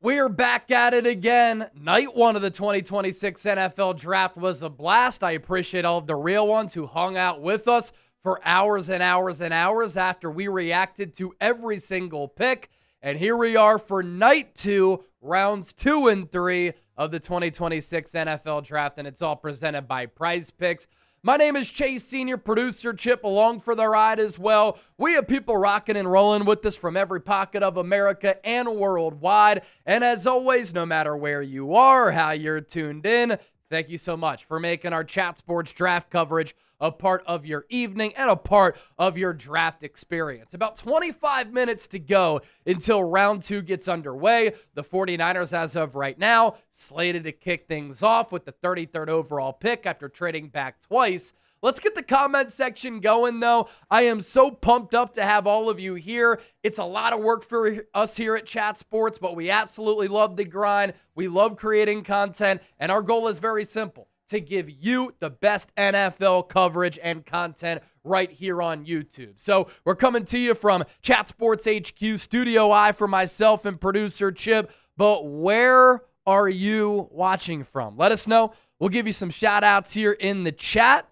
We are back at it again. Night one of the 2026 NFL Draft was a blast. I appreciate all of the real ones who hung out with us for hours and hours and hours after we reacted to every single pick. And here we are for night two, rounds 2 and 3 of the 2026 NFL Draft, and it's all presented by Prize Picks. My name is Chase, senior producer Chip, along for the ride as well. We have people rocking and rolling with us from every pocket of America and worldwide. And as always, no matter where you are or how you're tuned in, thank you so much for making our Chat Sports draft coverage a part of your evening and a part of your draft experience. About 25 minutes to go until round 2 gets underway. The 49ers, as of right now, slated to kick things off with the 33rd overall pick after trading back twice. Let's get the comment section going, though. I am so pumped up to have all of you here. It's a lot of work for us here at Chat Sports, but we absolutely love the grind. We love creating content, and our goal is very simple: to give you the best NFL coverage and content right here on YouTube. So we're coming to you from Chat Sports HQ, Studio I for myself and producer Chip. But where are you watching from? Let us know. We'll give you some shout outs here in the chat.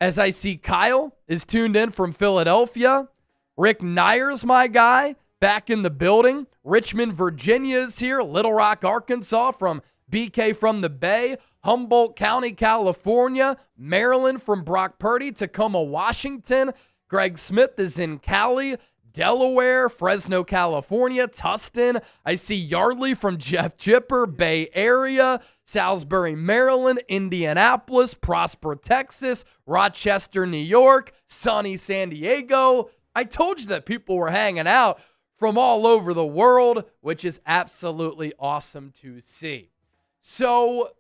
As I see Kyle is tuned in from Philadelphia. Rick Nyers, my guy, back in the building. Richmond, Virginia is here. Little Rock, Arkansas from BK from the Bay. Humboldt County, California. Maryland from Brock Purdy. Tacoma, Washington. Greg Smith is in Cali. Delaware, Fresno, California. Tustin. I see Yardley from Jeff Chipper, Bay Area. Salisbury, Maryland. Indianapolis. Prosper, Texas. Rochester, New York. Sunny, San Diego. I told you that people were hanging out from all over the world, which is absolutely awesome to see. So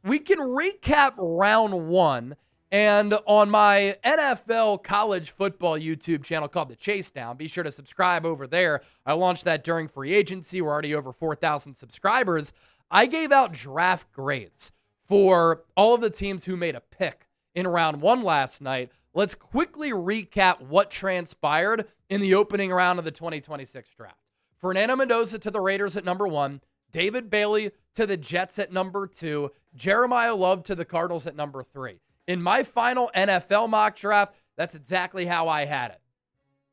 we can recap round 1, and on my NFL college football YouTube channel called The Chase Down, be sure to subscribe over there. I launched that during free agency. We're already over 4,000 subscribers. I gave out draft grades for all of the teams who made a pick in round 1 last night. Let's quickly recap what transpired in the opening round of the 2026 draft. Fernando Mendoza to the Raiders at number 1. David Bailey to the Jets at number 2. Jeremiah Love to the Cardinals at number 3. In my final NFL mock draft, that's exactly how I had it.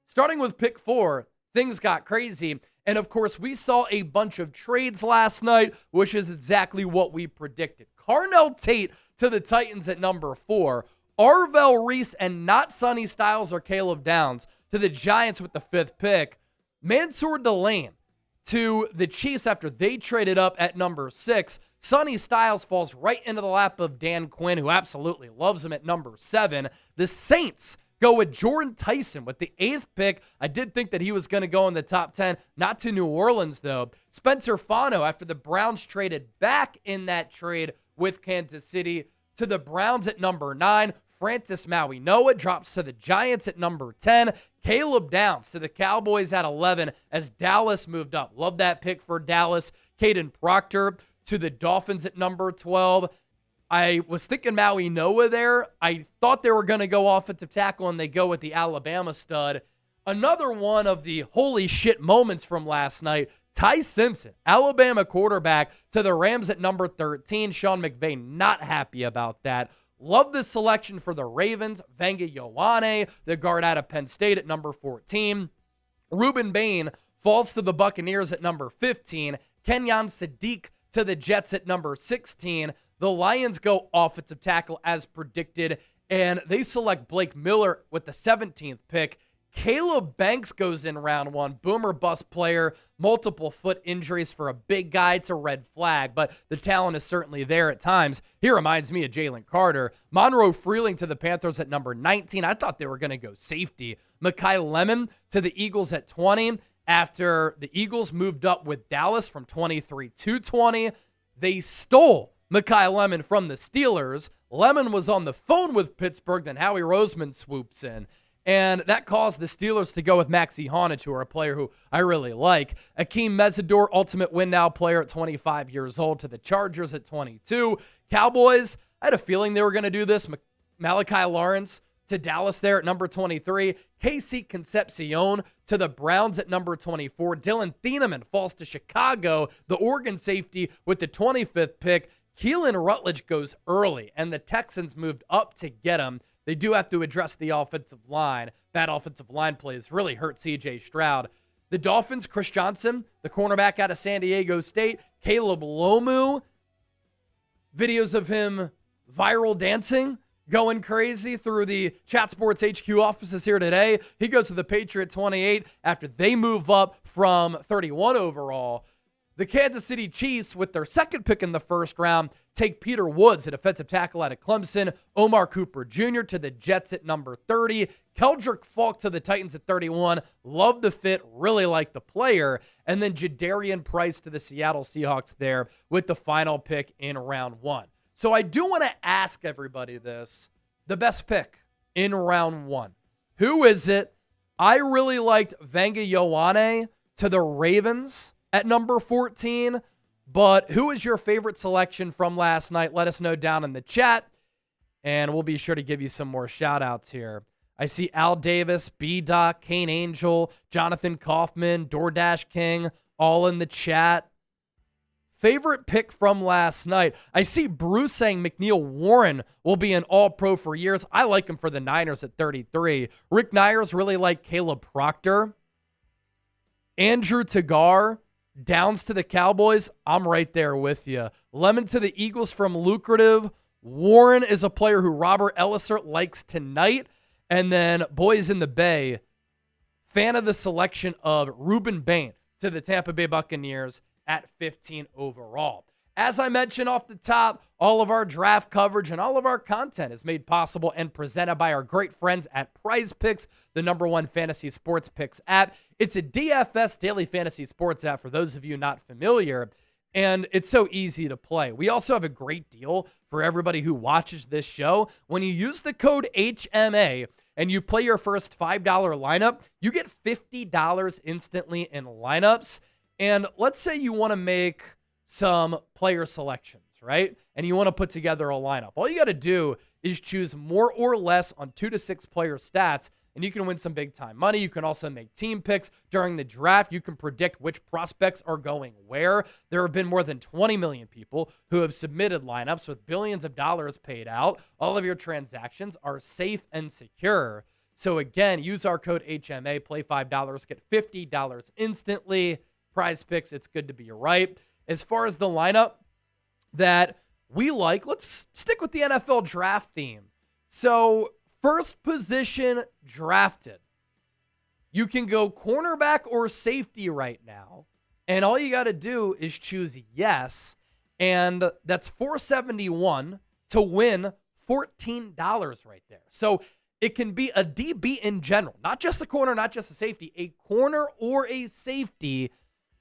Starting with pick 4, things got crazy. And of course, we saw a bunch of trades last night, which is exactly what we predicted. Carnell Tate to the Titans at number 4. Arvell Reese and not Sonny Styles or Caleb Downs to the Giants with the 5th pick. Mansour Delane to the Chiefs after they traded up at number 6. Sonny Styles falls right into the lap of Dan Quinn, who absolutely loves him, at number 7. The Saints go with Jordan Tyson with the 8th pick. I did think that he was going to go in the top 10. Not to New Orleans, though. Spencer Fano, after the Browns traded back in that trade with Kansas City, to the Browns at number 9. Francis Maui-Noah drops to the Giants at number 10. Caleb Downs to the Cowboys at 11 as Dallas moved up. Love that pick for Dallas. Caden Proctor to the Dolphins at number 12. I was thinking Maui-Noah there. I thought they were going to go offensive tackle, and they go with the Alabama stud. Another one of the holy shit moments from last night, Ty Simpson, Alabama quarterback, to the Rams at number 13. Sean McVay not happy about that. Love this selection for the Ravens. Venga Ioane, the guard out of Penn State, at number 14. Ruben Bain falls to the Buccaneers at number 15. Kenyon Sadiq to the Jets at number 16. The Lions go offensive tackle as predicted, and they select Blake Miller with the 17th pick. Caleb Banks goes in round 1. Boomer bust player, multiple foot injuries for a big guy. It's a red flag, but the talent is certainly there at times. He reminds me of Jalen Carter. Monroe Freeling to the Panthers at number 19. I thought they were going to go safety. Mekhi Lemon to the Eagles at 20. After the Eagles moved up with Dallas from 23 to 20, they stole Mekhi Lemon from the Steelers. Lemon was on the phone with Pittsburgh, then Howie Roseman swoops in. And that caused the Steelers to go with Maxie Honich, who are a player who I really like. Akeem Mesidor, ultimate win now player at 25 years old, to the Chargers at 22. Cowboys, I had a feeling they were going to do this. Malachi Lawrence to Dallas there at number 23. KC Concepcion to the Browns at number 24. Dylan Thieneman falls to Chicago, the Oregon safety, with the 25th pick. Keelan Rutledge goes early, and the Texans moved up to get him. They do have to address the offensive line. Bad offensive line plays really hurt C.J. Stroud. The Dolphins, Chris Johnson, the cornerback out of San Diego State. Caleb Lomu, videos of him viral dancing, going crazy through the Chat Sports HQ offices here today. He goes to the Patriot 28 after they move up from 31 overall. The Kansas City Chiefs, with their second pick in the first round, take Peter Woods, a defensive tackle out of Clemson. Omar Cooper Jr. to the Jets at number 30. Keldrick Falk to the Titans at 31. Love the fit, really like the player. And then Jadarian Price to the Seattle Seahawks there with the final pick in round 1. So I do want to ask everybody this. The best pick in round 1. Who is it? I really liked Vanga Ioane to the Ravens at number 14. But who is your favorite selection from last night? Let us know down in the chat, and we'll be sure to give you some more shout-outs here. I see Al Davis, B-Doc, Kane Angel, Jonathan Kaufman, DoorDash King, all in the chat. Favorite pick from last night. I see Bruce saying McNeil Warren will be an all-pro for years. I like him for the Niners at 33. Rick Nyers really like Caleb Proctor. Andrew Tagar, Downs to the Cowboys. I'm right there with you. Lemon to the Eagles from Lucrative. Warren is a player who Robert Ellisert likes tonight. And then Boys in the Bay, fan of the selection of Ruben Bain to the Tampa Bay Buccaneers at 15 overall. As I mentioned off the top, all of our draft coverage and all of our content is made possible and presented by our great friends at Prize Picks, the #1 fantasy sports picks app. It's a DFS daily fantasy sports app for those of you not familiar, and it's so easy to play. We also have a great deal for everybody who watches this show. When you use the code HMA and you play your first $5 lineup, you get $50 instantly in lineups. And let's say you want to make some player selections, right? And you want to put together a lineup. All you got to do is choose more or less on 2 to 6 player stats, and you can win some big time money. You can also make team picks during the draft. You can predict which prospects are going where. There have been more than 20 million people who have submitted lineups with billions of dollars paid out. All of your transactions are safe and secure. So again, use our code HMA, play $5, get $50 instantly. Prize Picks, it's good to be right. As far as the lineup that we like, let's stick with the NFL draft theme. So, first position drafted. You can go cornerback or safety right now, and all you got to do is choose yes, and that's $471 to win $14 right there. So, it can be a DB in general, not just a corner, not just a safety, a corner or a safety,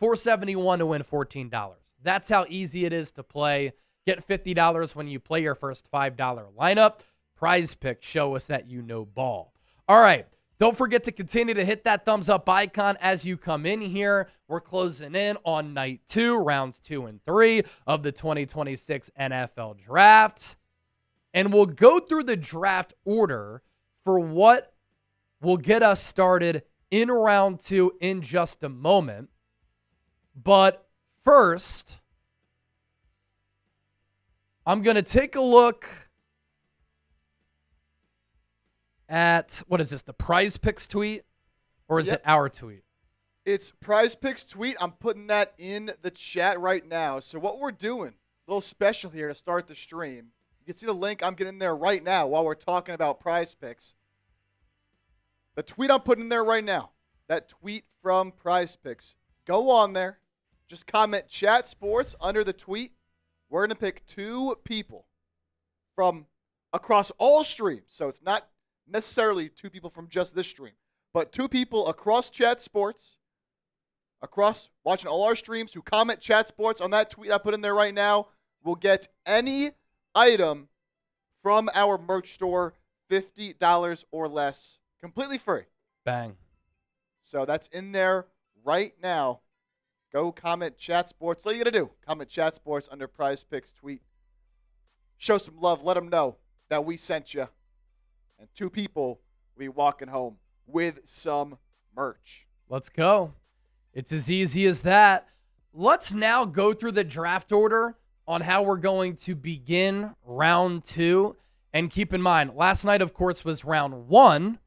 $471 to win $14. That's how easy it is to play. Get $50 when you play your first $5 lineup. Prize Picks show us that you know ball. All right. Don't forget to continue to hit that thumbs up icon as you come in here. We're closing in on night 2, rounds 2 and 3 of the 2026 NFL Draft. And we'll go through the draft order for what will get us started in round 2 in just a moment. But first, I'm going to take a look at, what is this, the Prize Picks tweet? Or is it our tweet? It's Prize Picks tweet. I'm putting that in the chat right now. So what we're doing, a little special here to start the stream. You can see the link. I'm getting there right now while we're talking about Prize Picks. The tweet I'm putting in there right now, that tweet from Prize Picks. Go on there. Just comment Chat Sports under the tweet. We're going to pick 2 people from across all streams. So it's not necessarily 2 people from just this stream, but 2 people across Chat Sports, across watching all our streams who comment Chat Sports on that tweet I put in there right now will get any item from our merch store, $50 or less, completely free. Bang. So that's in there right now. Go comment Chat Sports. What are you going to do? Comment Chat Sports under Prize Picks tweet. Show some love. Let them know that we sent you. and 2 people will be walking home with some merch. Let's go. It's as easy as that. Let's now go through the draft order on how we're going to begin round 2. And keep in mind, last night, of course, was round 1.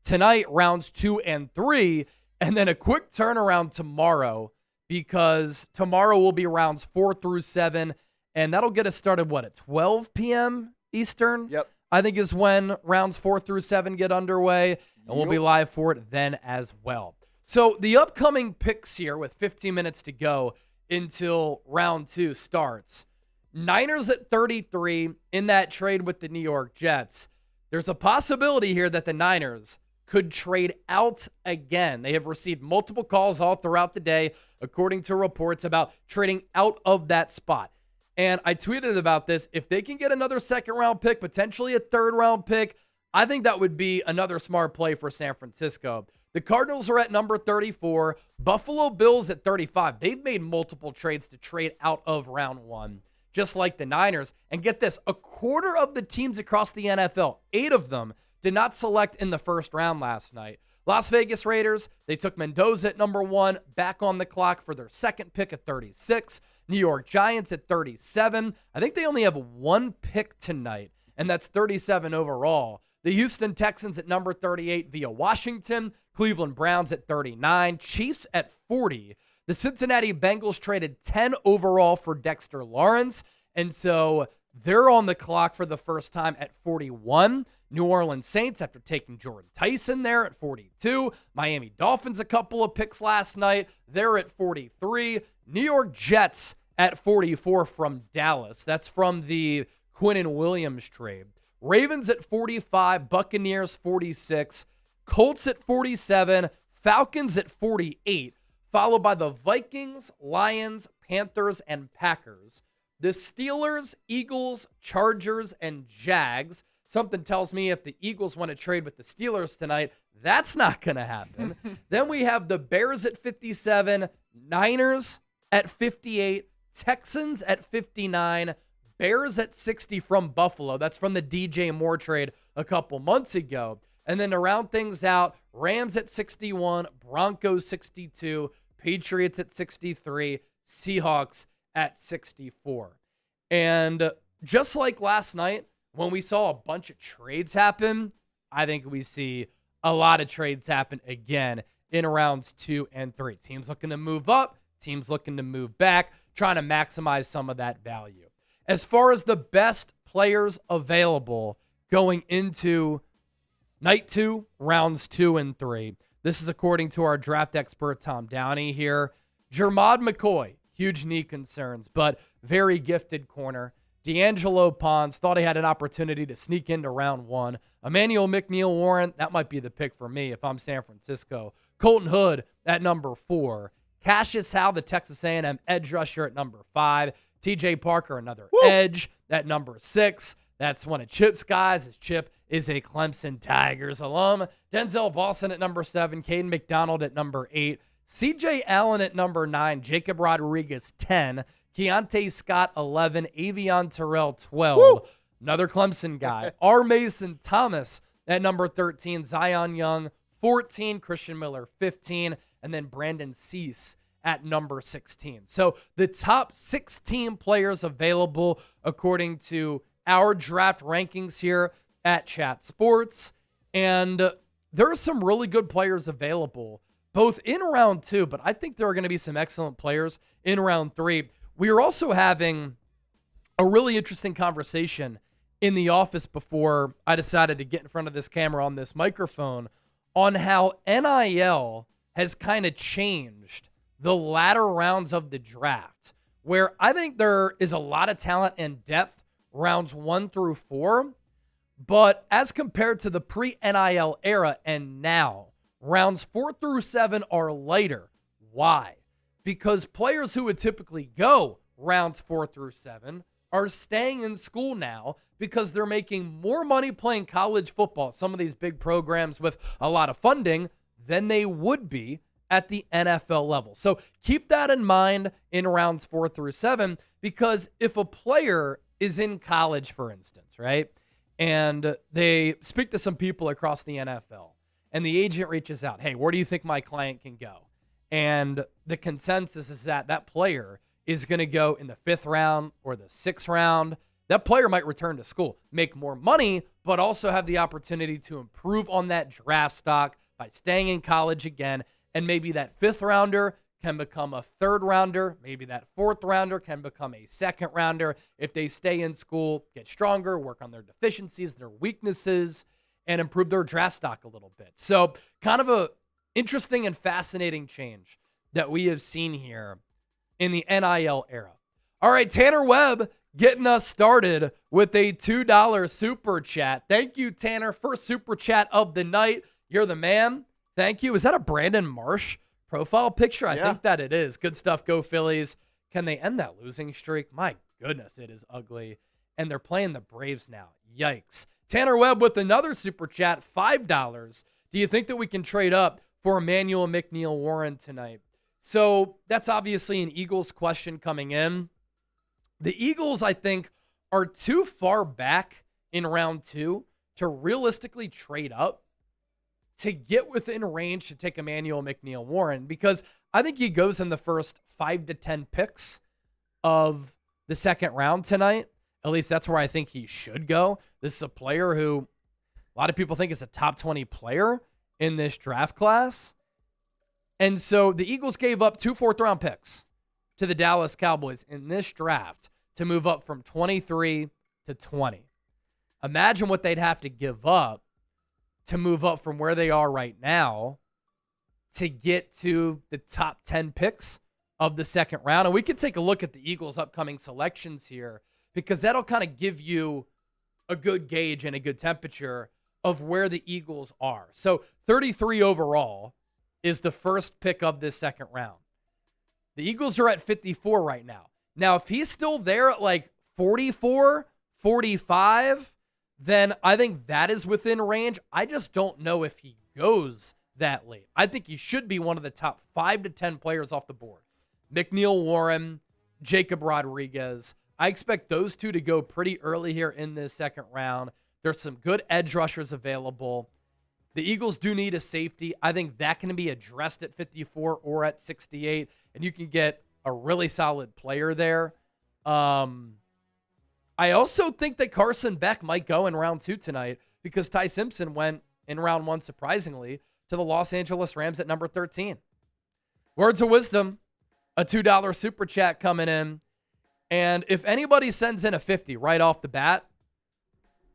Tonight, rounds 2 and 3. And then a quick turnaround tomorrow, because tomorrow will be rounds 4 through 7. And that'll get us started, at 12 p.m. Eastern? Yep. I think is when rounds 4 through 7 get underway. And we'll be live for it then as well. So the upcoming picks here with 15 minutes to go until round 2 starts. Niners at 33 in that trade with the New York Jets. There's a possibility here that the Niners could trade out again. They have received multiple calls all throughout the day, according to reports, about trading out of that spot. And I tweeted about this. If they can get another second-round pick, potentially a third-round pick, I think that would be another smart play for San Francisco. The Cardinals are at number 34. Buffalo Bills at 35. They've made multiple trades to trade out of round 1, just like the Niners. And get this, a quarter of the teams across the NFL, 8 of them, did not select in the first round last night. Las Vegas Raiders, they took Mendoza at number 1, back on the clock for their second pick at 36. New York Giants at 37. I think they only have 1 pick tonight, and that's 37 overall. The Houston Texans at number 38 via Washington. Cleveland Browns at 39. Chiefs at 40. The Cincinnati Bengals traded 10 overall for Dexter Lawrence, and so they're on the clock for the first time at 41. New Orleans Saints, after taking Jordan Tyson there at 42. Miami Dolphins, a couple of picks last night. They're at 43. New York Jets at 44 from Dallas. That's from the Quinnen Williams trade. Ravens at 45. Buccaneers 46. Colts at 47. Falcons at 48. Followed by the Vikings, Lions, Panthers, and Packers. The Steelers, Eagles, Chargers, and Jags. Something tells me if the Eagles want to trade with the Steelers tonight, that's not going to happen. Then we have the Bears at 57, Niners at 58, Texans at 59, Bears at 60 from Buffalo. That's from the DJ Moore trade a couple months ago. And then to round things out, Rams at 61, Broncos 62, Patriots at 63, Seahawks at 64. And just like last night, when we saw a bunch of trades happen, I think we see a lot of trades happen again in rounds 2 and 3. Teams looking to move up, teams looking to move back, trying to maximize some of that value. As far as the best players available going into night 2, rounds 2 and 3, this is according to our draft expert, Tom Downey here. Jermod McCoy, huge knee concerns, but very gifted corner. D'Angelo Pons, thought he had an opportunity to sneak into round 1. Emmanuel McNeil-Warren, that might be the pick for me if I'm San Francisco. Colton Hood at number 4. Cassius Howe, the Texas A&M edge rusher at number 5. TJ Parker, another edge at number 6. That's one of Chip's guys, as Chip is a Clemson Tigers alum. Denzel Boston at number 7. Caden McDonald at number 8. CJ Allen at number 9. Jacob Rodriguez 10. Keontae Scott, 11. Avion Terrell, 12. Woo! Another Clemson guy. R. Mason Thomas at number 13. Zion Young, 14. Christian Miller, 15. And then Brandon Cease at number 16. So the top 16 players available according to our draft rankings here at Chat Sports. And there are some really good players available, both in round 2, but I think there are going to be some excellent players in round 3. We are also having a really interesting conversation in the office before I decided to get in front of this camera on this microphone on how NIL has kind of changed the latter rounds of the draft, where I think there is a lot of talent and depth rounds 1 through 4, but as compared to the pre-NIL era and now, rounds 4 through 7 are lighter. Why? Because players who would typically go rounds 4 through 7 are staying in school now because they're making more money playing college football, some of these big programs with a lot of funding, than they would be at the NFL level. So keep that in mind in rounds 4 through 7, because if a player is in college, for instance, right, and they speak to some people across the NFL, and the agent reaches out, hey, where do you think my client can go? And the consensus is that that player is going to go in the 5th round or the 6th round. That player might return to school, make more money, but also have the opportunity to improve on that draft stock by staying in college again. And maybe that 5th rounder can become a 3rd rounder. Maybe that 4th rounder can become a 2nd rounder if they stay in school, get stronger, work on their deficiencies, their weaknesses, and improve their draft stock a little bit. So kind of a interesting and fascinating change that we have seen here in the NIL era. All right, Tanner Webb getting us started with a $2 super chat. Thank you, Tanner. First super chat of the night. You're the man. Thank you. Is that a Brandon Marsh profile picture? I think that it is. Good stuff. Go Phillies. Can they end that losing streak? My goodness, it is ugly. And they're playing the Braves now. Yikes. Tanner Webb with another super chat, $5. Do you think that we can trade up for Emmanuel McNeil-Warren tonight? So that's obviously an Eagles question coming in. The Eagles, I think, are too far back in round 2 to realistically trade up to get within range to take Emmanuel McNeil-Warren, because I think he goes in the first 5 to 10 picks of the 2nd round tonight. At least that's where I think he should go. This is a player who a lot of people think is a top 20 player in this draft class. And so the Eagles gave up 2 4th-round picks to the Dallas Cowboys in this draft to move up from 23 to 20. Imagine what they'd have to give up to move up from where they are right now to get to the top 10 picks of the 2nd round. And we can take a look at the Eagles' upcoming selections here, because that'll kind of give you a good gauge and a good temperature of where the Eagles are. So 33 overall is the first pick of this 2nd round. The Eagles are at 54 right now. Now, if he's still there at like 44, 45, then I think that is within range. I just don't know if he goes that late. I think he should be one of the top 5 to 10 players off the board. McNeil-Warren, Jacob Rodriguez. I expect those 2 to go pretty early here in this 2nd round. There's some good edge rushers available. The Eagles do need a safety. I think that can be addressed at 54 or at 68, and you can get a really solid player there. I also think that Carson Beck might go in round 2 tonight, because Ty Simpson went in round 1, surprisingly, to the Los Angeles Rams at number 13. Words of wisdom, a $2 super chat coming in. And if anybody sends in a 50 right off the bat,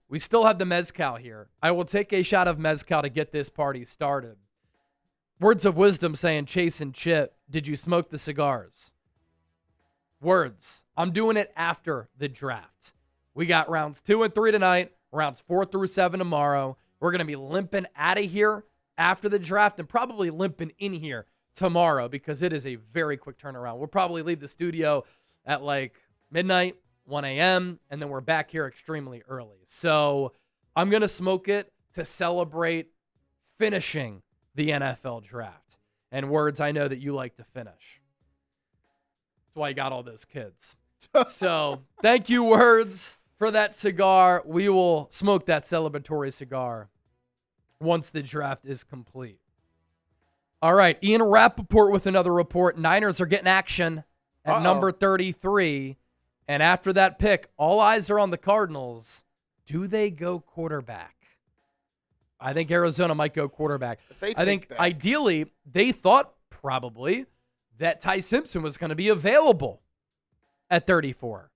we still have the Mezcal here. I will take a shot of Mezcal to get this party started. Words of wisdom saying, Chase and Chip, did you smoke the cigars? Words. I'm doing it after the draft. We got rounds 2 and 3 tonight, rounds 4 through 7 tomorrow. We're going to be limping out of here after the draft and probably limping in here tomorrow, because it is a very quick turnaround. We'll probably leave the studio at like midnight, 1 a.m., and then we're back here extremely early. So I'm going to smoke it to celebrate finishing the NFL draft. And Words, I know that you like to finish. That's why you got all those kids. So thank you, Words, for that cigar. We will smoke that celebratory cigar once the draft is complete. All right, Ian Rappaport with another report. Niners are getting action at number 33. And after that pick, all eyes are on the Cardinals. Do they go quarterback? I think Arizona might go quarterback. I think ideally they thought probably that Ty Simpson was going to be available at 34.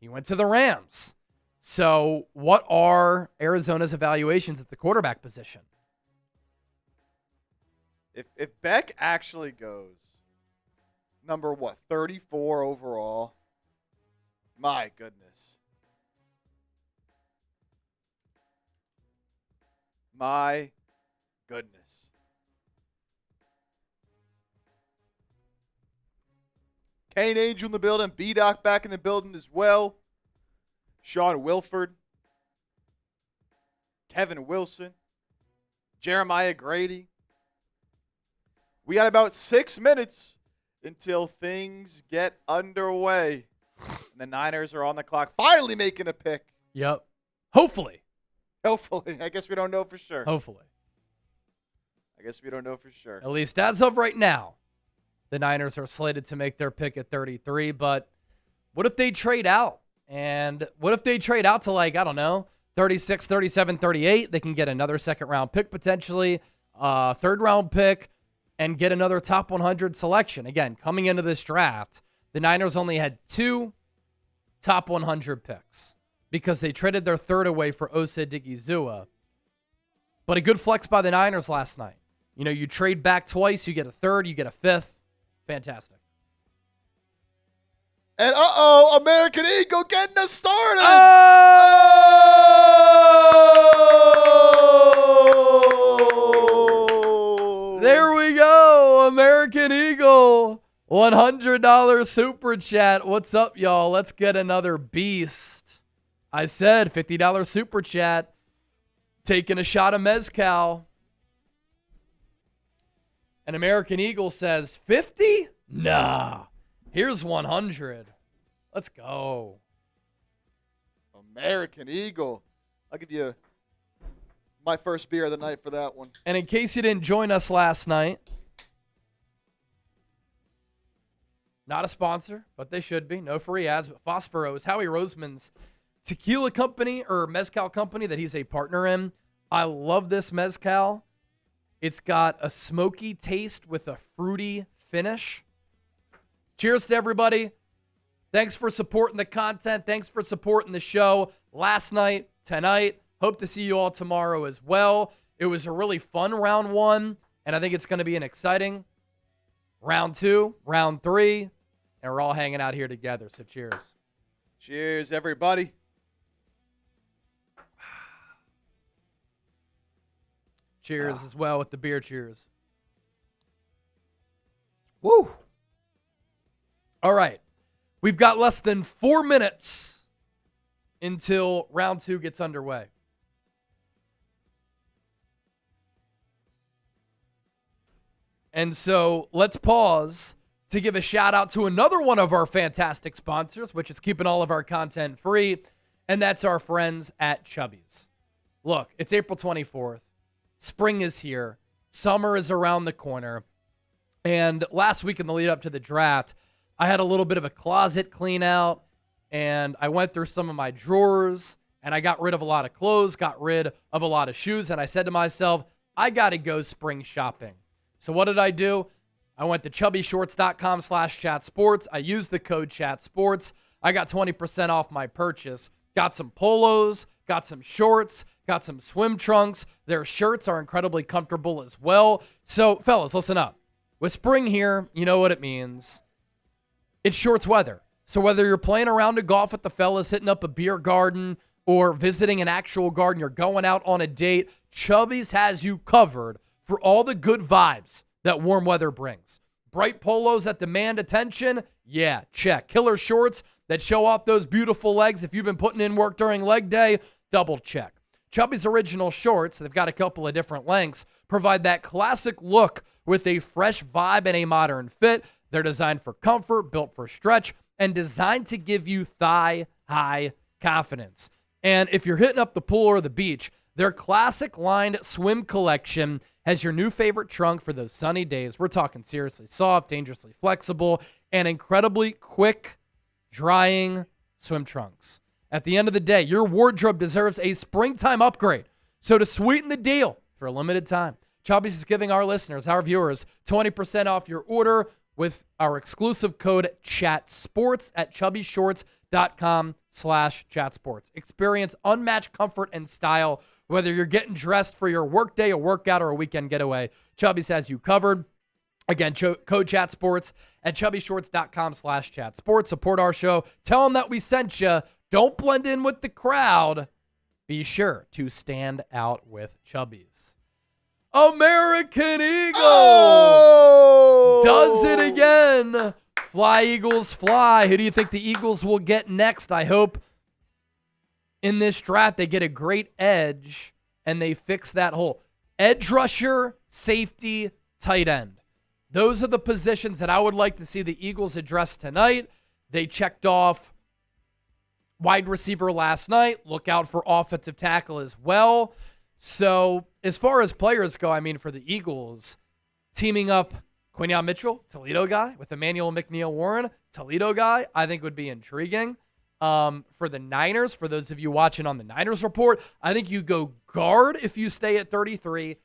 He went to the Rams. So what are Arizona's evaluations at the quarterback position? If Beck actually goes number 34 overall, my goodness. My goodness. Kane Angel in the building. B-Doc back in the building as well. Sean Wilford. Kevin Wilson. Jeremiah Grady. We got about 6 minutes until things get underway. And the Niners are on the clock, finally making a pick. Yep. Hopefully. Hopefully. I guess we don't know for sure. Hopefully. I guess we don't know for sure. At least as of right now, the Niners are slated to make their pick at 33. But what if they trade out? And what if they trade out to, like, I don't know, 36, 37, 38? They can get another second-round pick potentially, third-round pick, and get another top 100 selection. Again, coming into this draft, the Niners only had 2 top 100 picks because they traded their third away for Osa Digizua. But a good flex by the Niners last night. You know, you trade back twice, you get a third, you get a fifth. Fantastic. And American Eagle getting us started. Oh! There we go. American Eagle. $100 super chat. What's up, y'all? Let's get another beast. I said $50 super chat. Taking a shot of mezcal. An American Eagle says 50? Nah. Here's 100. Let's go. American Eagle. I'll give you my first beer of the night for that one. And in case you didn't join us last night, not a sponsor, but they should be. No free ads, but Phosphoro is Howie Roseman's tequila company or mezcal company that he's a partner in. I love this mezcal. It's got a smoky taste with a fruity finish. Cheers to everybody. Thanks for supporting the content. Thanks for supporting the show last night, tonight. Hope to see you all tomorrow as well. It was a really fun round 1, and I think it's going to be an exciting round 2, round 3, and we're all hanging out here together. So cheers. Cheers, everybody. Cheers as well with the beer cheers. Woo. All right. We've got less than 4 minutes until round 2 gets underway. And so let's pause to give a shout out to another one of our fantastic sponsors, which is keeping all of our content free, and that's our friends at Chubby's. Look, it's April 24th. Spring is here. Summer is around the corner. And last week in the lead up to the draft, I had a little bit of a closet clean out, and I went through some of my drawers, and I got rid of a lot of clothes, got rid of a lot of shoes, and I said to myself, I got to go spring shopping. So what did I do? I went to chubbyshorts.com/chatsports. I used the code chatsports. I got 20% off my purchase. Got some polos, got some shorts, got some swim trunks. Their shirts are incredibly comfortable as well. So, fellas, listen up. With spring here, you know what it means. It's shorts weather. So whether you're playing around to golf with the fellas, hitting up a beer garden, or visiting an actual garden, you're going out on a date, Chubby's has you covered for all the good vibes that warm weather brings. Bright polos that demand attention? Yeah, check. Killer shorts that show off those beautiful legs. If you've been putting in work during leg day, double check. Chubby's original shorts, they've got a couple of different lengths, provide that classic look with a fresh vibe and a modern fit. They're designed for comfort, built for stretch, and designed to give you thigh-high confidence. And if you're hitting up the pool or the beach, their classic lined swim collection has your new favorite trunk for those sunny days. We're talking seriously soft, dangerously flexible, and incredibly quick drying swim trunks. At the end of the day, your wardrobe deserves a springtime upgrade. So to sweeten the deal for a limited time, Chubby's is giving our listeners, our viewers, 20% off your order with our exclusive code CHATSPORTS at chubbyshorts.com/chatsports. Experience unmatched comfort and style, whether you're getting dressed for your workday, a workout, or a weekend getaway. Chubby's has you covered. Again, code CHATSPORTS at chubbyshorts.com/chatsports. Support our show. Tell them that we sent you. Don't blend in with the crowd. Be sure to stand out with Chubby's. American Eagle does it again. Fly, Eagles, fly. Who do you think the Eagles will get next? I hope in this draft they get a great edge and they fix that hole. Edge rusher, safety, tight end. Those are the positions that I would like to see the Eagles address tonight. They checked off wide receiver last night. Look out for offensive tackle as well. So as far as players go, I mean, for the Eagles, teaming up Quinyon Mitchell, Toledo guy, with Emmanuel McNeil-Warren, Toledo guy, I think would be intriguing. For the Niners, for those of you watching on the Niners Report, I think you go guard if you stay at 33,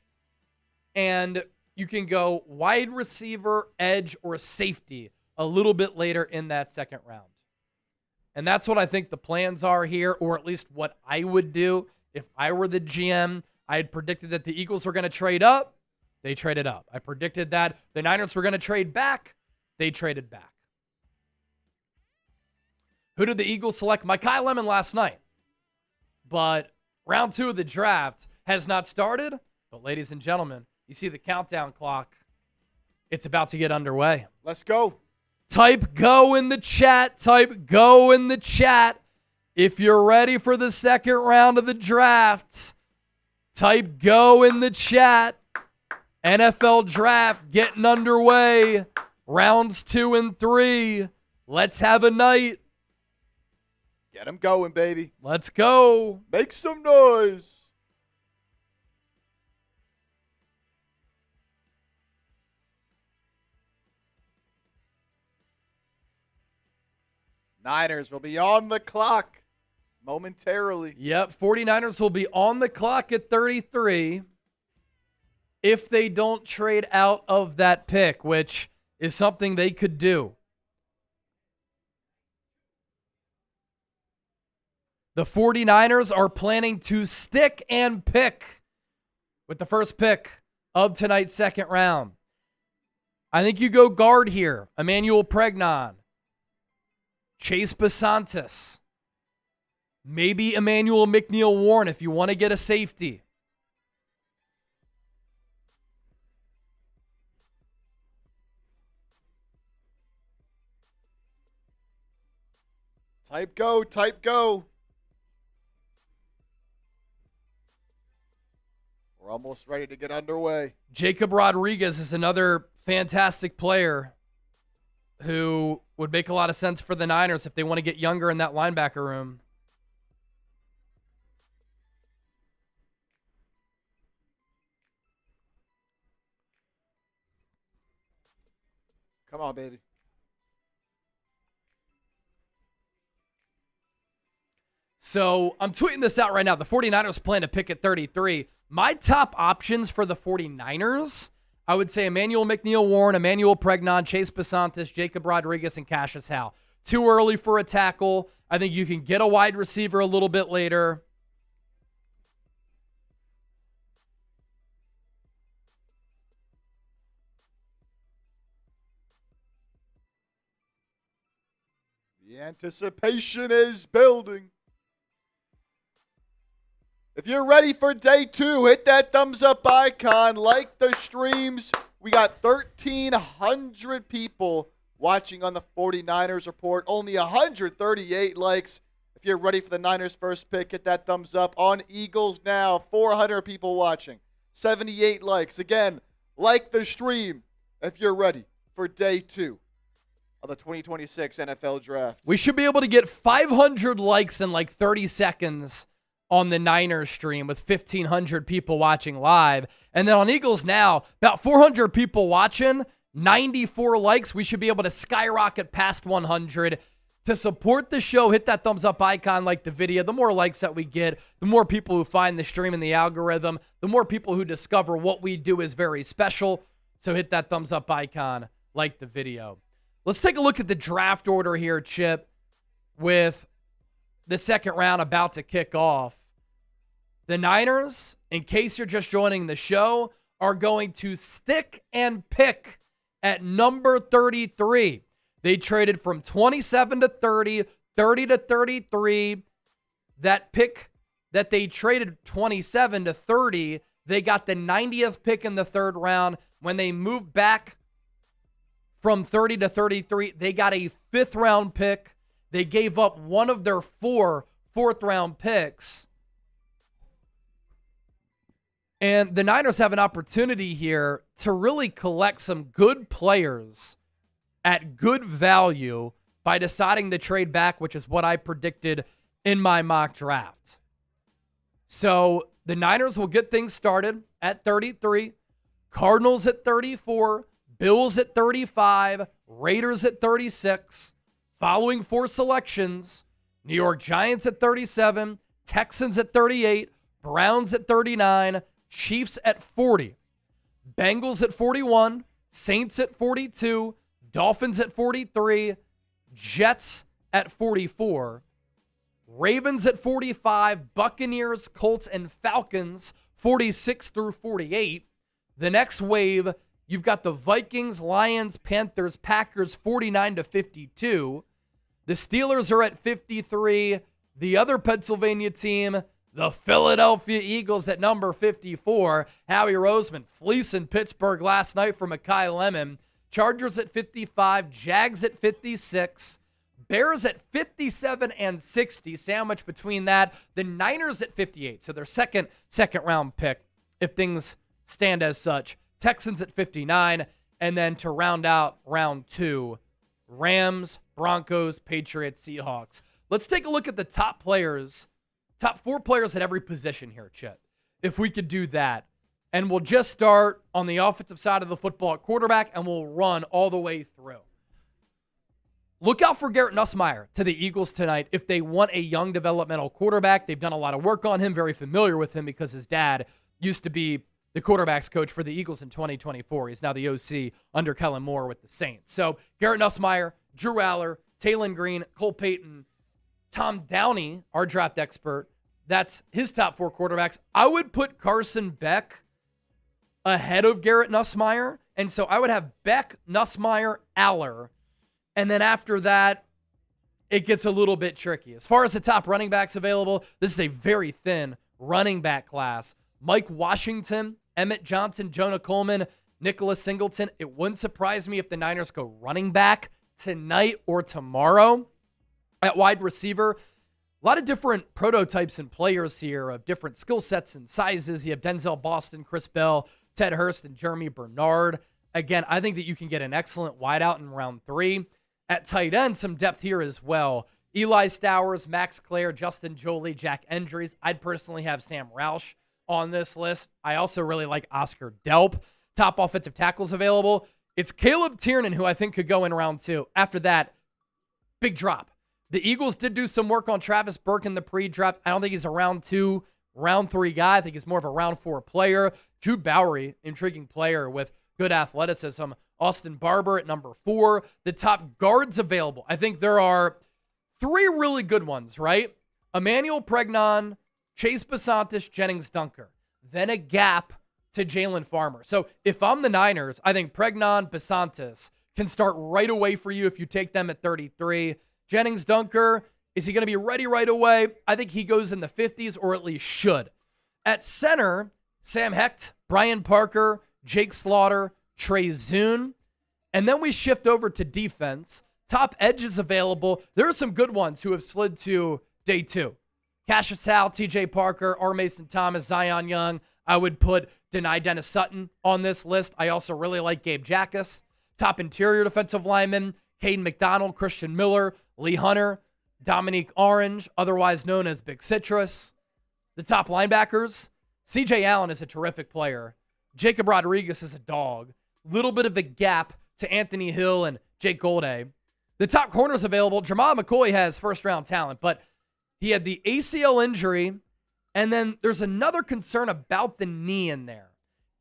and you can go wide receiver, edge, or safety a little bit later in that second round. And that's what I think the plans are here, or at least what I would do if I were the GM. I had predicted that the Eagles were going to trade up. They traded up. I predicted that the Niners were going to trade back. They traded back. Who did the Eagles select? Mekhi Lemon last night. But round 2 of the draft has not started. But ladies and gentlemen, you see the countdown clock. It's about to get underway. Let's go. Type go in the chat. Type go in the chat. If you're ready for the second round of the draft, type go in the chat. NFL draft getting underway. Rounds 2 and 3. Let's have a night. Get them going, baby. Let's go. Make some noise. Niners will be on the clock momentarily. Yep, 49ers will be on the clock at 33 if they don't trade out of that pick, which is something they could do. The 49ers are planning to stick and pick with the first pick of tonight's second round. I think you go guard here. Emmanuel Pregnon. Chase Basantis. Maybe Emmanuel McNeil-Warren if you want to get a safety. Type go, type go. We're almost ready to get underway. Jacob Rodriguez is another fantastic player who would make a lot of sense for the Niners if they want to get younger in that linebacker room. Come on, baby. So I'm tweeting this out right now. The 49ers plan to pick at 33. My top options for the 49ers, I would say Emmanuel McNeil-Warren, Emmanuel Pregnon, Chase Basantis, Jacob Rodriguez, and Cassius Howe. Too early for a tackle. I think you can get a wide receiver a little bit later. The anticipation is building. If you're ready for day 2, hit that thumbs up icon, like the streams. We got 1,300 people watching on the 49ers Report. Only 138 likes. If you're ready for the Niners first pick, hit that thumbs up. On Eagles now, 400 people watching. 78 likes. Again, like the stream if you're ready for day 2 of the 2026 NFL Draft. We should be able to get 500 likes in like 30 seconds on the Niners stream with 1,500 people watching live. And then on Eagles Now, about 400 people watching, 94 likes. We should be able to skyrocket past 100. To support the show, hit that thumbs up icon, like the video. The more likes that we get, the more people who find the stream in the algorithm, the more people who discover what we do is very special. So hit that thumbs up icon, like the video. Let's take a look at the draft order here, Chip, with the second round about to kick off. The Niners, in case you're just joining the show, are going to stick and pick at number 33. They traded from 27 to 30, 30 to 33. That pick that they traded 27 to 30, they got the 90th pick in the third round. When they moved back from 30 to 33, they got a 5th round pick. They gave up one of their 4 fourth round picks. And the Niners have an opportunity here to really collect some good players at good value by deciding to trade back, which is what I predicted in my mock draft. So the Niners will get things started at 33, Cardinals at 34, Bills at 35, Raiders at 36. Following 4 selections, New York Giants at 37, Texans at 38, Browns at 39, Chiefs at 40, Bengals at 41, Saints at 42, Dolphins at 43, Jets at 44, Ravens at 45, Buccaneers, Colts, and Falcons 46 through 48. The next wave, you've got the Vikings, Lions, Panthers, Packers 49 to 52. The Steelers are at 53. The other Pennsylvania team, the Philadelphia Eagles at number 54. Howie Roseman fleecing Pittsburgh last night for Mekhi Lemon. Chargers at 55, Jags at 56. Bears at 57 and 60, sandwiched between that. The Niners at 58, so their second round pick, if things stand as such. Texans at 59, and then to round out round 2, Rams, Broncos, Patriots, Seahawks. Let's take a look at the top 4 players at every position here, Chet, if we could do that. And we'll just start on the offensive side of the football at quarterback, and we'll run all the way through. Look out for Garrett Nussmeier to the Eagles tonight if they want a young developmental quarterback. They've done a lot of work on him, very familiar with him because his dad used to be the quarterback's coach for the Eagles in 2024. He's now the OC under Kellen Moore with the Saints. So Garrett Nussmeier, Drew Aller, Taylon Green, Cole Payton, Tom Downey, our draft expert. That's his top 4 quarterbacks. I would put Carson Beck ahead of Garrett Nussmeier. And so I would have Beck, Nussmeier, Aller. And then after that, it gets a little bit tricky. As far as the top running backs available, this is a very thin running back class. Mike Washington, Emmett Johnson, Jonah Coleman, Nicholas Singleton. It wouldn't surprise me if the Niners go running back tonight or tomorrow. At wide receiver, a lot of different prototypes and players here of different skill sets and sizes. You have Denzel Boston, Chris Bell, Ted Hurst, and Jeremy Bernard. Again, I think that you can get an excellent wideout in round 3. At tight end, some depth here as well. Eli Stowers, Max Clare, Justin Jolie, Jack Endries. I'd personally have Sam Roush on this list. I also really like Oscar Delp. Top offensive tackles available. It's Caleb Tiernan, who I think could go in round 2. After that, big drop. The Eagles did do some work on Travis Burke in the pre-draft. I don't think he's a round 2, round 3 guy. I think he's more of a round 4 player. Jude Bowery, intriguing player with good athleticism. Austin Barber at number 4. The top guards available. I think there are 3 really good ones, right? Emmanuel Pregnon, Chase Basantis, Jennings Dunker. Then a gap to Jalen Farmer. So if I'm the Niners, I think Pregnon, Basantis can start right away for you if you take them at 33. Jennings Dunker, is he going to be ready right away? I think he goes in the 50s, or at least should. At center, Sam Hecht, Brian Parker, Jake Slaughter, Trey Zune. And then we shift over to defense. Top edges available. There are some good ones who have slid to day 2. Cassius Howell, TJ Parker, R. Mason Thomas, Zion Young. I would put Denai Dennis Sutton on this list. I also really like Gabe Jackas. Top interior defensive linemen, Caden McDonald, Christian Miller, Lee Hunter, Dominique Orange, otherwise known as Big Citrus. The top linebackers, CJ Allen is a terrific player. Jacob Rodriguez is a dog. Little bit of a gap to Anthony Hill and Jake Golday. The top corners available, Jamal McCoy has first-round talent, but he had the ACL injury, and then there's another concern about the knee in there.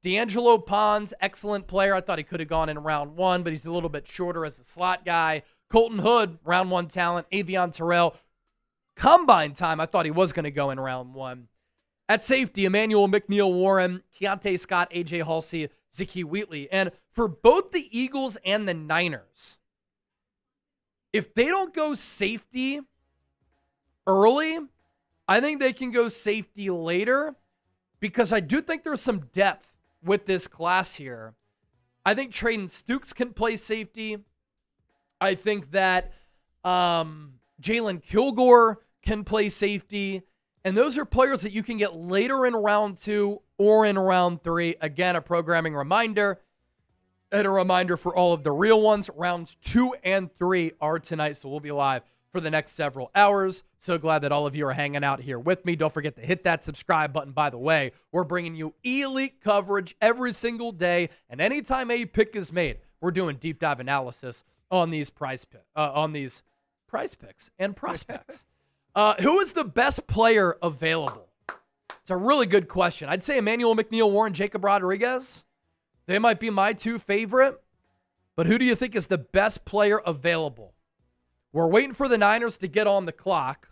D'Angelo Pons, excellent player. I thought he could have gone in round 1, but he's a little bit shorter as a slot guy. Colton Hood, round 1 talent. Avion Terrell, combine time, I thought he was going to go in round 1. At safety, Emmanuel McNeil-Warren, Keontae Scott, A.J. Halsey, Ziki Wheatley. And for both the Eagles and the Niners, if they don't go safety early, I think they can go safety later, because I do think there's some depth with this class here. I think Trayden Stukes can play safety. I think that Jalen Kilgore can play safety. And those are players that you can get later in round 2 or in round 3. Again, a programming reminder and a reminder for all of the real ones. Rounds 2 and 3 are tonight, so we'll be live for the next several hours. So glad that all of you are hanging out here with me. Don't forget to hit that subscribe button. By the way, we're bringing you elite coverage every single day, and anytime a pick is made, we're doing deep dive analysis on these prize picks and prospects. Who is the best player available? It's a really good question. I'd say Emmanuel McNeil-Warren, Jacob Rodriguez. They might be my two favorite. But who do you think is the best player available? We're waiting for the Niners to get on the clock.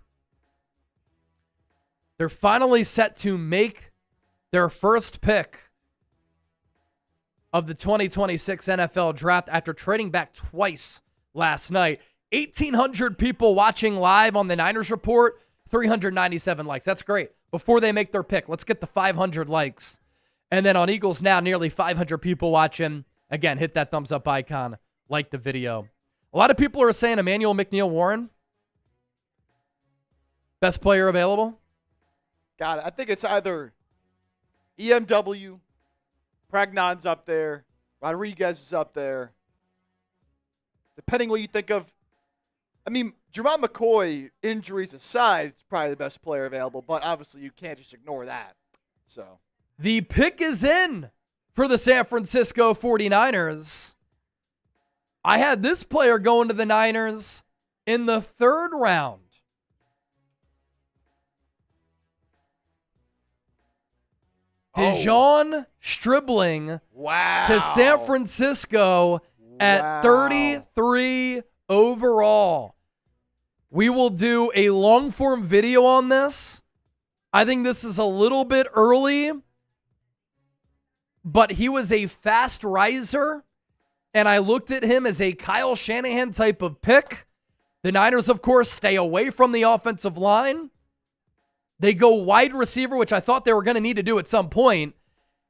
They're finally set to make their first pick of the 2026 NFL Draft after trading back twice last night. 1,800 people watching live on the Niners Report, 397 likes. That's great. Before they make their pick, let's get the 500 likes. And then on Eagles Now, nearly 500 people watching. Again, hit that thumbs up icon, like the video. A lot of people are saying Emmanuel McNeil-Warren, best player available. Got it. I think it's either EMW, Pragnon's up there, Rodriguez is up there. Depending what you think of. I mean, Jermont McCoy, injuries aside, it's probably the best player available, but obviously you can't just ignore that. So the pick is in for the San Francisco 49ers. I had this player going to the Niners in the third round. Deon Stribbling to San Francisco at 33 overall. We will do a long-form video on this. I think this is a little bit early, but he was a fast riser, and I looked at him as a Kyle Shanahan type of pick. The Niners, of course, stay away from the offensive line. They go wide receiver, which I thought they were going to need to do at some point,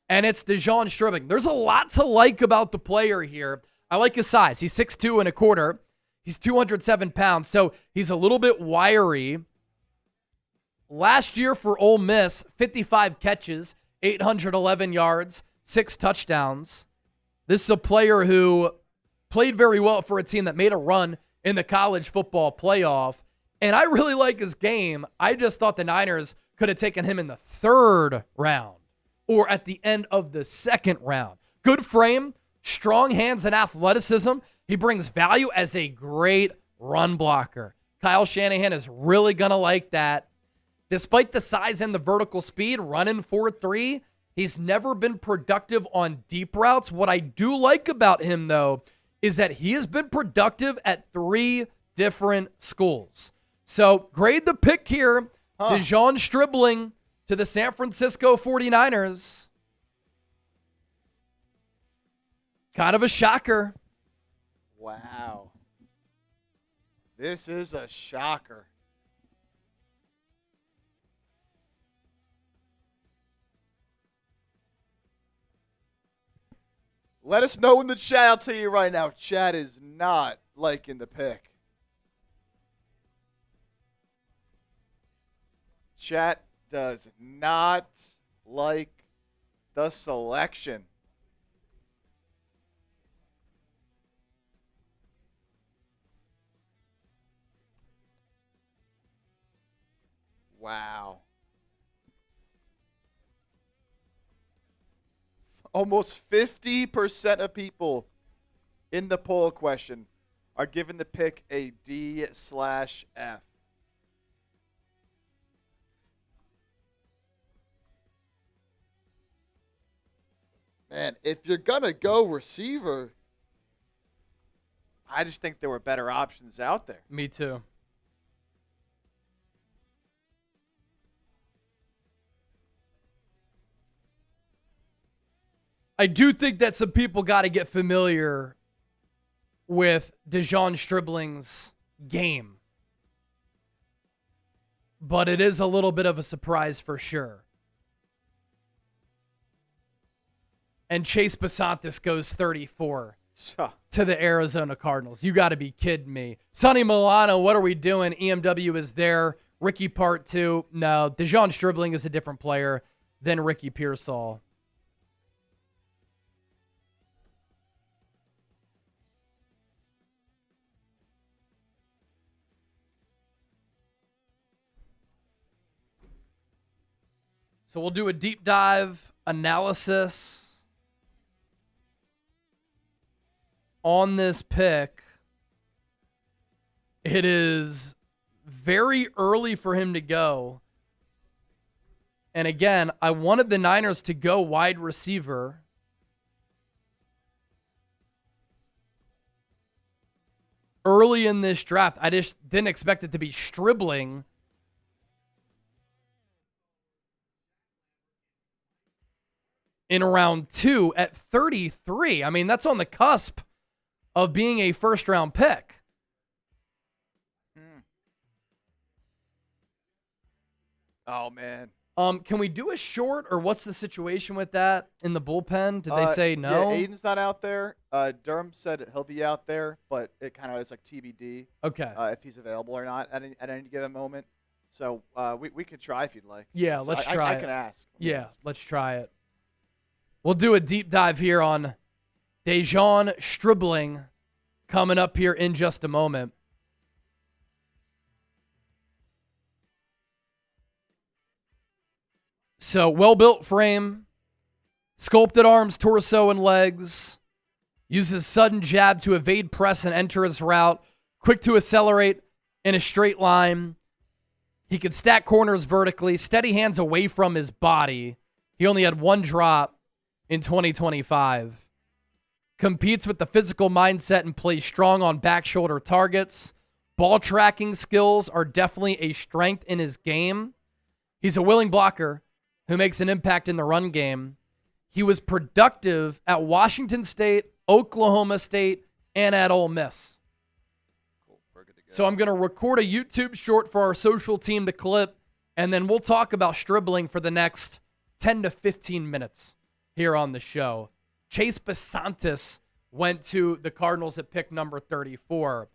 and it's Deon Stribbling. There's a lot to like about the player here. I like his size. He's 6'2 and a quarter. He's 207 pounds, so he's a little bit wiry. Last year for Ole Miss, 55 catches, 811 yards, 6 touchdowns. This is a player who played very well for a team that made a run in the college football playoff. And I really like his game. I just thought the Niners could have taken him in the third round or at the end of the second round. Good frame, strong hands and athleticism. He brings value as a great run blocker. Kyle Shanahan is really going to like that. Despite the size and the vertical speed, running 4.3, he's never been productive on deep routes. What I do like about him, though, is that he has been productive at 3 different schools. So grade the pick here. Deon Stribbling to the San Francisco 49ers. Kind of a shocker. Wow. This is a shocker. Let us know in the chat. I'll tell you right now, chat is not liking the pick. Chat does not like the selection. Wow. Almost 50% of people in the poll question are giving the pick a D/F. Man, if you're going to go receiver, I just think there were better options out there. Me too. I do think that some people got to get familiar with Deon Stribbling's game. But it is a little bit of a surprise for sure. And Chase Basantis goes 34 to the Arizona Cardinals. You got to be kidding me. Sonny Milano, what are we doing? EMW is there. Ricky Part 2. No, Deon Stribbling is a different player than Ricky Pearsall. So we'll do a deep dive analysis on this pick. It is very early for him to go. And again, I wanted the Niners to go wide receiver. Early in this draft, I just didn't expect it to be Stribbling. In round 2 at 33. I mean, that's on the cusp of being a first-round pick. Oh, man. Can we do a short, or what's the situation with that in the bullpen? Did they say no? Yeah, Aiden's not out there. Durham said he'll be out there, but it kind of is like TBD. Okay. If he's available or not at any given moment. So we could try if you'd like. Yeah, so let's try it. I can ask. Yeah, let's try it. We'll do a deep dive here on Deon Stribbling coming up here in just a moment. So, well-built frame, sculpted arms, torso, and legs. Uses sudden jab to evade press and enter his route. Quick to accelerate in a straight line. He can stack corners vertically. Steady hands away from his body. He only had one drop in 2025. Competes with the physical mindset and plays strong on back shoulder targets. Ball tracking skills are definitely a strength in his game. He's a willing blocker who makes an impact in the run game. He was productive at Washington State, Oklahoma State, and at Ole Miss. Cool. We're good to go. So I'm going to record a YouTube short for our social team to clip, and then we'll talk about Stribbling for the next 10 to 15 minutes here on the show. Chase Basantis went to the Cardinals at pick number 34.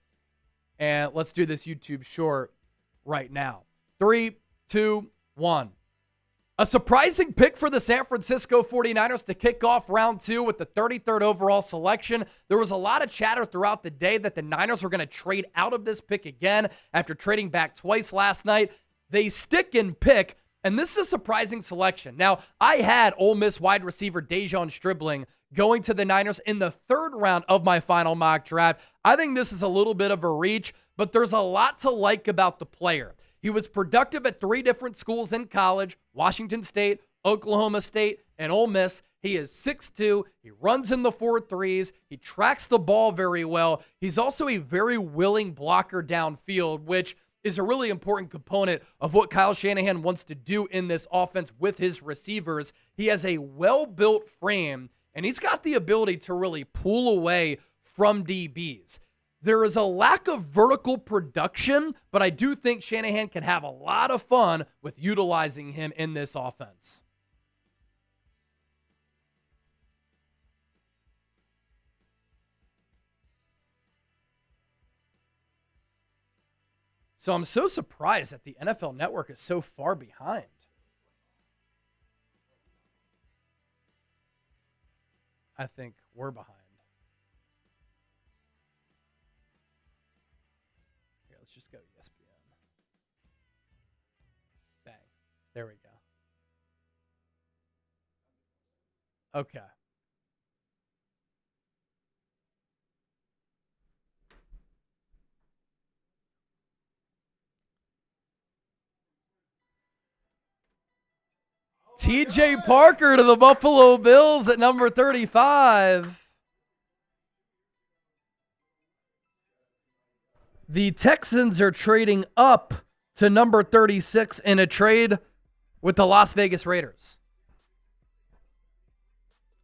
And let's do this YouTube short right now. 3, 2, 1. A surprising pick for the San Francisco 49ers to kick off round 2 with the 33rd overall selection. There was a lot of chatter throughout the day that the Niners were going to trade out of this pick again after trading back twice last night. They stick and pick, and this is a surprising selection. Now, I had Ole Miss wide receiver Deon Stribbling going to the Niners in the 3rd round of my final mock draft. I think this is a little bit of a reach, but there's a lot to like about the player. He was productive at 3 different schools in college: Washington State, Oklahoma State, and Ole Miss. He is 6'2". He runs in the 4.3s. He tracks the ball very well. He's also a very willing blocker downfield, which is a really important component of what Kyle Shanahan wants to do in this offense with his receivers. He has a well-built frame, and he's got the ability to really pull away from DBs. There is a lack of vertical production, but I do think Shanahan can have a lot of fun with utilizing him in this offense. So I'm so surprised that the NFL Network is so far behind. I think we're behind. Here, let's just go ESPN. Bang. There we go. Okay. T.J. Parker to the Buffalo Bills at number 35. The Texans are trading up to number 36 in a trade with the Las Vegas Raiders.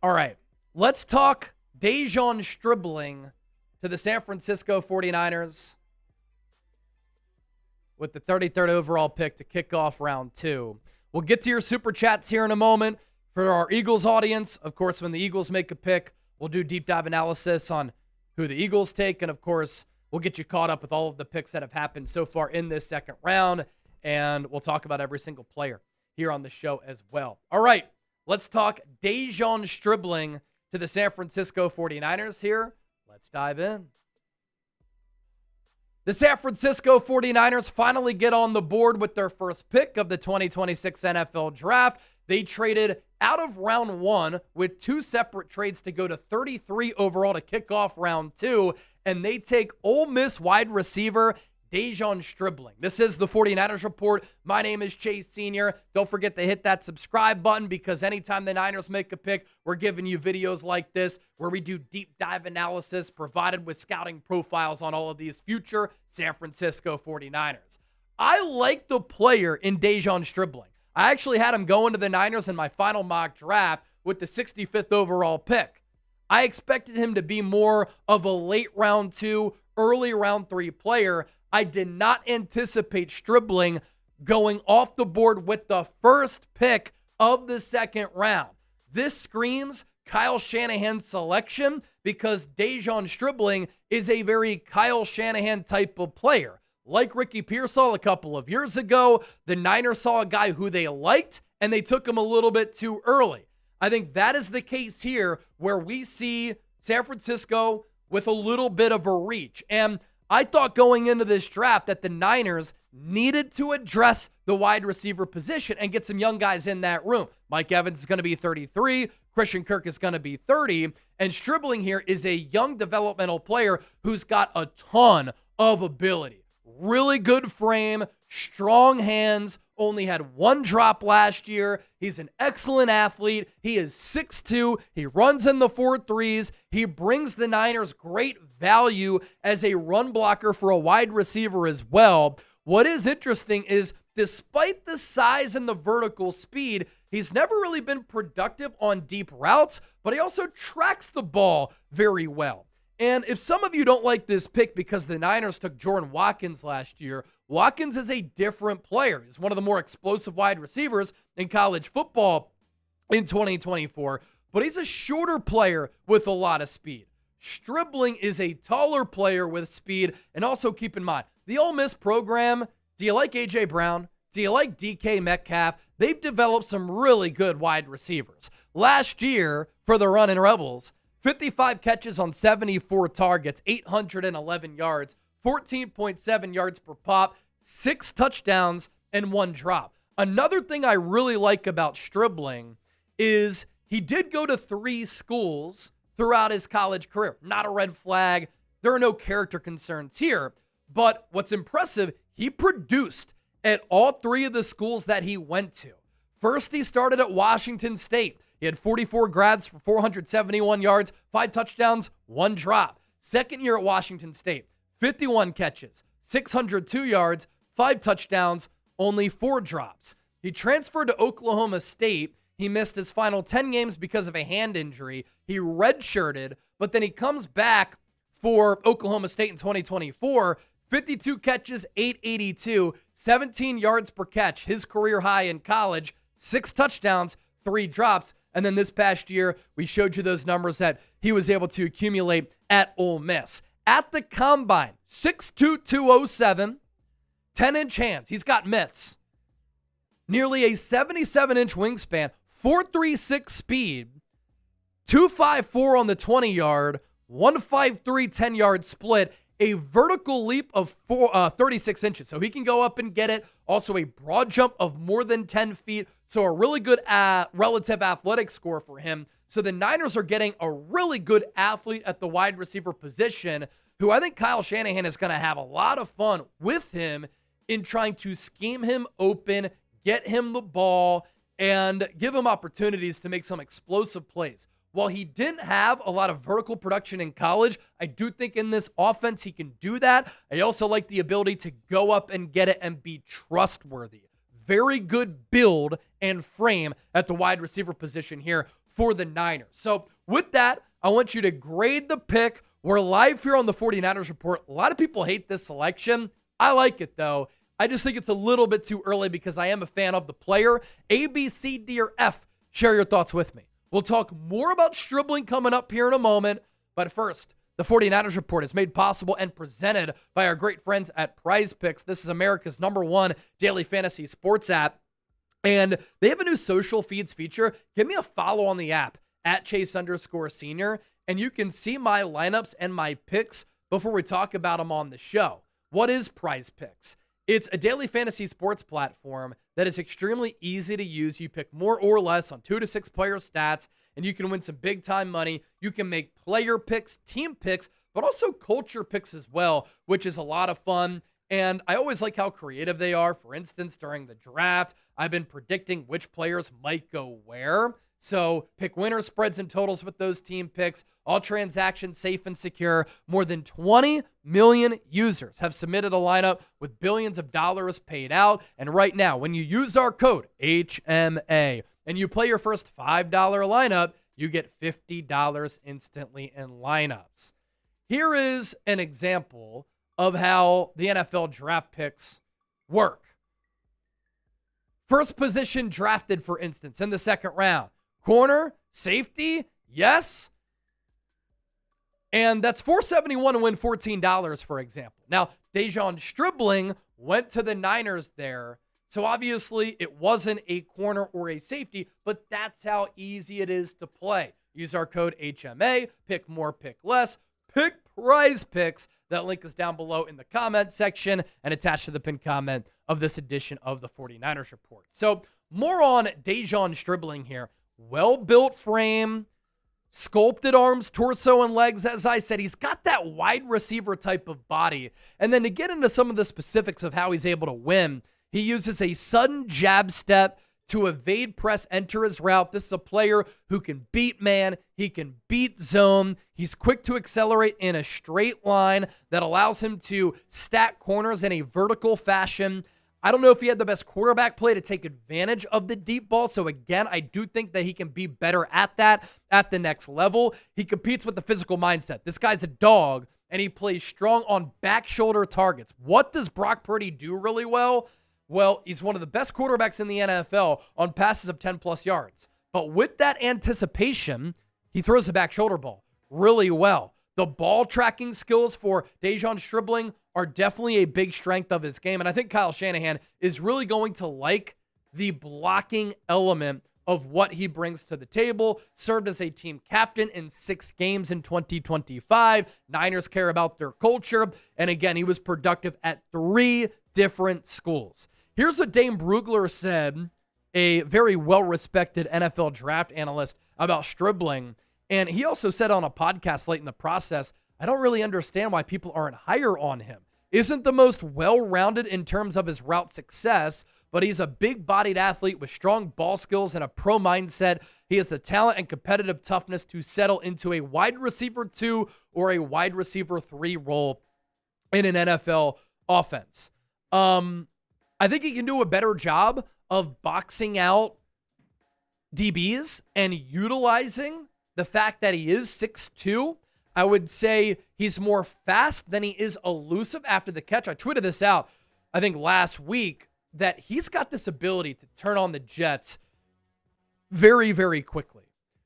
All right, let's talk Deon Stribbling to the San Francisco 49ers with the 33rd overall pick to kick off round 2. We'll get to your super chats here in a moment. For our Eagles audience, of course, when the Eagles make a pick, we'll do deep dive analysis on who the Eagles take. And, of course, we'll get you caught up with all of the picks that have happened so far in this second round. And we'll talk about every single player here on the show as well. All right, let's talk Deon Stribbling to the San Francisco 49ers here. Let's dive in. The San Francisco 49ers finally get on the board with their first pick of the 2026 NFL Draft. They traded out of round 1 with 2 separate trades to go to 33 overall to kick off round 2, and they take Ole Miss wide receiver Deon Stribbling. This is the 49ers Report. My name is Chase Sr. Don't forget to hit that subscribe button because anytime the Niners make a pick, we're giving you videos like this where we do deep dive analysis provided with scouting profiles on all of these future San Francisco 49ers. I like the player in Deon Stribbling. I actually had him going to the Niners in my final mock draft with the 65th overall pick. I expected him to be more of a late round 2, early round 3 player. I did not anticipate Stribbling going off the board with the first pick of the second round. This screams Kyle Shanahan's selection because Deon Stribbling is a very Kyle Shanahan type of player. Like Ricky Pearsall a couple of years ago, the Niners saw a guy who they liked, and they took him a little bit too early. I think that is the case here where we see San Francisco with a little bit of a reach. And I thought going into this draft that the Niners needed to address the wide receiver position and get some young guys in that room. Mike Evans is going to be 33. Christian Kirk is going to be 30. And Stribbling here is a young developmental player who's got a ton of ability. Really good frame, strong hands, only had 1 drop last year. He's an excellent athlete. He is 6'2". He runs in the 4.3s. He brings the Niners great value as a run blocker for a wide receiver as well. What is interesting is despite the size and the vertical speed, he's never really been productive on deep routes, but he also tracks the ball very well. And if some of you don't like this pick because the Niners took Jordan Watkins last year, Watkins is a different player. He's one of the more explosive wide receivers in college football in 2024, but he's a shorter player with a lot of speed. Stribbling is a taller player with speed, and also keep in mind, the Ole Miss program, do you like A.J. Brown? Do you like DK Metcalf? They've developed some really good wide receivers. Last year, for the Runnin' Rebels, 55 catches on 74 targets, 811 yards, 14.7 yards per pop, 6 touchdowns, and 1 drop. Another thing I really like about Stribbling is he did go to 3 schools throughout his college career. Not a red flag. There are no character concerns here. But what's impressive, he produced at all 3 of the schools that he went to. First, he started at Washington State. He had 44 grabs for 471 yards, 5 touchdowns, 1 drop. Second year at Washington State, 51 catches, 602 yards, 5 touchdowns, only 4 drops. He transferred to Oklahoma State. He missed his final 10 games because of a hand injury. He redshirted, but then he comes back for Oklahoma State in 2024, 52 catches, 882, 17 yards per catch, his career high in college, 6 touchdowns, 3 drops. And then this past year, we showed you those numbers that he was able to accumulate at Ole Miss. At the combine, 6'2", 207, 10-inch hands. He's got mitts. Nearly a 77-inch wingspan, 4.36 speed, 2.54 on the 20-yard, 1.53 10-yard split, a vertical leap of 36 inches. So he can go up and get it. Also a broad jump of more than 10 feet. So a really good relative athletic score for him. So the Niners are getting a really good athlete at the wide receiver position who I think Kyle Shanahan is going to have a lot of fun with him in trying to scheme him open, get him the ball, and give him opportunities to make some explosive plays. While he didn't have a lot of vertical production in college, I do think in this offense he can do that. I also like the ability to go up and get it and be trustworthy. Very good build and frame at the wide receiver position here for the Niners. So with that, I want you to grade the pick. We're live here on the 49ers Report. A lot of people hate this selection. I like it, though. I just think it's a little bit too early because I am a fan of the player. A, B, C, D, or F. Share your thoughts with me. We'll talk more about Stribbling coming up here in a moment. But first, the 49ers Report is made possible and presented by our great friends at Prize Picks. This is America's #1 daily fantasy sports app. And they have a new social feeds feature. Give me a follow on the app at Chase_Senior. And you can see my lineups and my picks before we talk about them on the show. What is Prize Picks? It's a daily fantasy sports platform that is extremely easy to use. You pick more or less on 2 to 6 player stats, and you can win some big-time money. You can make player picks, team picks, but also culture picks as well, which is a lot of fun. And I always like how creative they are. For instance, during the draft, I've been predicting which players might go where. So pick winner spreads and totals with those team picks. All transactions safe and secure. More than 20 million users have submitted a lineup with billions of dollars paid out. And right now, when you use our code HMA and you play your first $5 lineup, you get $50 instantly in lineups. Here is an example of how the NFL draft picks work. First position drafted, for instance, in the second round. Corner, safety, yes. And that's $471 to win $14, for example. Now, Deon Stribbling went to the Niners there. So obviously it wasn't a corner or a safety, but that's how easy it is to play. Use our code HMA, pick more, pick less, pick prize picks. That link is down below in the comment section and attached to the pinned comment of this edition of the 49ers Report. So more on Deon Stribbling here. Well-built frame, sculpted arms, torso, and legs. As I said, he's got that wide receiver type of body. And then to get into some of the specifics of how he's able to win, he uses a sudden jab step to evade press, enter his route. This is a player who can beat man. He can beat zone. He's quick to accelerate in a straight line that allows him to stack corners in a vertical fashion. I don't know if he had the best quarterback play to take advantage of the deep ball. So again, I do think that he can be better at that at the next level. He competes with the physical mindset. This guy's a dog, and he plays strong on back shoulder targets. What does Brock Purdy do really well? Well, he's one of the best quarterbacks in the NFL on passes of 10-plus yards. But with that anticipation, he throws the back shoulder ball really well. The ball tracking skills for Deon Stribbling are definitely a big strength of his game. And I think Kyle Shanahan is really going to like the blocking element of what he brings to the table. Served as a team captain in 6 games in 2025. Niners care about their culture. And again, he was productive at 3 different schools. Here's what Dane Brugler said, a very well-respected NFL draft analyst, about Stribbling. And he also said on a podcast late in the process, I don't really understand why people aren't higher on him. Isn't the most well-rounded in terms of his route success, but he's a big-bodied athlete with strong ball skills and a pro mindset. He has the talent and competitive toughness to settle into a wide receiver 2 or a wide receiver 3 role in an NFL offense. I think he can do a better job of boxing out DBs and utilizing the fact that he is 6'2". I would say he's more fast than he is elusive after the catch. I tweeted this out, I think last week, that he's got this ability to turn on the jets very, very quickly.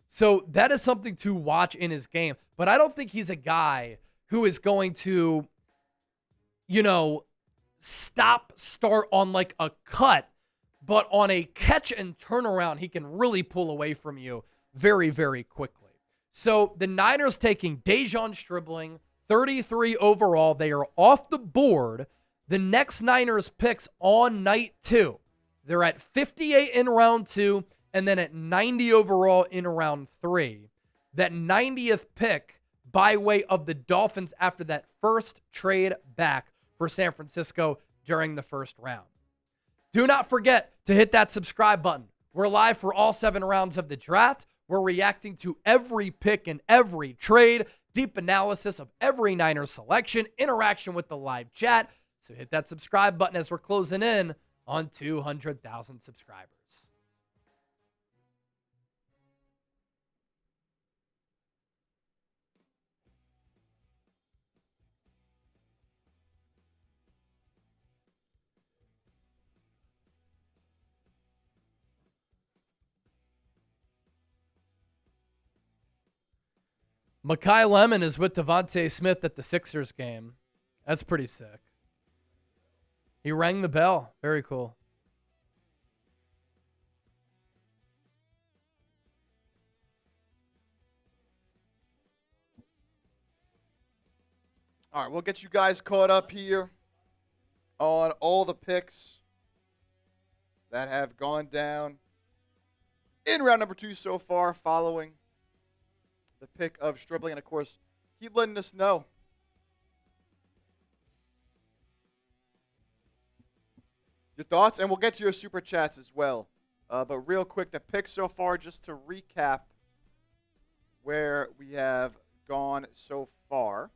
So that is something to watch in his game. But I don't think he's a guy who is going to, start on like a cut, but on a catch and turnaround, he can really pull away from you very, very quickly. So the Niners taking Deon Stribbling, 33 overall. They are off the board. The next Niners picks on night 2. They're at 58 in round 2 and then at 90 overall in round 3. That 90th pick by way of the Dolphins after that first trade back for San Francisco during the first round. Do not forget to hit that subscribe button. We're live for all 7 rounds of the draft. We're reacting to every pick and every trade, deep analysis of every Niners selection, interaction with the live chat. So hit that subscribe button as we're closing in on 200,000 subscribers. Mekhi Lemon is with Devontae Smith at the Sixers game. That's pretty sick. He rang the bell. Very cool. All right, we'll get you guys caught up here. on all the picks that have gone down in round number 2 so far, following the pick of Stribbling. And, of course, keep letting us know your thoughts, and we'll get to your super chats as well. But real quick, the picks so far, just to recap where we have gone so far.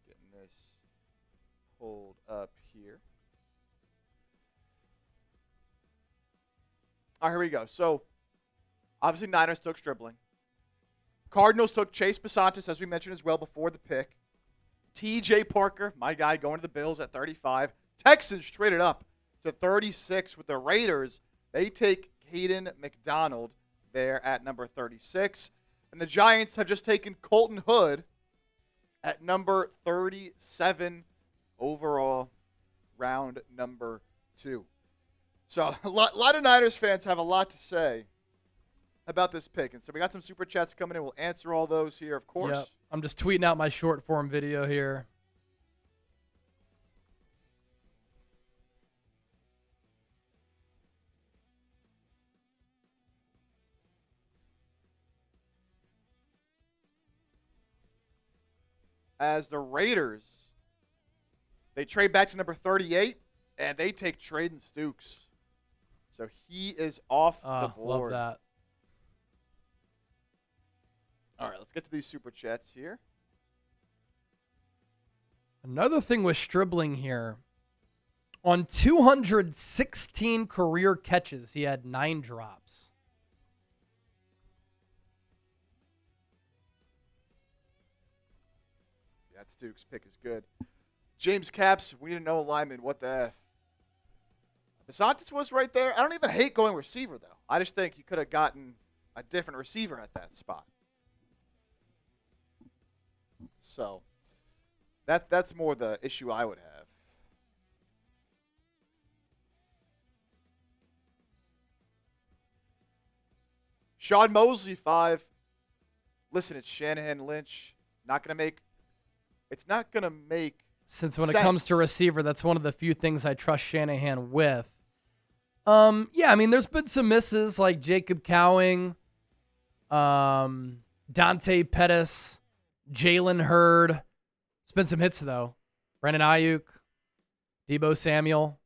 Getting this pulled up here. All right, here we go. So, obviously, Niners took Stribbling. Cardinals took Chase Basantis, as we mentioned as well before the pick. T.J. Parker, my guy, going to the Bills at 35. Texans traded up to 36 with the Raiders. They take Hayden McDonald there at number 36. And the Giants have just taken Colton Hood at number 37 overall, round number 2. So a lot of Niners fans have a lot to say about this pick. And so we got some super chats coming in. We'll answer all those here, of course. Yep. I'm just tweeting out my short form video here. As the Raiders, they trade back to number 38, and they take Traden Stukes. So he is off the board. Love that. All right, let's get to these super chats here. Another thing with Stribbling here. On 216 career catches, he had 9 drops. That Stukes pick is good. James Caps, we didn't know lineman. What the F? Basantis was right there. I don't even hate going receiver, though. I just think you could have gotten a different receiver at that spot. So that's more the issue I would have. Sean Mosley, 5. Listen, it's Shanahan Lynch. It's not going to make Since when sense. It comes to receiver, that's one of the few things I trust Shanahan with. Yeah, I mean, there's been some misses like Jacob Cowing, Dante Pettis, Jalen Hurd. It's been some hits, though. Brandon Ayuk, Deebo Samuel.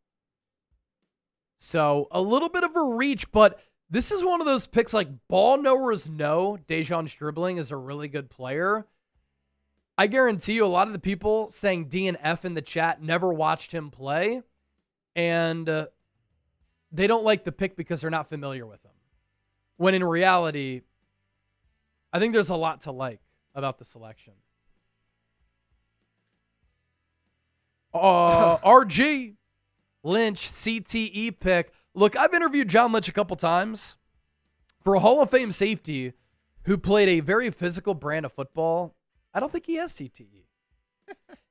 So a little bit of a reach, but this is one of those picks like ball knowers know Deon Stribbling is a really good player. I guarantee you a lot of the people saying D and F in the chat never watched him play, and they don't like the pick because they're not familiar with him. When in reality, I think there's a lot to like about the selection. RG Lynch CTE pick. Look, I've interviewed John Lynch a couple times. For a Hall of Fame safety who played a very physical brand of football, I don't think he has CTE.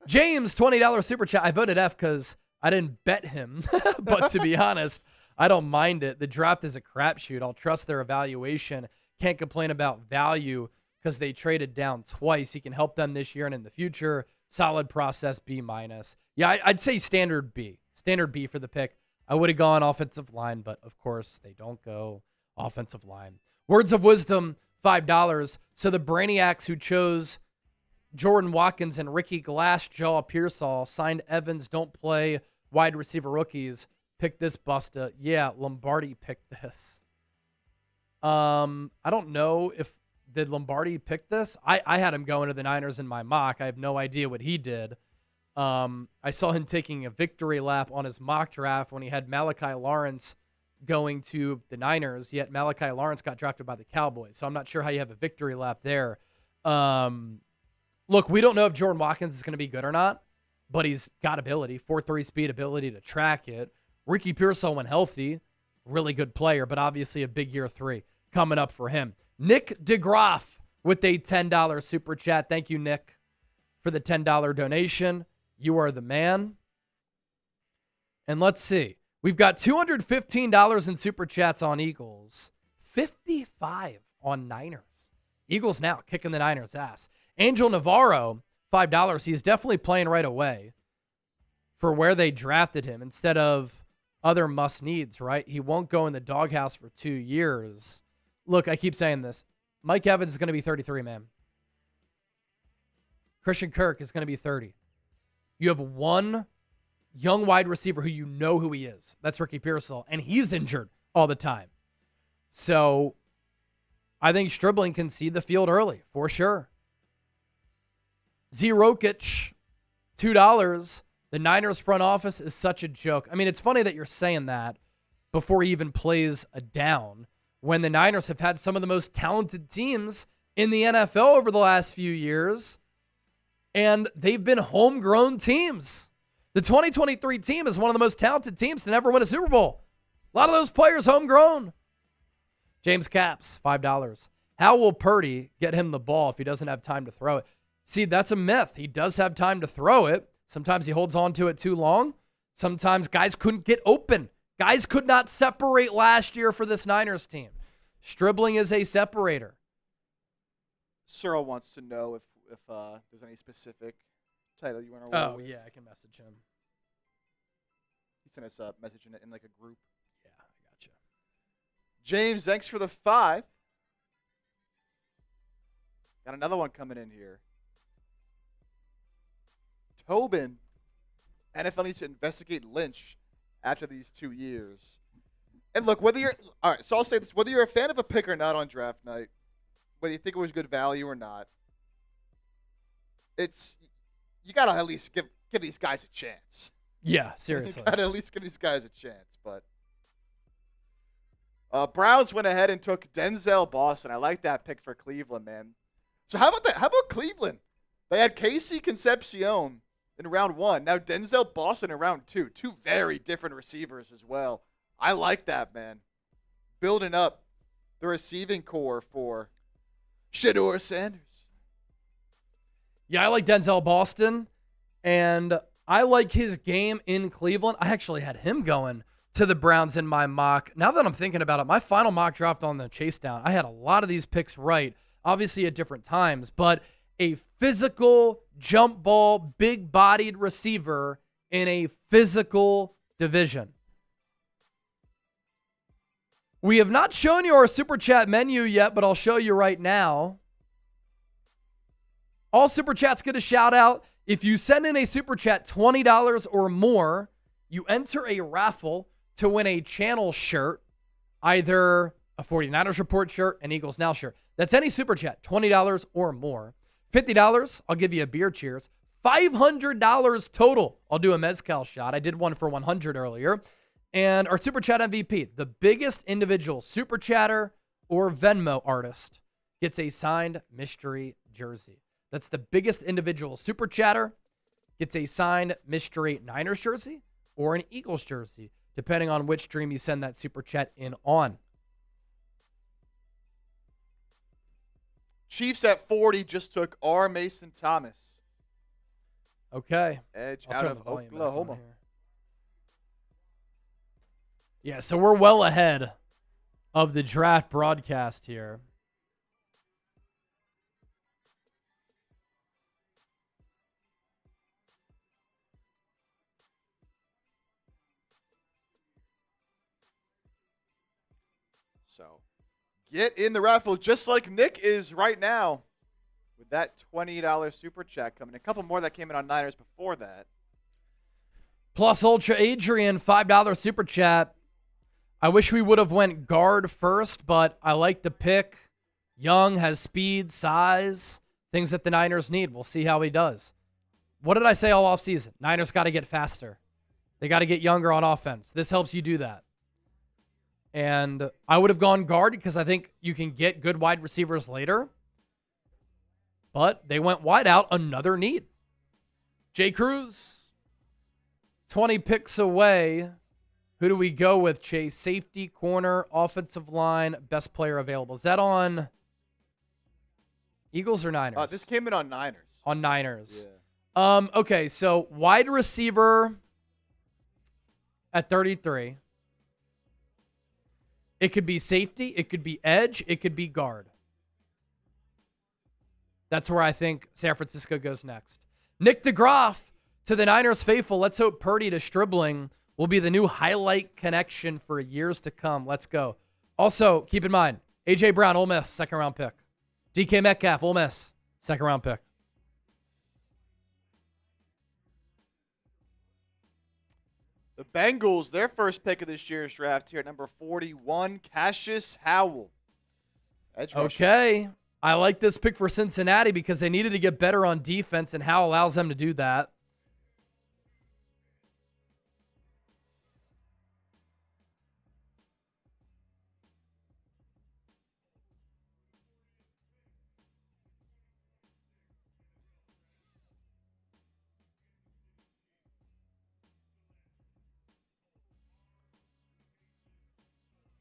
James, $20 super chat. I voted F because I didn't bet him. But to be honest, I don't mind it. The draft is a crapshoot. I'll trust their evaluation. Can't complain about value because they traded down twice. He can help them this year and in the future. Solid process, B-. Yeah, I'd say standard B. Standard B for the pick. I would have gone offensive line, but of course they don't go offensive line. Words of wisdom, $5. So the brainiacs who chose Jordan Watkins and Ricky Glassjaw Pearsall signed Evans, don't play wide receiver rookies. Pick this busta. Yeah, Lombardi picked this. I don't know did Lombardi pick this? I had him going to the Niners in my mock. I have no idea what he did. I saw him taking a victory lap on his mock draft when he had Malachi Lawrence going to the Niners, yet Malachi Lawrence got drafted by the Cowboys. So I'm not sure how you have a victory lap there. Look, we don't know if Jordan Watkins is going to be good or not, but he's got ability, 4.3 speed ability to track it. Ricky Pearsall, when healthy, really good player, but obviously a big year 3 coming up for him. Nick DeGroff with a $10 super chat. Thank you, Nick, for the $10 donation. You are the man. And let's see. We've got $215 in super chats on Eagles, 55 on Niners. Eagles now kicking the Niners' ass. Angel Navarro, $5, he's definitely playing right away for where they drafted him instead of other must-needs, right? He won't go in the doghouse for 2 years. Look, I keep saying this. Mike Evans is going to be 33, man. Christian Kirk is going to be 30. You have one young wide receiver who you know who he is. That's Ricky Pearsall, and he's injured all the time. So I think Stribbling can see the field early, for sure. Zerokic, $2. The Niners front office is such a joke. I mean, it's funny that you're saying that before he even plays a down, when the Niners have had some of the most talented teams in the NFL over the last few years, and they've been homegrown teams. The 2023 team is one of the most talented teams to never win a Super Bowl. A lot of those players homegrown. James Capps, $5. How will Purdy get him the ball if he doesn't have time to throw it? See, that's a myth. He does have time to throw it. Sometimes he holds on to it too long. Sometimes guys couldn't get open. Guys could not separate last year for this Niners team. Stribbling is a separator. Cyril wants to know if there's any specific title you want to roll with. Yeah, I can message him. He sent us a message in like a group. Yeah, I gotcha. James, thanks for the 5. Got another one coming in here. Tobin, NFL needs to investigate Lynch after these 2 years. And look, all right, so I'll say this, whether you're a fan of a pick or not on draft night, whether you think it was good value or not, you got to at least give these guys a chance. Yeah, seriously. You got to at least give these guys a chance. But Browns went ahead and took Denzel Boston. I like that pick for Cleveland, man. So how about that? How about Cleveland? They had Casey Concepcion in round 1. Now Denzel Boston in round 2. 2 very different receivers as well. I like that, man. Building up the receiving core for Shedeur Sanders. Yeah, I like Denzel Boston, and I like his game in Cleveland. I actually had him going to the Browns in my mock. Now that I'm thinking about it, my final mock draft on the chase down, I had a lot of these picks right, obviously at different times, but a physical jump ball, big-bodied receiver in a physical division. We have not shown you our Super Chat menu yet, but I'll show you right now. All Super Chats get a shout out. If you send in a Super Chat $20 or more, you enter a raffle to win a channel shirt, either a 49ers Report shirt, an Eagles Now shirt. That's any Super Chat, $20 or more. $50, I'll give you a beer cheers. $500 total, I'll do a mezcal shot. I did one for $100 earlier. And our Super Chat MVP, the biggest individual Super Chatter or Venmo artist, gets a signed mystery jersey. That's the biggest individual Super Chatter, gets a signed mystery Niners jersey or an Eagles jersey, depending on which stream you send that Super Chat in on. Chiefs at 40 just took R. Mason Thomas. Okay. Edge out of Oklahoma. Yeah, so we're well ahead of the draft broadcast here. So get in the raffle just like Nick is right now with that $20 Super Chat coming. A couple more that came in on Niners before that. Plus Ultra Adrian, $5 Super Chat. I wish we would have went guard first, but I like the pick. Young, has speed, size, things that the Niners need. We'll see how he does. What did I say all offseason? Niners got to get faster. They got to get younger on offense. This helps you do that. And I would have gone guard because I think you can get good wide receivers later. But they went wide out, another need. Jay Cruz, 20 picks away. Who do we go with, Chase? Safety, corner, offensive line, best player available. Is that on Eagles or Niners? This came in on Niners. On Niners. Yeah. Okay, so wide receiver at 33. It could be safety. It could be edge. It could be guard. That's where I think San Francisco goes next. Nick DeGraff to the Niners faithful. Let's hope Purdy to Stribbling will be the new highlight connection for years to come. Let's go. Also, keep in mind, A.J. Brown, Ole Miss, second-round pick. DK Metcalf, Ole Miss, second-round pick. The Bengals, their first pick of this year's draft here at number 41, Cassius Howell. Edge rusher. Okay. I like this pick for Cincinnati because they needed to get better on defense, and Howell allows them to do that.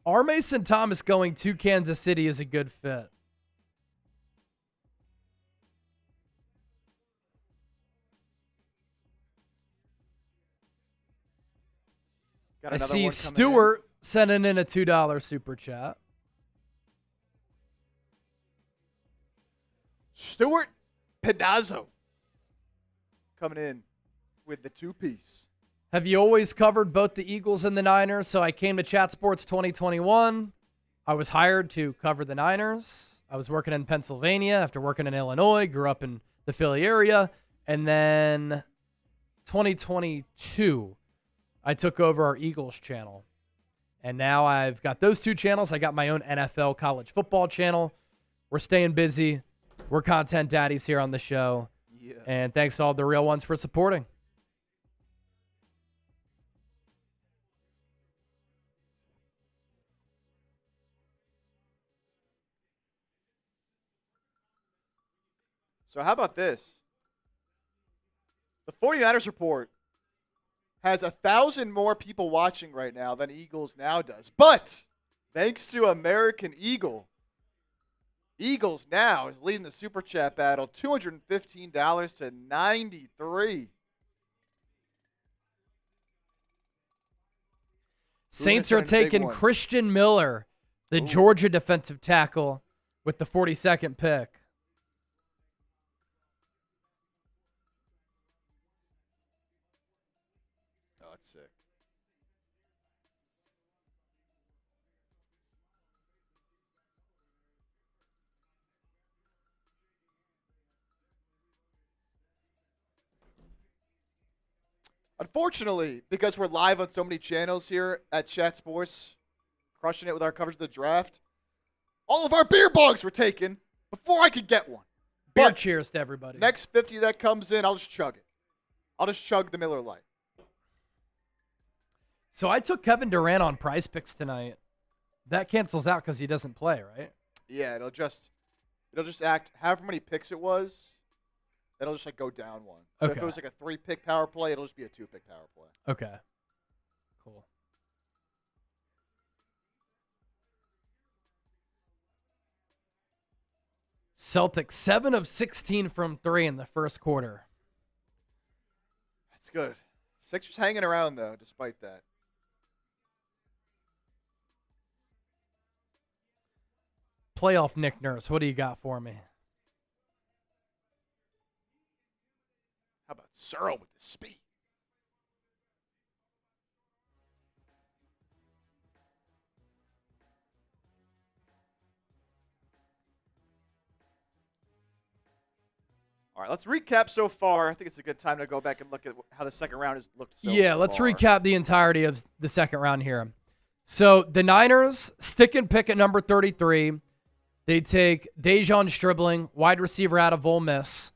R. Mason Thomas going to Kansas City is a good fit. Got I another see one coming Stewart sending in a $2 super chat. Stuart Pedazzo coming in with the two-piece. Have you always covered both the Eagles and the Niners? So I came to Chat Sports 2021. I was hired to cover the Niners. I was working in Pennsylvania after working in Illinois, grew up in the Philly area. And then 2022, I took over our Eagles channel. And now I've got those two channels. I got my own NFL college football channel. We're staying busy. We're content daddies here on the show. Yeah. And thanks to all the real ones for supporting. So how about this? The 49ers report has 1,000 more people watching right now than Eagles Now does. But thanks to American Eagle, Eagles Now is leading the Super Chat battle, $215 to 93. Saints are taking Christian Miller, the Georgia defensive tackle, with the 42nd pick. Oh, that's sick. Unfortunately, because we're live on so many channels here at Chat Sports, crushing it with our coverage of the draft, all of our beer bongs were taken before I could get one. Beer But cheers to everybody. next 50 that comes in, I'll just chug it. I'll just chug the Miller Lite. So I took Kevin Durant on Prize Picks tonight. That cancels out because he doesn't play, right? Yeah, it'll just act however many picks it was. It'll just like go down one. So if Okay. it was like a 3-pick power play, it'll just be a 2-pick power play. Okay. Cool. Celtics 7 of 16 from 3 in the first quarter. That's good. Sixers hanging around though, despite that. Playoff Nick Nurse, what do you got for me? How about Searle with the speed? All right, let's recap so far. I think it's a good time to go back and look at how the second round has looked so far. Let's recap the entirety of the second round here. So the Niners stick and pick at number 33. They take Deon Stribbling, wide receiver out of Ole Miss.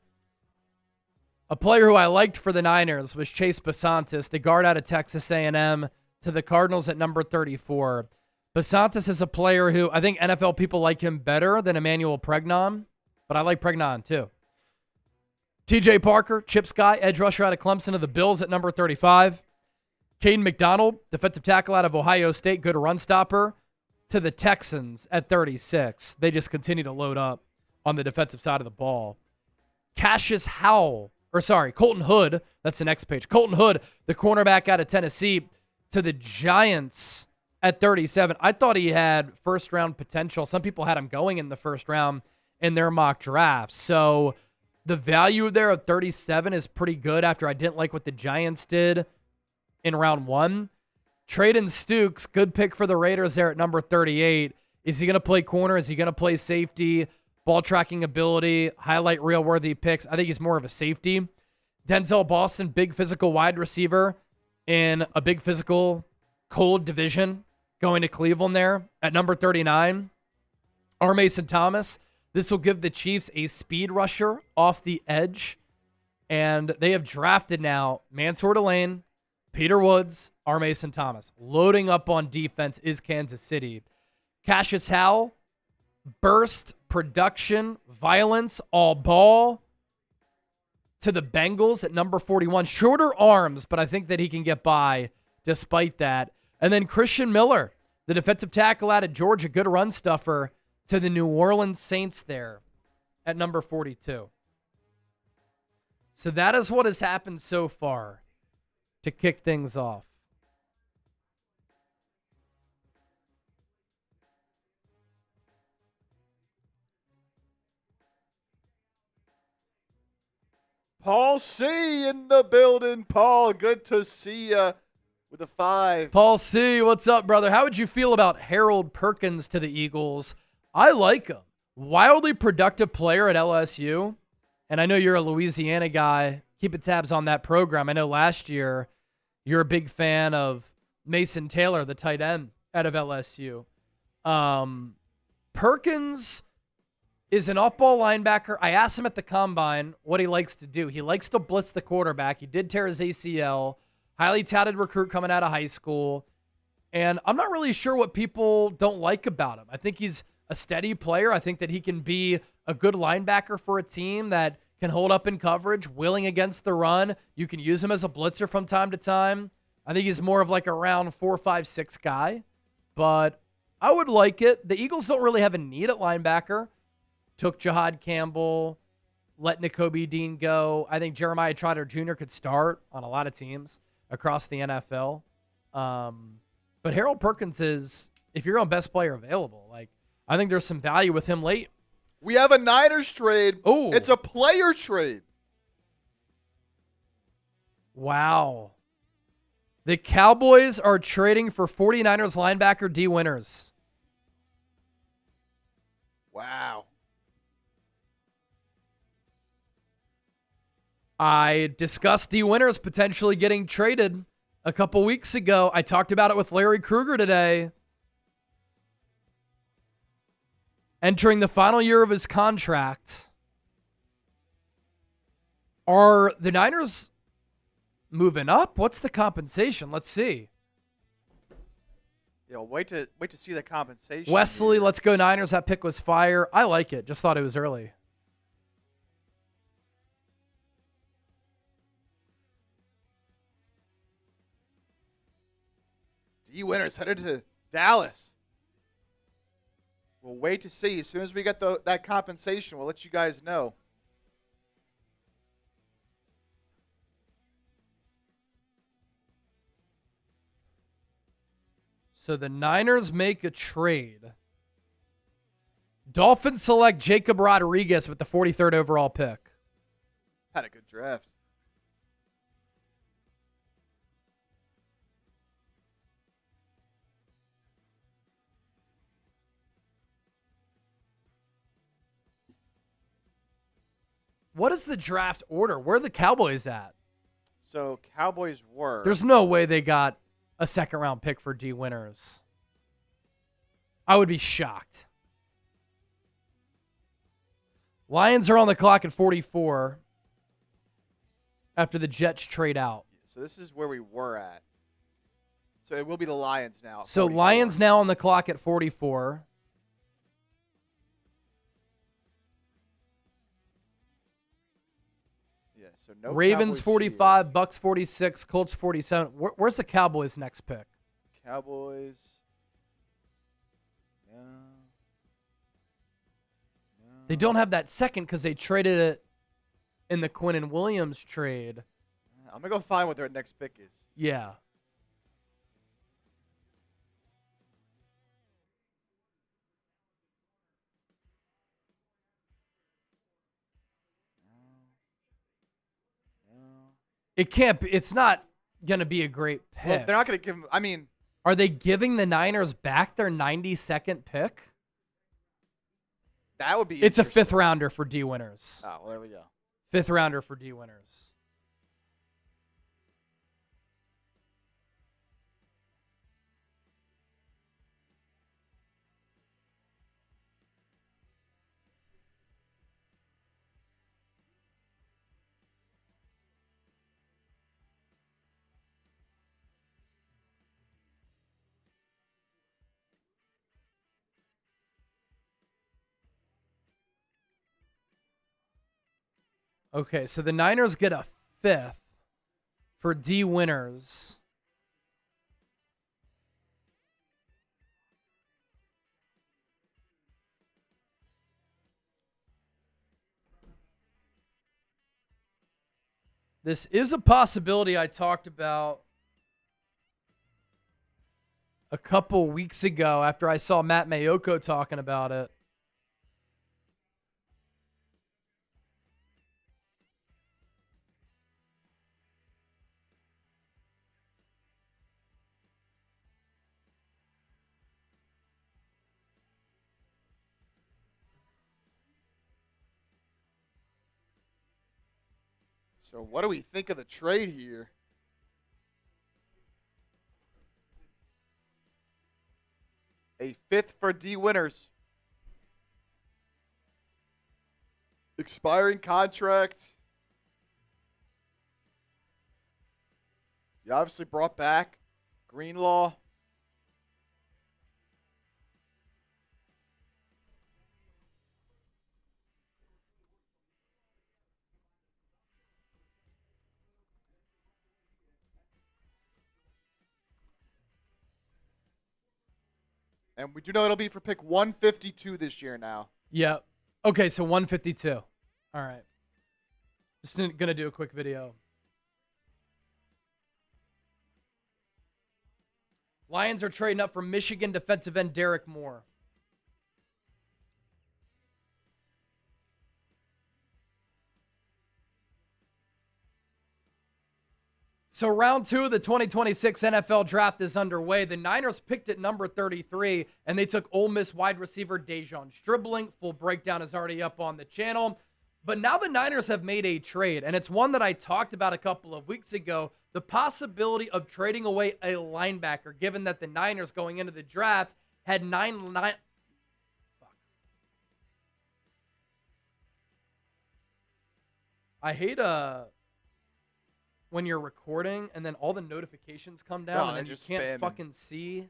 A player who I liked for the Niners was Chase Basantis, the guard out of Texas A&M, to the Cardinals at number 34. Basantis is a player who I think NFL people like him better than Emmanuel Pregnon, but I like Pregnon too. TJ Parker, Chips guy, edge rusher out of Clemson to the Bills at number 35. Caden McDonald, defensive tackle out of Ohio State, good run stopper, to the Texans at 36. They just continue to load up on the defensive side of the ball. Colton Hood, that's the next page. Colton Hood, the cornerback out of Tennessee, to the Giants at 37. I thought he had first-round potential. Some people had him going in the first round in their mock drafts. So The value there of 37 is pretty good after I didn't like what the Giants did in round 1. Traden Stukes, good pick for the Raiders there at number 38. Is he going to play corner? Is he going to play safety? Ball tracking ability, highlight reel worthy picks. I think he's more of a safety. Denzel Boston, big physical wide receiver in a big physical cold division, going to Cleveland there at number 39. R. Mason Thomas. This will give the Chiefs a speed rusher off the edge. And they have drafted now Mansour Delane, Peter Woods, R. Mason Thomas. Loading up on defense is Kansas City. Cassius Howell, burst, production, violence, all ball to the Bengals at number 41. Shorter arms, but I think that he can get by despite that. And then Christian Miller, the defensive tackle out of Georgia, good run stuffer to the New Orleans Saints there at number 42. So that is what has happened so far to kick things off. Paul C. in the building. Paul, good to see you with a 5. Paul C., what's up, brother? How would you feel about Harold Perkins to the Eagles? I like him. Wildly productive player at LSU. And I know you're a Louisiana guy. Keeping tabs on that program. I know last year you're a big fan of Mason Taylor, the tight end out of LSU. Perkins is an off-ball linebacker. I asked him at the Combine what he likes to do. He likes to blitz the quarterback. He did tear his ACL. Highly touted recruit coming out of high school. And I'm not really sure what people don't like about him. I think he's a steady player. I think that he can be a good linebacker for a team that can hold up in coverage, willing against the run. You can use him as a blitzer from time to time. I think he's more of like a round 4, 5, 6 guy. But I would like it. The Eagles don't really have a need at linebacker. Took Jahad Campbell, let Nakobe Dean go. I think Jeremiah Trotter Jr. could start on a lot of teams across the NFL. But Harold Perkins is, if you're on best player available, like I think there's some value with him late. We have a Niners trade. Oh, it's a player trade. Wow. The Cowboys are trading for 49ers linebacker Dwinners. Wow. I discussed Dwinners potentially getting traded a couple weeks ago. I talked about it with Larry Krueger today. Entering the final year of his contract. Are the Niners moving up? What's the compensation? Let's see. Yeah, wait to see the compensation. Wesley, here. let's go Niners. That pick was fire. I like it. Just thought it was early. Dwinners headed to Dallas. We'll wait to see. As soon as we get that compensation, we'll let you guys know. So the Niners make a trade. Dolphins select Jacob Rodriguez with the 43rd overall pick. Had a good draft. What is the draft order? Where are the Cowboys at? So Cowboys were. There's no way they got a second-round pick for Dwinners. I would be shocked. Lions are on the clock at 44 after the Jets trade out. So this is where we were at. So it will be the Lions now. So 44. Lions now on the clock at 44. Yeah, so no Ravens Cowboys 45, here. Bucks 46, Colts 47. Where's the Cowboys' next pick? Cowboys. No. They don't have that second because they traded it in the Quinnen Williams trade. I'm going to go find what their next pick is. Yeah. It can't be. It's not going to be a great pick. Well, they're not going to give him. I mean, are they giving the Niners back their 92nd pick? That would be. It's a 5th rounder for D Winners. Oh, well, there we go. 5th rounder for D Winners. Okay, so the Niners get a 5th for D Winners. This is a possibility I talked about a couple weeks ago after I saw Matt Mayoko talking about it. So what do we think of the trade here? A 5th for D Winners. Expiring contract. You obviously brought back Greenlaw. And we do know it'll be for pick 152 this year now. Yep. Okay, so 152. All right. Just going to do a quick video. Lions are trading up for Michigan defensive end Derek Moore. So round 2 of the 2026 NFL draft is underway. The Niners picked at number 33, and they took Ole Miss wide receiver Deon Stribbling. Full breakdown is already up on the channel. But now the Niners have made a trade, and it's one that I talked about a couple of weeks ago, the possibility of trading away a linebacker, given that the Niners going into the draft had I hate when you're recording and then all the notifications come down and then you can't fucking see.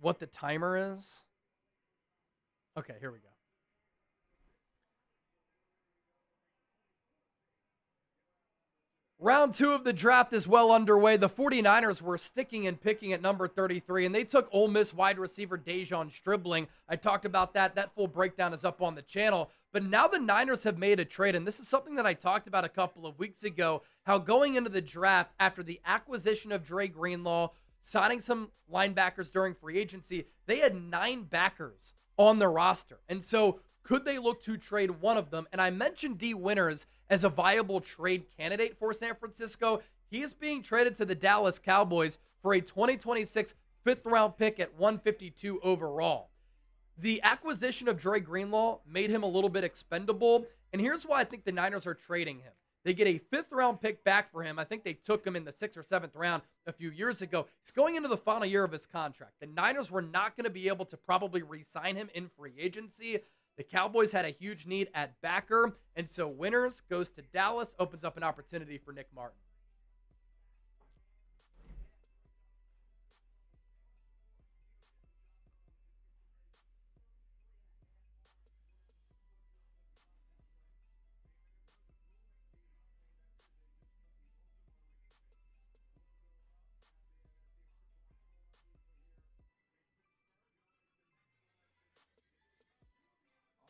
What the timer is. Okay, here we go. Round 2 of the draft is well underway. The 49ers were sticking and picking at number 33, and they took Ole Miss wide receiver Deon Stribbling. I talked about that. That full breakdown is up on the channel. But now the Niners have made a trade, and this is something that I talked about a couple of weeks ago, how going into the draft after the acquisition of Dre Greenlaw, signing some linebackers during free agency, they had 9 backers on the roster. And so could they look to trade one of them? And I mentioned D Winners as a viable trade candidate for San Francisco. He is being traded to the Dallas Cowboys for a 2026 5th-round pick at 152 overall. The acquisition of Dre Greenlaw made him a little bit expendable, and here's why I think the Niners are trading him. They get a 5th-round pick back for him. I think they took him in the 6th or 7th round a few years ago. He's going into the final year of his contract. The Niners were not going to be able to probably re-sign him in free agency. The Cowboys had a huge need at backer, and so Winners goes to Dallas, opens up an opportunity for Nick Martin.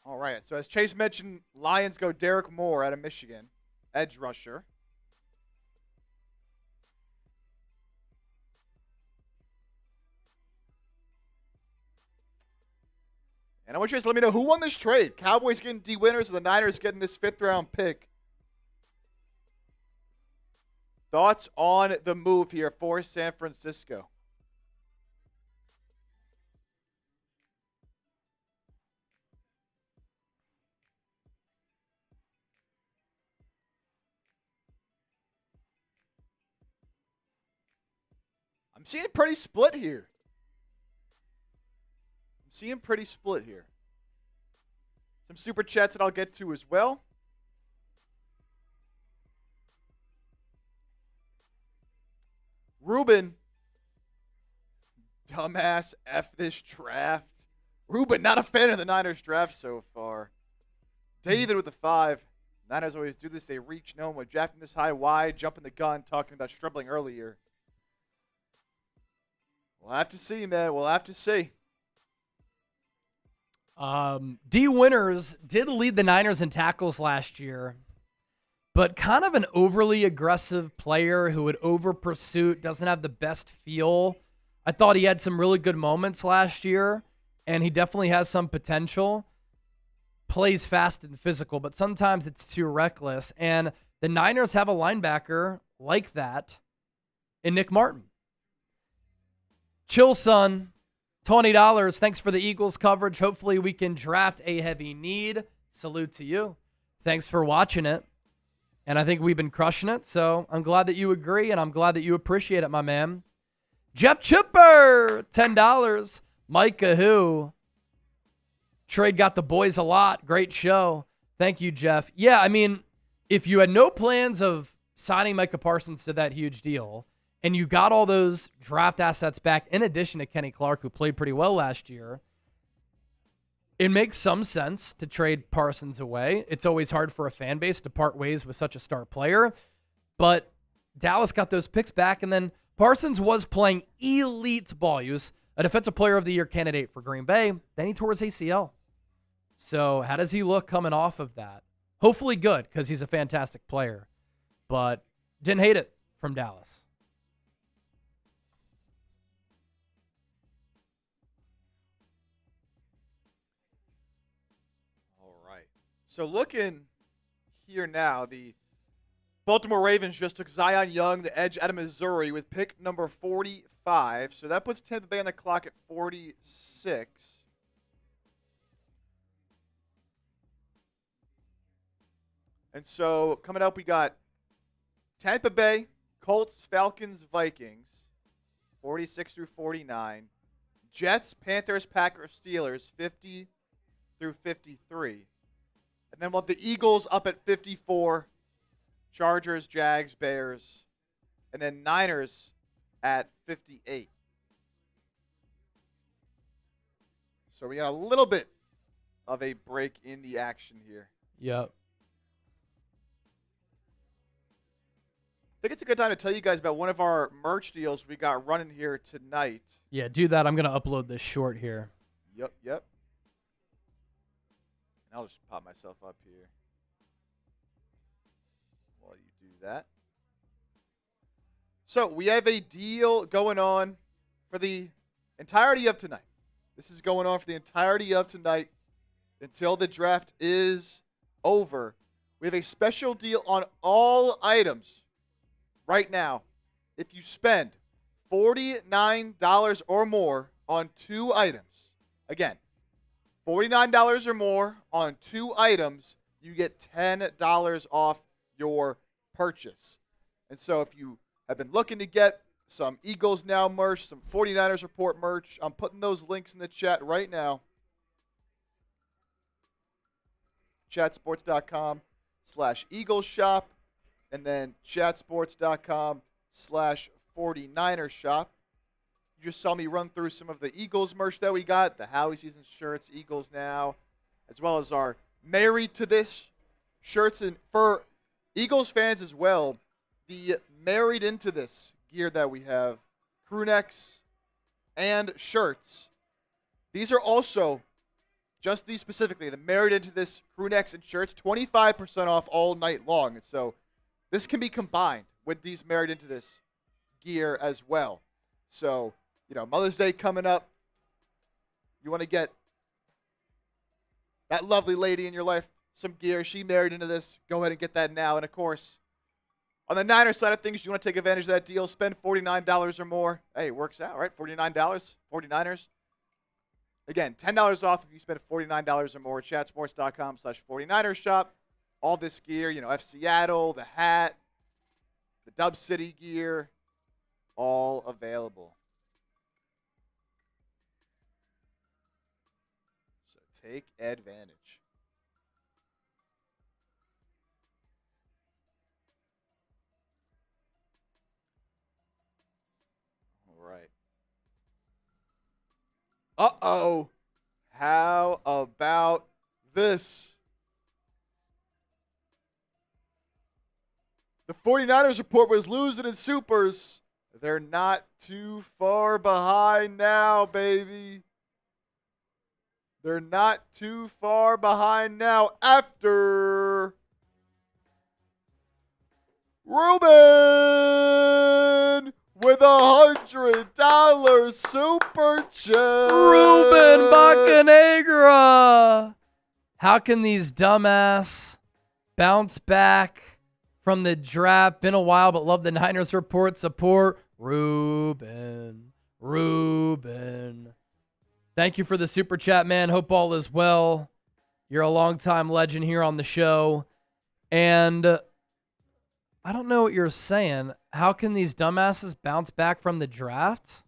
All right. So as Chase mentioned, Lions go Derek Moore out of Michigan, edge rusher. And I want you guys to let me know who won this trade. Cowboys getting Dwinners or the Niners getting this 5th-round pick. Thoughts on the move here for San Francisco? I'm seeing pretty split here. Some super chats that I'll get to as well. Ruben, dumbass, F this draft. Ruben, not a fan of the Niners draft so far. David with the 5. Niners always do this. They reach. No one was drafting this high. Why? Jumping the gun, talking about Stribbling earlier. We'll have to see, man. We'll have to see. Dwinners did lead the Niners in tackles last year, but kind of an overly aggressive player who would over pursuit, doesn't have the best feel. I thought he had some really good moments last year, and he definitely has some potential. Plays fast and physical, but sometimes it's too reckless. And the Niners have a linebacker like that in Nick Martin. Chill, son. $20. Thanks for the Eagles coverage. Hopefully we can draft a heavy need. Salute to you. Thanks for watching it. And I think we've been crushing it, so I'm glad that you agree, and I'm glad that you appreciate it, my man. Jeff Chipper, $10. Micah who? Trade got the boys a lot. Great show. Thank you, Jeff. Yeah, I mean, if you had no plans of signing Micah Parsons to that huge deal, and you got all those draft assets back, in addition to Kenny Clark, who played pretty well last year, it makes some sense to trade Parsons away. It's always hard for a fan base to part ways with such a star player. But Dallas got those picks back, and then Parsons was playing elite ball. He was a Defensive Player of the Year candidate for Green Bay. Then he tore his ACL. So how does he look coming off of that? Hopefully good, because he's a fantastic player. But didn't hate it from Dallas. So looking here now, the Baltimore Ravens just took Zion Young, the edge out of Missouri, with pick number 45. So that puts Tampa Bay on the clock at 46. And so coming up, we got Tampa Bay, Colts, Falcons, Vikings, 46 through 49. Jets, Panthers, Packers, Steelers, 50 through 53. And then we'll have the Eagles up at 54, Chargers, Jags, Bears, and then Niners at 58. So we got a little bit of a break in the action here. Yep. I think it's a good time to tell you guys about one of our merch deals we got running here tonight. Yeah, do that. I'm going to upload this short here. Yep. I'll just pop myself up here while you do that. So we have a deal going on for the entirety of tonight. This is going on for the entirety of tonight until the draft is over. We have a special deal on all items right now. If you spend $49 or more on 2 items, again, $49 or more on 2 items, you get $10 off your purchase. And so if you have been looking to get some Eagles Now merch, some 49ers Report merch, I'm putting those links in the chat right now. Chatsports.com/Eagles shop, and then chatsports.com/49ers shop. You just saw me run through some of the Eagles merch that we got, the Howie Season shirts, Eagles Now, as well as our Married to This shirts. And for Eagles fans as well, the Married into This gear that we have, crew necks and shirts. These are also, just these specifically, the Married into This crew necks and shirts, 25% off all night long. And so this can be combined with these Married into This gear as well. So, Mother's Day coming up. You want to get that lovely lady in your life some gear. She married into this. Go ahead and get that now. And, of course, on the Niners side of things, you want to take advantage of that deal, spend $49 or more. Hey, it works out, right? $49, 49ers. Again, $10 off if you spend $49 or more at chatsports.com/49ers shop. All this gear, F Seattle, the hat, the Dub City gear, all available. So take advantage. All right. Uh-oh. How about this? The 49ers report was losing in supers. They're not too far behind now, baby. They're not too far behind now after Ruben with $100 super chat. Ruben Boccanegra. How can these dumbass bounce back from the draft? Been a while, but love the Niners report. Support Ruben. Thank you for the super chat, man. Hope all is well. You're a longtime legend here on the show. And I don't know what you're saying. How can these dumbasses bounce back from the draft?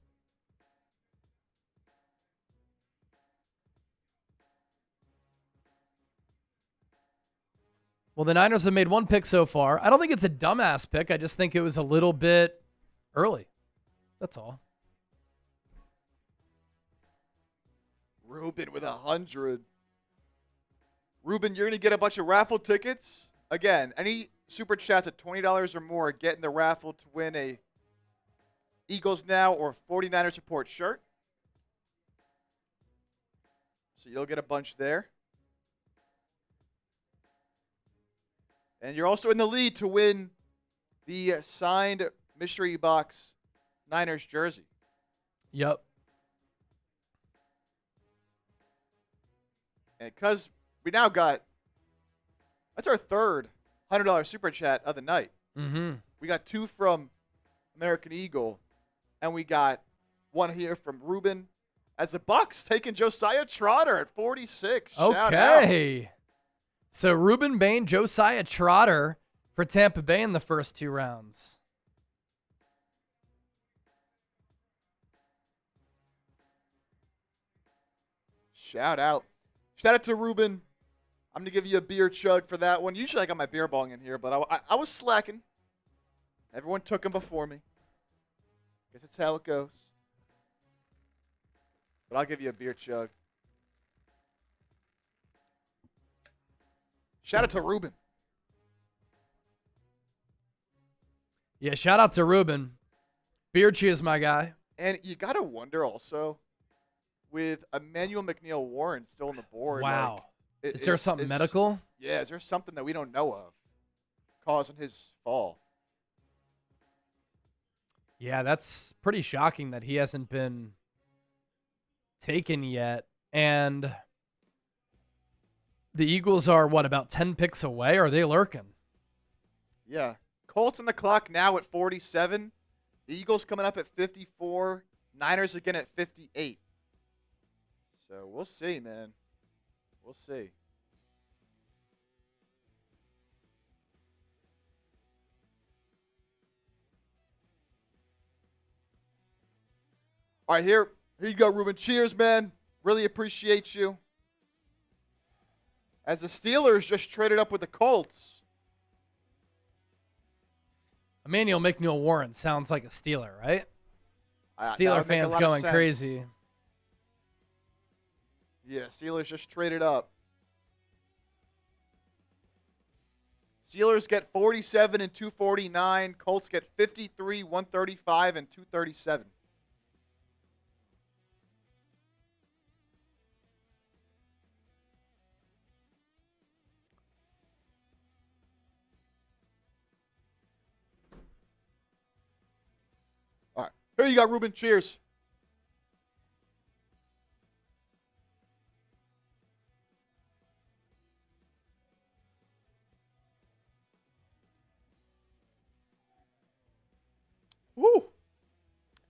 Well, the Niners have made one pick so far. I don't think it's a dumbass pick. I just think it was a little bit early. That's all. Ruben with 100. Ruben, you're going to get a bunch of raffle tickets. Again, any super chats at $20 or more get in the raffle to win a Eagles Now or 49ers Support shirt. So you'll get a bunch there. And you're also in the lead to win the signed mystery box Niners jersey. Yep. And because we now got, that's our third $100 super chat of the night. Mm-hmm. We got 2 from American Eagle, and we got 1 here from Ruben. As the Bucks taking Josiah Trotter at 46. Shout out. Okay. So Ruben Bain, Josiah Trotter for Tampa Bay in the first 2 rounds. Shout out. Shout out to Ruben. I'm going to give you a beer chug for that one. Usually I got my beer bong in here, but I was slacking. Everyone took him before me. Guess that's how it goes. But I'll give you a beer chug. Shout out to Ruben. Yeah, shout out to Ruben. Beer cheers, my guy. And you got to wonder also, with Emmanuel McNeil Warren still on the board. Wow. Like, is there something medical? Yeah, is there something that we don't know of causing his fall? Yeah, that's pretty shocking that he hasn't been taken yet. And the Eagles are, what, about 10 picks away? Or are they lurking? Yeah. Colts on the clock now at 47. The Eagles coming up at 54. Niners again at 58. So we'll see, man. We'll see. All right, here you go, Ruben. Cheers, man. Really appreciate you. As the Steelers just traded up with the Colts. Emmanuel McNeil Warren sounds like a Steeler, right? That Steeler would make a fans lot of going sense. crazy. Yeah, Steelers just traded up. Steelers get 47 and 249. Colts get 53, 135, and 237. All right. Here you go, Ruben. Cheers.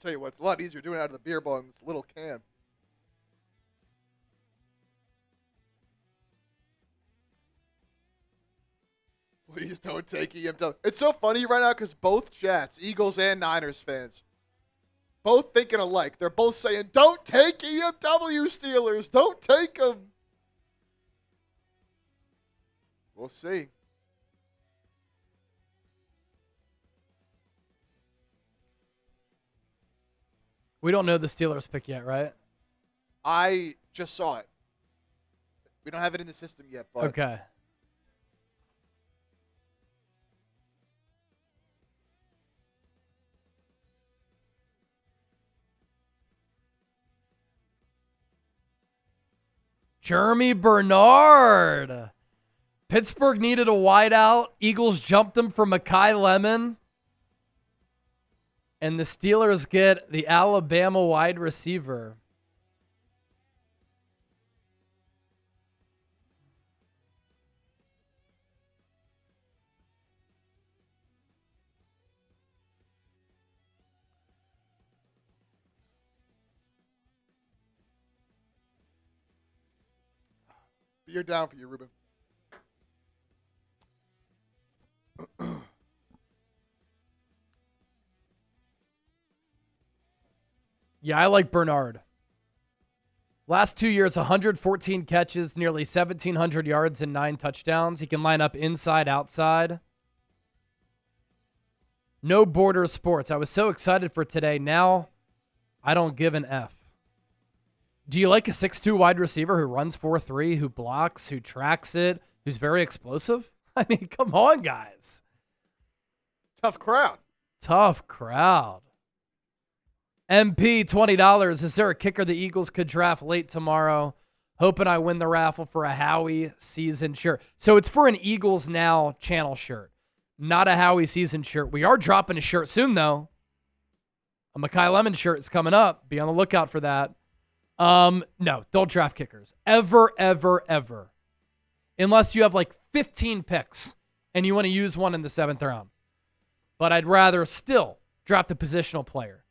Tell you what, it's a lot easier doing it out of the beer bong than this little can. Please don't take EMW. It's so funny right now because both chats, Eagles and Niners fans, both thinking alike. They're both saying, don't take EMW, Steelers. Don't take them. We'll see. We don't know the Steelers pick yet, right? I just saw it. We don't have it in the system yet, but Okay. Jeremy Bernard. Pittsburgh needed a wideout. Eagles jumped him for Mekhi Lemon. And the Steelers get the Alabama wide receiver. you're down for you, Ruben. Yeah, I like Bernard. Last 2 years, 114 catches, nearly 1,700 yards, and 9 touchdowns. He can line up inside, outside. No border sports. I was so excited for today. Now, I don't give an F. Do you like a 6'2 wide receiver who runs 4'3, who blocks, who tracks it, who's very explosive? I mean, come on, guys. Tough crowd. Tough crowd. MP, $20. Is there a kicker the Eagles could draft late tomorrow? Hoping I win the raffle for a Howie season shirt. So it's for an Eagles Now channel shirt, not a Howie season shirt. We are dropping a shirt soon, though. A Mekhi Lemon shirt is coming up. Be on the lookout for that. No, don't draft kickers. Ever, ever, ever. Unless you have like 15 picks and you want to use one in the 7th round. But I'd rather still draft a positional player.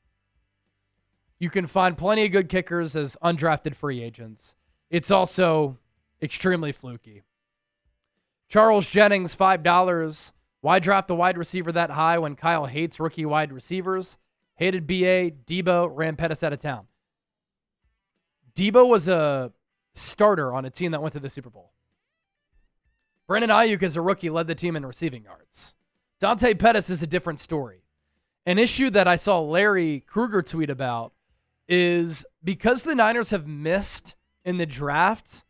You can find plenty of good kickers as undrafted free agents. It's also extremely fluky. Charles Jennings, $5. Why draft a wide receiver that high when Kyle hates rookie wide receivers? Hated BA, Debo, ran Pettis out of town. Debo was a starter on a team that went to the Super Bowl. Brandon Ayuk, as a rookie, led the team in receiving yards. Dante Pettis is a different story. An issue that I saw Larry Krueger tweet about is because the Niners have missed in the draft,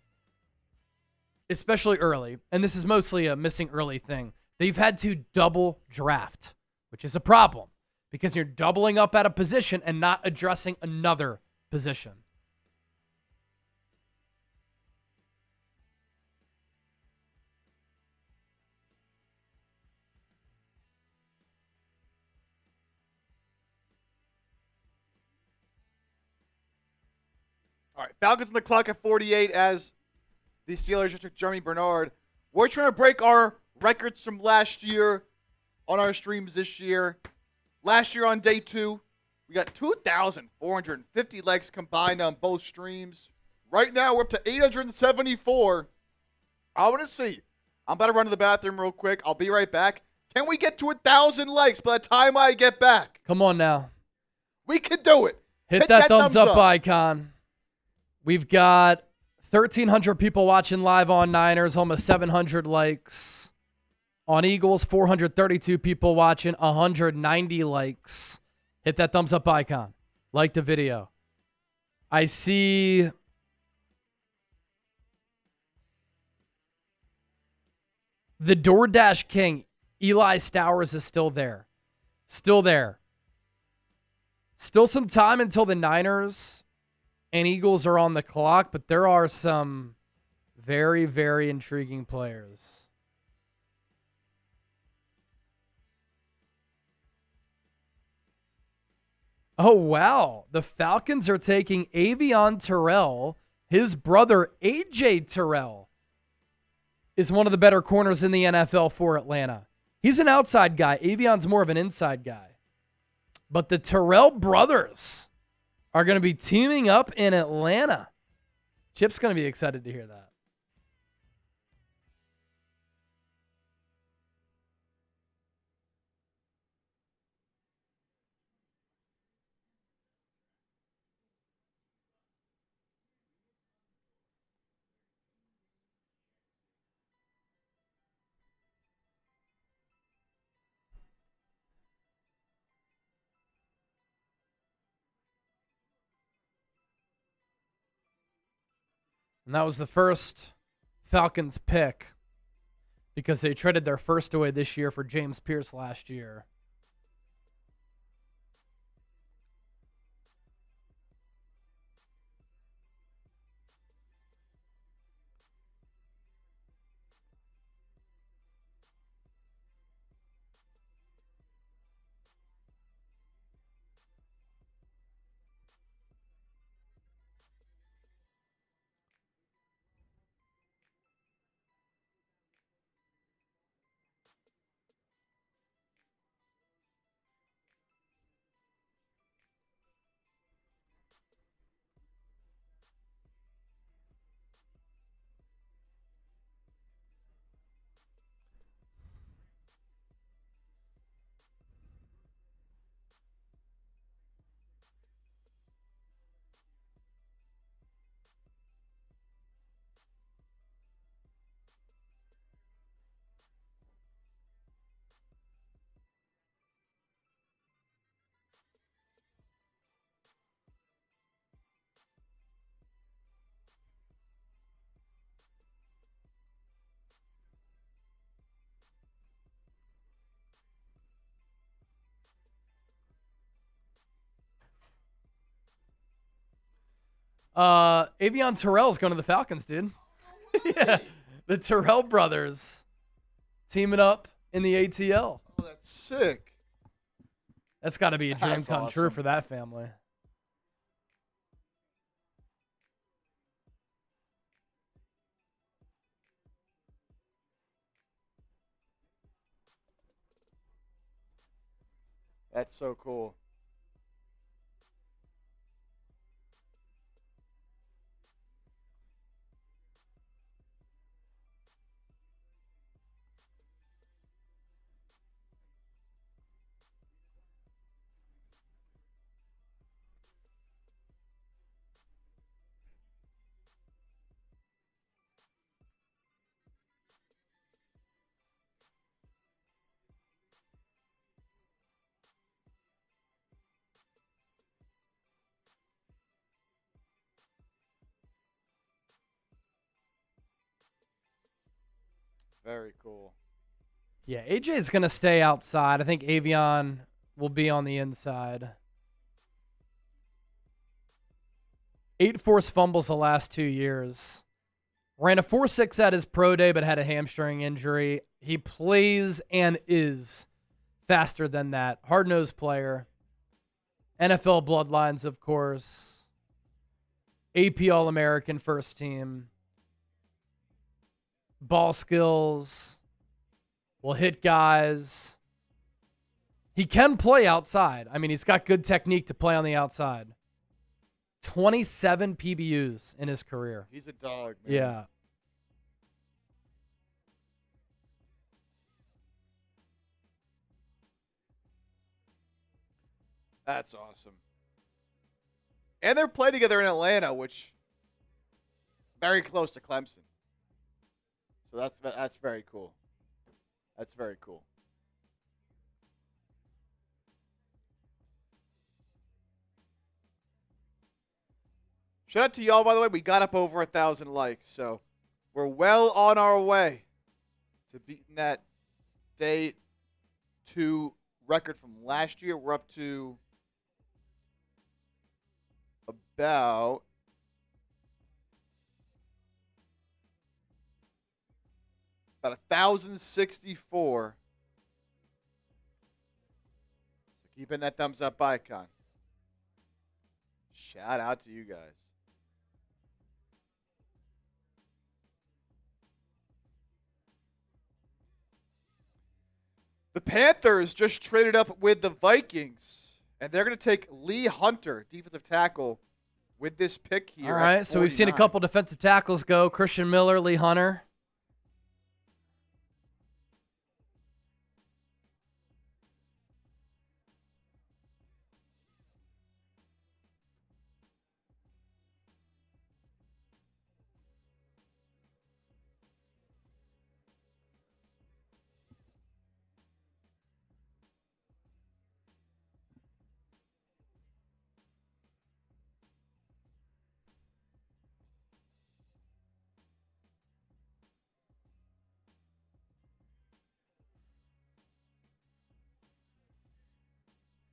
especially early, and this is mostly a missing early thing, they've had to double draft, which is a problem because you're doubling up at a position and not addressing another position. All right, Falcons on the clock at 48 as the Steelers just took Jeremy Bernard. We're trying to break our records from last year on our streams this year. Last year on day 2, we got 2,450 likes combined on both streams. Right now, we're up to 874. I want to see. I'm about to run to the bathroom real quick. I'll be right back. Can we get to 1,000 likes by the time I get back? Come on now. We can do it. Hit that thumbs up icon. We've got 1,300 people watching live on Niners, almost 700 likes. On Eagles, 432 people watching, 190 likes. Hit that thumbs up icon. Like the video. I see the DoorDash King, Eli Stowers, is still there. Still there. Still some time until the Niners and Eagles are on the clock, but there are some very, very intriguing players. Oh, wow. The Falcons are taking Avion Terrell. His brother, A.J. Terrell, is one of the better corners in the NFL for Atlanta. He's an outside guy. Avion's more of an inside guy. But the Terrell brothers are going to be teaming up in Atlanta. Chip's going to be excited to hear that. And that was the first Falcons pick because they traded their first away this year for James Pierce last year. Avion Terrell's going to the Falcons, dude. Yeah. The Terrell brothers teaming up in the ATL. Oh, that's sick. That's got to be a dream That's come true awesome. for that family. That's so cool. Very cool. Yeah, AJ is going to stay outside. I think Avion will be on the inside. 8 forced fumbles the last 2 years. Ran a 4.6 at his pro day, but had a hamstring injury. He plays and is faster than that. Hard-nosed player. NFL bloodlines, of course. AP All-American first team. Ball skills. Will hit guys. He can play outside. I mean, he's got good technique to play on the outside. 27 PBUs in his career. He's a dog, man. Yeah. That's awesome. And they're playing together in Atlanta, which very close to Clemson. So that's very cool. That's very cool. Shout out to y'all, by the way. We got up over 1,000 likes, so we're well on our way to beating that day 2 record from last year. We're up to about about 1,064. So keeping that thumbs up icon. Shout out to you guys. The Panthers just traded up with the Vikings And they're going to take Lee Hunter, defensive tackle, with this pick here. All right, so we've seen a couple defensive tackles go. Christian Miller, Lee Hunter.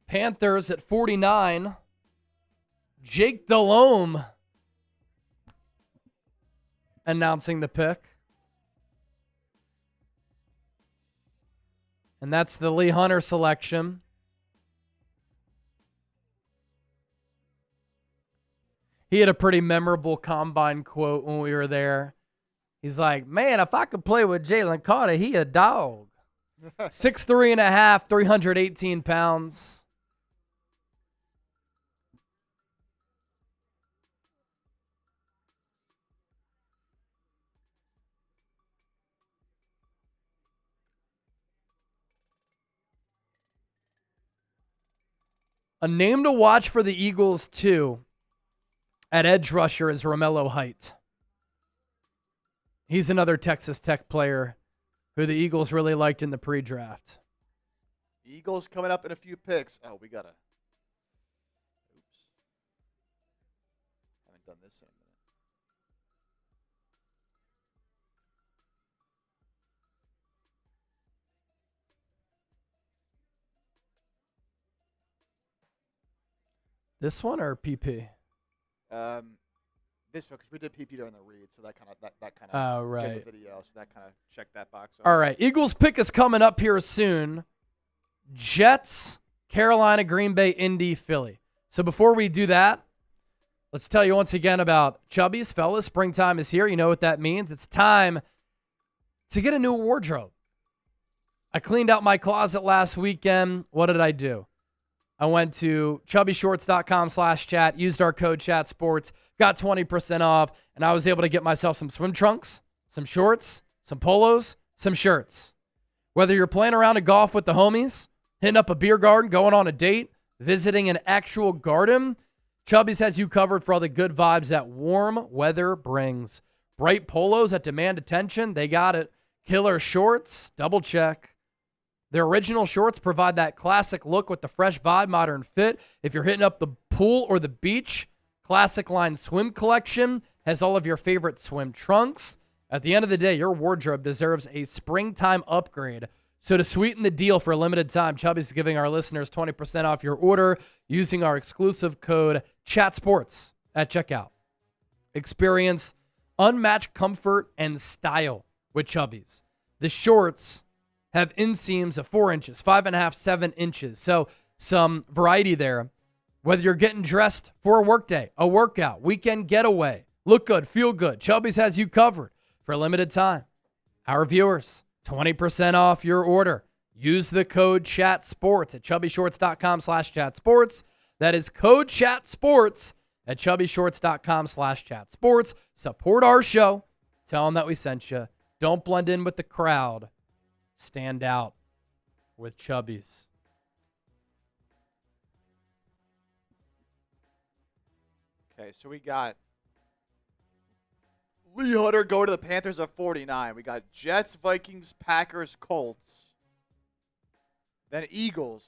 Panthers at 49. Jake Delhomme announcing the pick. And that's the Lee Hunter selection. He had a pretty memorable combine quote when we were there. He's like, man, if I could play with Jalen Carter, he a dog. 6'3.5", 318 pounds. A name to watch for the Eagles, too, at edge rusher is Romello Height. He's another Texas Tech player who the Eagles really liked in the pre-draft. Eagles coming up in a few picks. Oh, we got to. Oops. Haven't done this in a minute. This one or PP? This one, because we did PP during the read, so that kind of Oh, right. did the video, so that kind of checked that box. All right, Eagles pick is coming up here soon. Jets, Carolina, Green Bay, Indy, Philly. So before we do that, let's tell you once again about Chubbies, fellas. Springtime is here. You know what that means. It's time to get a new wardrobe. I cleaned out my closet last weekend. What did I do? I went to chubbyshorts.com/chat, used our code ChatSports, got 20% off, and I was able to get myself some swim trunks, some shorts, some polos, some shirts. Whether you're playing around at golf with the homies, hitting up a beer garden, going on a date, visiting an actual garden, Chubby's has you covered for all the good vibes that warm weather brings. Bright polos that demand attention, they got it. Killer shorts, double check. Their original shorts provide that classic look with the fresh vibe, modern fit. If you're hitting up the pool or the beach, Classic Line Swim Collection has all of your favorite swim trunks. At the end of the day, your wardrobe deserves a springtime upgrade. So to sweeten the deal for a limited time, Chubby's is giving our listeners 20% off your order using our exclusive code ChatSports at checkout. Experience unmatched comfort and style with Chubby's. The shorts have inseams of 4 inches, 5.5, 7 inches. So some variety there. Whether you're getting dressed for a workday, a workout, weekend getaway, look good, feel good, Chubby's has you covered for a limited time. Our viewers, 20% off your order. Use the code ChatSports at chubbyshorts.com/chatsports. That is code ChatSports at chubbyshorts.com/chatsports. Support our show. Tell them that we sent you. Don't blend in with the crowd. Stand out with Chubby's. Okay, so we got Lee Hunter go to the Panthers at 49. We got Jets, Vikings, Packers, Colts. Then Eagles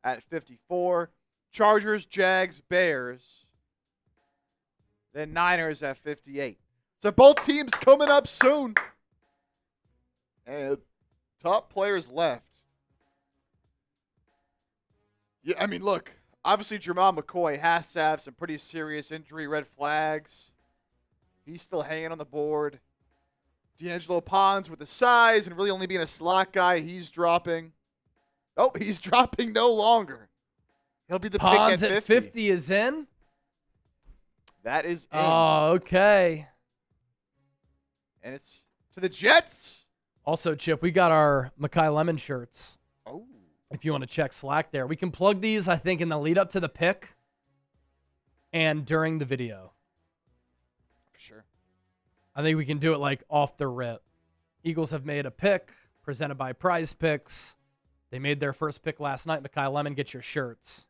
at 54. Chargers, Jags, Bears. Then Niners at 58. So both teams coming up soon. And top players left. Yeah, I mean, look. Obviously, Jermon McCoy has to have some pretty serious injury red flags. He's still hanging on the board. D'Angelo Pons with the size and really only being a slot guy, he's dropping. Oh, he's dropping no longer. He'll be the Pons pick at 50 is in? That is in. Oh, okay. And it's to the Jets. Also, Chip, we got our Makai Lemon shirts. Oh. if you want to check Slack there. We can plug these, I think, in the lead up to the pick and during the video. For sure. I think we can do it like off the rip. Eagles have made a pick presented by Prize Picks. They made their first pick last night. Mekhi Lemon, get your shirts.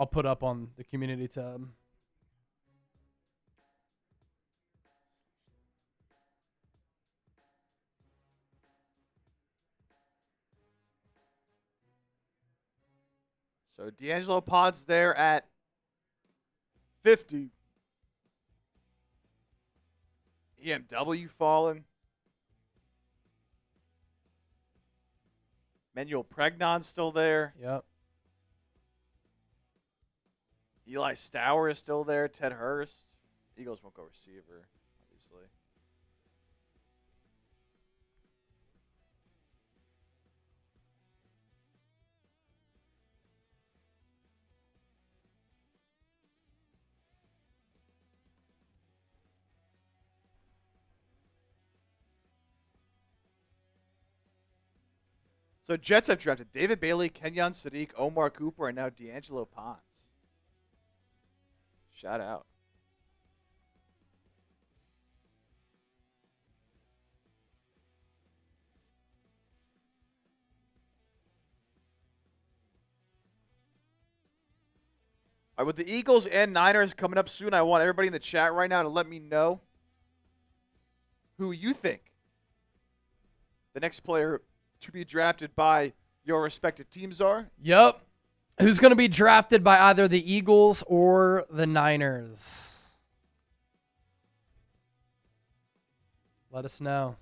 I'll put up on the community tab. So D'Angelo Pod's there at 50. EMW falling. Manuel Pregnon's still there. Yep. Eli Stower is still there. Ted Hurst. Eagles won't go receiver, obviously. So Jets have drafted David Bailey, Kenyon Sadiq, Omar Cooper, and now D'Angelo Ponds. Shout out. All right, with the Eagles and Niners coming up soon, I want everybody in the chat right now to let me know who you think the next player to be drafted by your respective teams are. Yep. Who's going to be drafted by either the Eagles or the Niners? Let us know.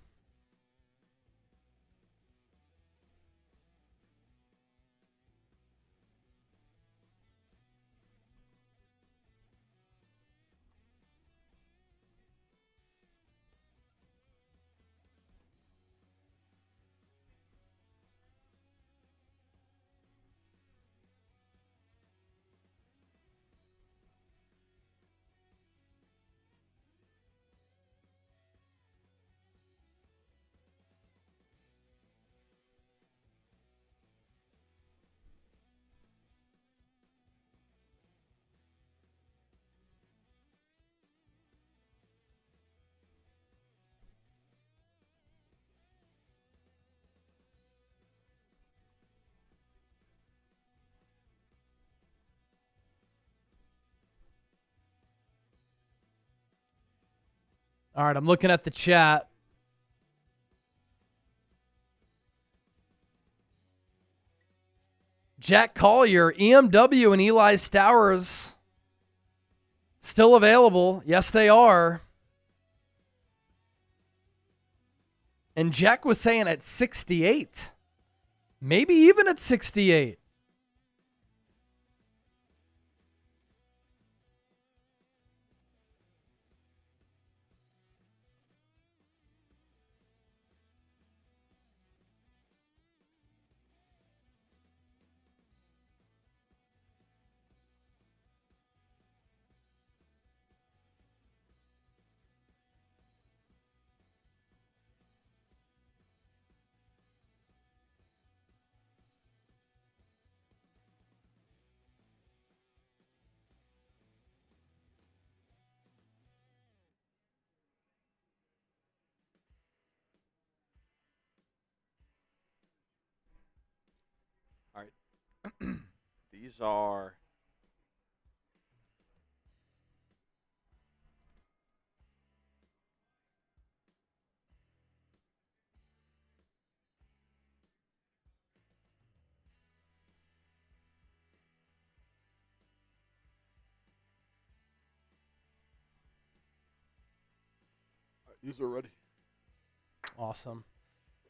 All right, I'm looking at the chat. Jack Collier, EMW, and Eli Stowers still available. Yes, they are. And Jack was saying at 68. Maybe even at 68. All right. These are ready. Awesome.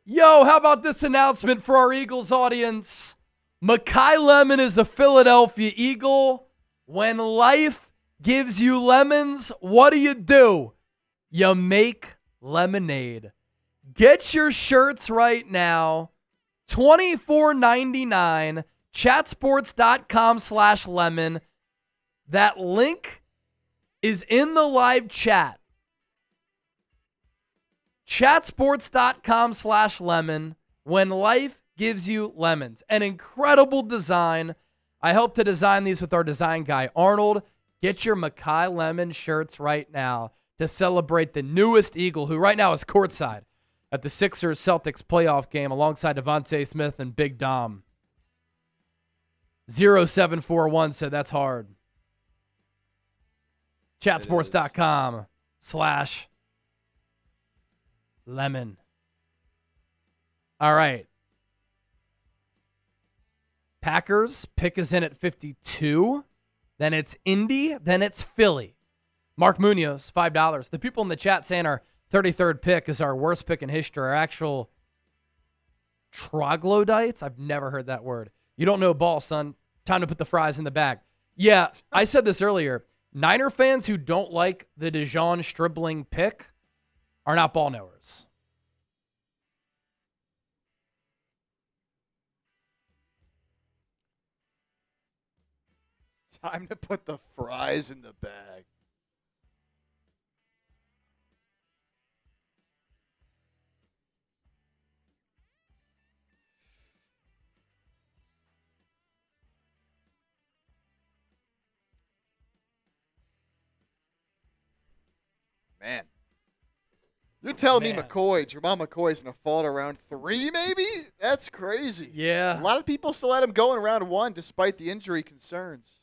Yo, how about this announcement for our Eagles audience? Mekhi Lemon is a Philadelphia Eagle. When life gives you lemons, what do? You make lemonade. Get your shirts right now. $24.99. Chatsports.com/lemon. That link is in the live chat. Chatsports.com/lemon. When life gives you lemons. An incredible design. I helped to design these with our design guy, Arnold. Get your Makai Lemon shirts right now to celebrate the newest Eagle, who right now is courtside at the Sixers-Celtics playoff game alongside Devontae Smith and Big Dom. 0741 said that's hard. Chatsports.com/lemon. All right. Packers pick is in at 52. Then it's Indy. Then it's Philly. Mark Munoz, $5. The people in the chat saying our 33rd pick is our worst pick in history are actual troglodytes. I've never heard that word. You don't know ball, son. Time to put the fries in the bag. Yeah, I said this earlier. Niner fans who don't like the Deon Stribbling pick are not ball knowers. Time to put the fries in the bag. Man. You're telling me Jermon McCoy's going to fall to round 3 maybe? That's crazy. Yeah. A lot of people still had him go in round 1 despite the injury concerns.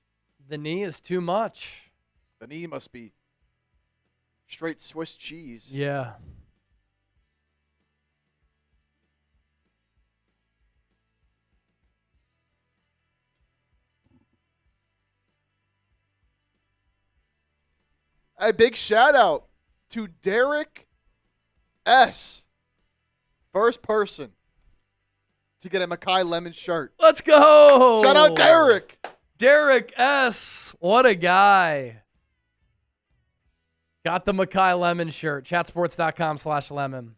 The knee is too much. The knee must be straight Swiss cheese. Yeah. A big shout out to Derek S. First person to get a Makai Lemon shirt. Let's go. Shout out Derek. Derek S. What a guy. Got the Makai Lemon shirt. Chatsports.com/lemon.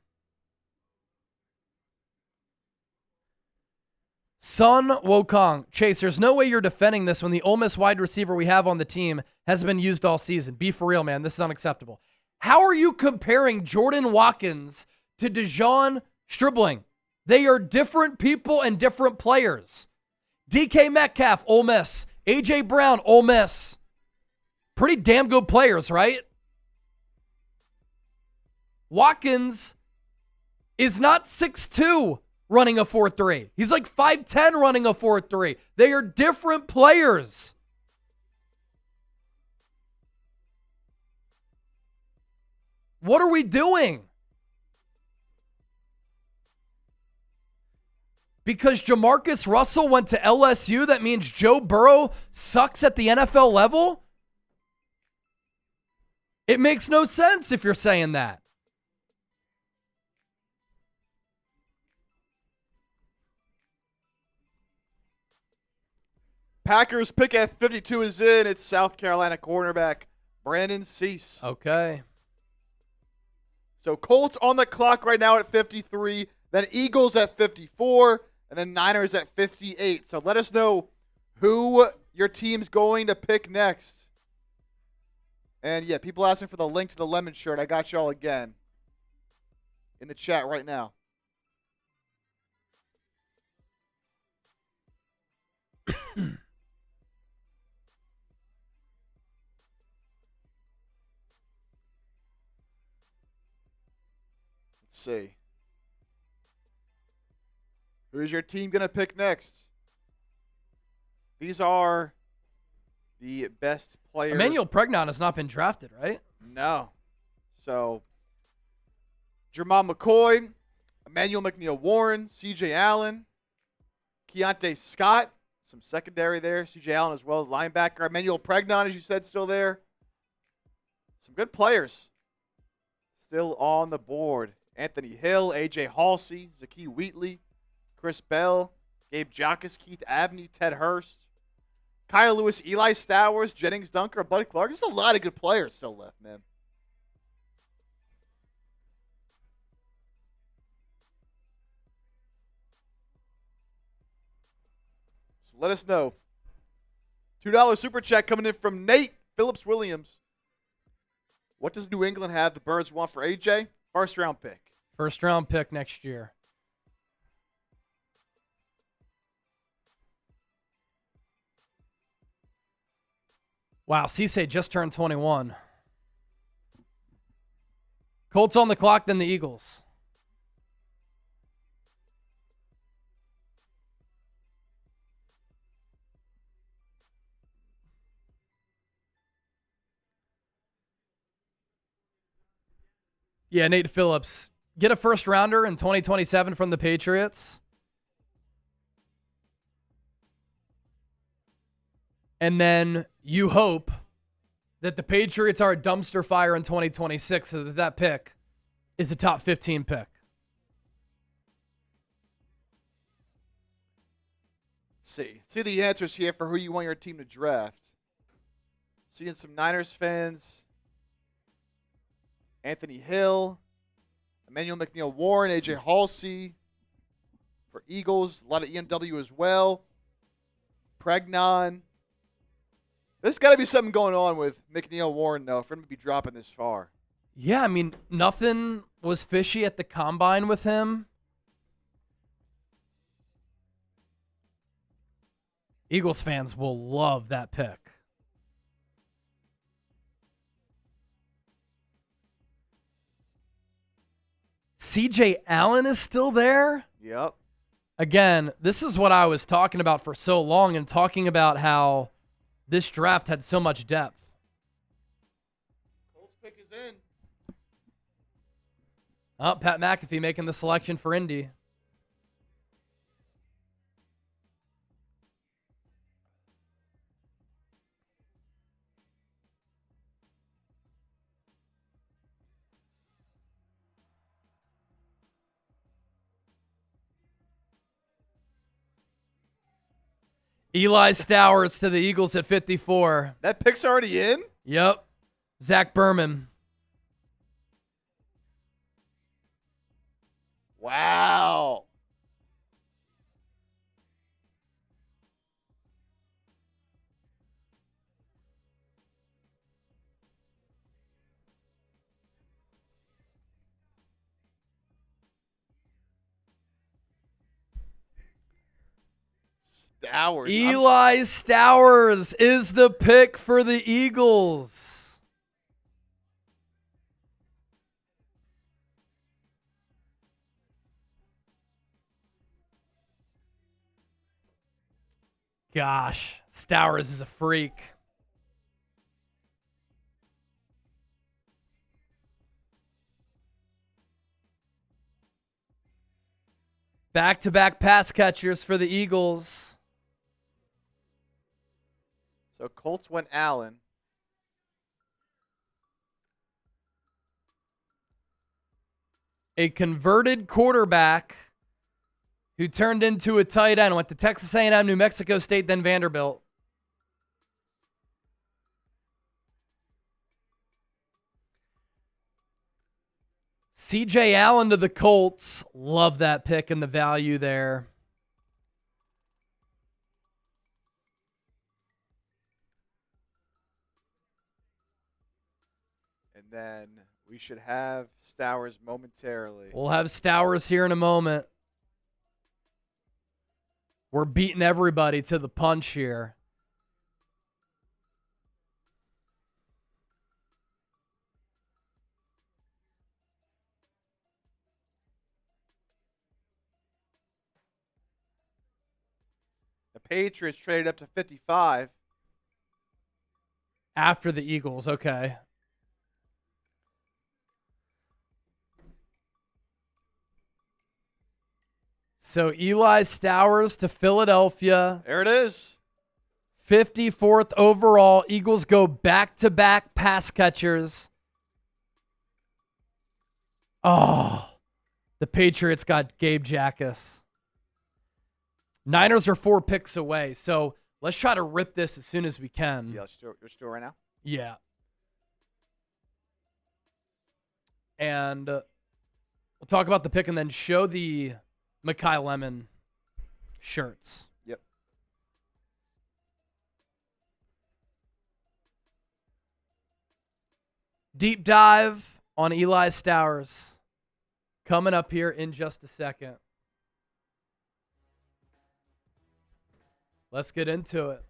Sun Wokong. Chase, there's no way you're defending this when the Ole Miss wide receiver we have on the team has been used all season. Be for real, man. This is unacceptable. How are you comparing Jordan Watkins to Deon Stribbling? They are different people and different players. DK Metcalf, Ole Miss. A.J. Brown, Ole Miss. Pretty damn good players, right? Watkins is not 6'2", running a 4.3. He's like 5'10", running a 4.3. They are different players. What are we doing? Because Jamarcus Russell went to LSU, that means Joe Burrow sucks at the NFL level? It makes no sense if you're saying that. Packers pick at 52 is in. It's South Carolina cornerback Brandon Cease. Okay. So Colts on the clock right now at 53. Then Eagles at 54. And then Niners at 58. So let us know who your team's going to pick next. And yeah, people asking for the link to the lemon shirt. I got y'all again in the chat right now. Let's see. Who's your team going to pick next? These are the best players. Emmanuel Pregnon has not been drafted, right? No. So, Jermon McCoy, Emmanuel McNeil-Warren, C.J. Allen, Keontae Scott, some secondary there. C.J. Allen as well as linebacker. Emmanuel Pregnon, as you said, still there. Some good players still on the board. Anthony Hill, A.J. Halsey, Zakee Wheatley, Chris Bell, Gabe Jacques, Keith Abney, Ted Hurst, Kyle Lewis, Eli Stowers, Jennings Dunker, Buddy Clark. There's a lot of good players still left, man. Just Let us know. $2 super chat coming in from Nate Phillips Williams. What does New England have the Birds want for AJ? First round pick. First round pick next year. Wow, Cisse just turned 21. Colts on the clock, then the Eagles. Yeah, Nate Phillips. Get a first rounder in 2027 from the Patriots. And then you hope that the Patriots are a dumpster fire in 2026 so that that pick is a top 15 pick. Let's see the answers here for who you want your team to draft. Seeing some Niners fans. Anthony Hill. Emmanuel McNeil-Warren. AJ Halsey. For Eagles. A lot of EMW as well. Pregnon. There's got to be something going on with McNeil-Warren, though, for him to be dropping this far. Yeah, I mean, nothing was fishy at the combine with him. Eagles fans will love that pick. CJ Allen is still there? Yep. Again, this is what I was talking about for so long and talking about how this draft had so much depth. Colts pick is in. Oh, Pat McAfee making the selection for Indy. Eli Stowers to the Eagles at 54. That pick's already in? Yep. Zach Berman. Wow. Stowers. Eli Stowers is the pick for the Eagles. Gosh, Stowers is a freak. Back-to-back pass catchers for the Eagles. So Colts went Allen. A converted quarterback who turned into a tight end, went to Texas A&M, New Mexico State, then Vanderbilt. CJ Allen to the Colts. Love that pick and the value there. And then we should have Stowers momentarily. We'll have Stowers here in a moment. We're beating everybody to the punch here. The Patriots traded up to 55. After the Eagles, okay. So Eli Stowers to Philadelphia. There it is. 54th overall. Eagles go back-to-back pass catchers. Oh, the Patriots got Gabe Jackas. Niners are 4 picks away, so let's try to rip this as soon as we can. Yeah, you're still right now? Yeah. And we'll talk about the pick and then show the Mekhi Lemon shirts. Yep. Deep dive on Eli Stowers coming up here in just a second. Let's get into it.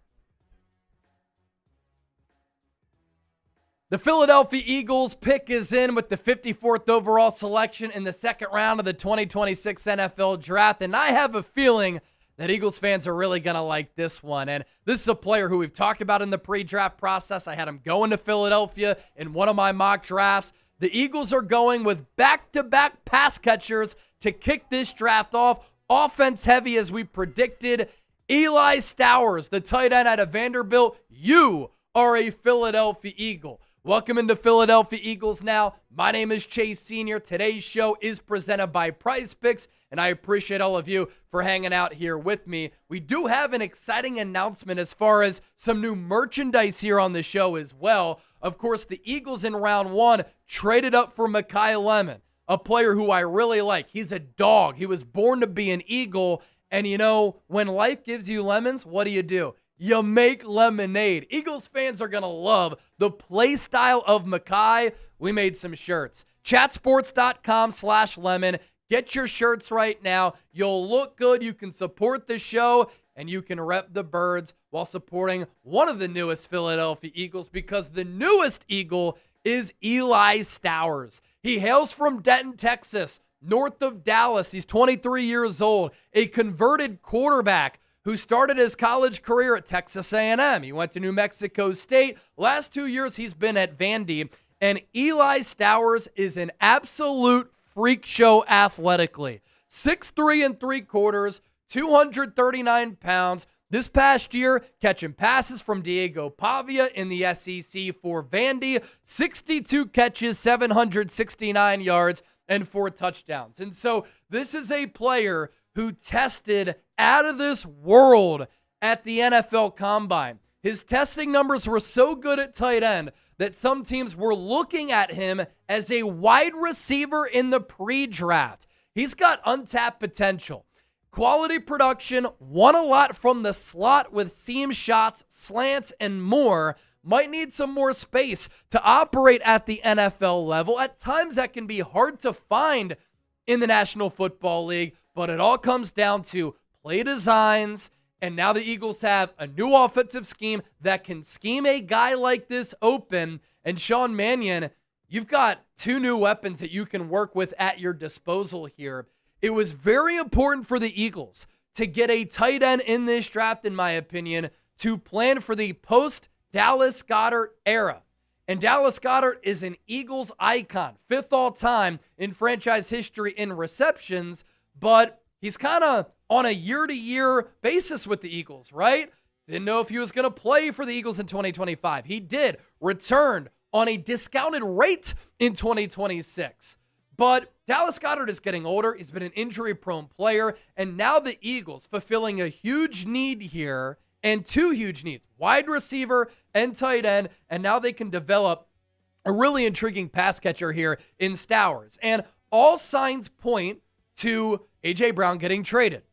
The Philadelphia Eagles pick is in with the 54th overall selection in the second round of the 2026 NFL Draft, and I have a feeling that Eagles fans are really going to like this one. And this is a player who we've talked about in the pre-draft process. I had him going to Philadelphia in one of my mock drafts. The Eagles are going with back-to-back pass catchers to kick this draft off. Offense heavy as we predicted. Eli Stowers, the tight end out of Vanderbilt. You are a Philadelphia Eagle. Welcome into Philadelphia Eagles now. My name is Chase Sr. Today's show is presented by Prize Picks, and I appreciate all of you for hanging out here with me. We do have an exciting announcement as far as some new merchandise here on the show as well. Of course, the Eagles in round one traded up for Mekhi Lemon, a player who I really like. He's a dog. He was born to be an Eagle, and you know, when life gives you lemons, what do? You make lemonade. Eagles fans are going to love the play style of Mekhi. We made some shirts. Chatsports.com/lemon. Get your shirts right now. You'll look good. You can support the show, and you can rep the birds while supporting one of the newest Philadelphia Eagles, because the newest Eagle is Eli Stowers. He hails from Denton, Texas, north of Dallas. He's 23 years old, a converted quarterback who started his college career at Texas A&M. He went to New Mexico State. Last 2 years, he's been at Vandy. And Eli Stowers is an absolute freak show athletically. 6'3 3/4, 239 pounds. This past year, catching passes from Diego Pavia in the SEC for Vandy. 62 catches, 769 yards, and 4 touchdowns. And so this is a player who tested out of this world at the NFL Combine. His testing numbers were so good at tight end that some teams were looking at him as a wide receiver in the pre-draft. He's got untapped potential. Quality production, won a lot from the slot with seam shots, slants, and more. Might need some more space to operate at the NFL level. At times that can be hard to find in the National Football League, but it all comes down to play designs, and now the Eagles have a new offensive scheme that can scheme a guy like this open. And Sean Mannion, you've got 2 new weapons that you can work with at your disposal here. It was very important for the Eagles to get a tight end in this draft, in my opinion, to plan for the post-Dallas Goedert era. And Dallas Goedert is an Eagles icon, 5th all-time in franchise history in receptions, but he's kind of on a year-to-year basis with the Eagles, right? Didn't know if he was going to play for the Eagles in 2025. He did, returned on a discounted rate in 2026. But Dallas Goedert is getting older. He's been an injury-prone player, and now the Eagles fulfilling a huge need here, and 2 huge needs, wide receiver and tight end, and now they can develop a really intriguing pass catcher here in Stowers. And all signs point to A.J. Brown getting traded.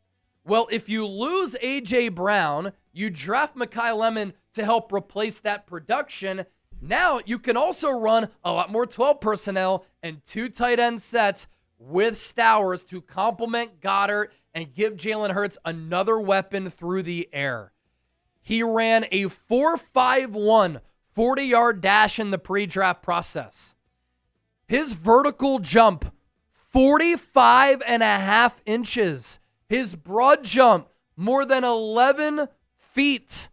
Well, if you lose A.J. Brown, you draft Mekhi Lemon to help replace that production. Now you can also run a lot more 12 personnel and 2 tight end sets with Stowers to complement Goedert and give Jalen Hurts another weapon through the air. He ran a 4.51 40-yard dash in the pre-draft process. His vertical jump, 45.5 inches. His broad jump, more than 11 feet.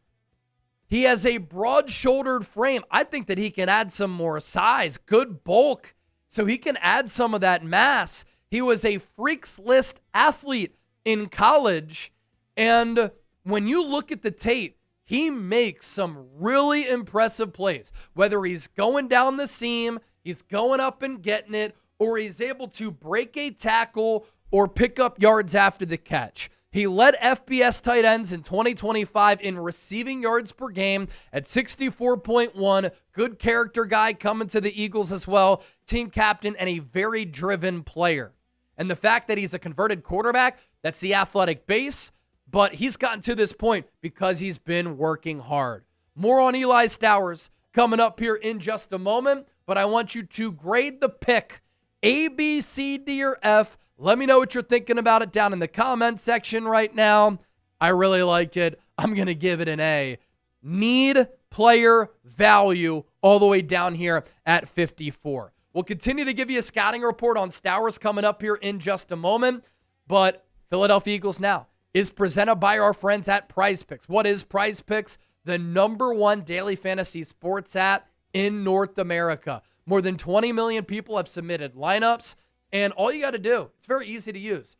He has a broad-shouldered frame. I think that he can add some more size, good bulk, so he can add some of that mass. He was a freaks list athlete in college, and when you look at the tape, he makes some really impressive plays. Whether he's going down the seam, he's going up and getting it, or he's able to break a tackle or pick up yards after the catch. He led FBS tight ends in 2025 in receiving yards per game at 64.1. Good character guy coming to the Eagles as well. Team captain and a very driven player. And the fact that he's a converted quarterback, that's the athletic base. But he's gotten to this point because he's been working hard. More on Eli Stowers coming up here in just a moment. but I want you to grade the pick A, B, C, D, or F. Let me know what you're thinking about it down in the comment section right now. I really like it. I'm going to give it an A. Need, player, value, all the way down here at 54. We'll continue to give you a scouting report on Stowers coming up here in just a moment, but Philadelphia Eagles Now is presented by our friends at Prize Picks. What is Prize Picks? The #1 daily fantasy sports app in North America. More than 20 million people have submitted lineups, and all you got to do, it's very easy to use.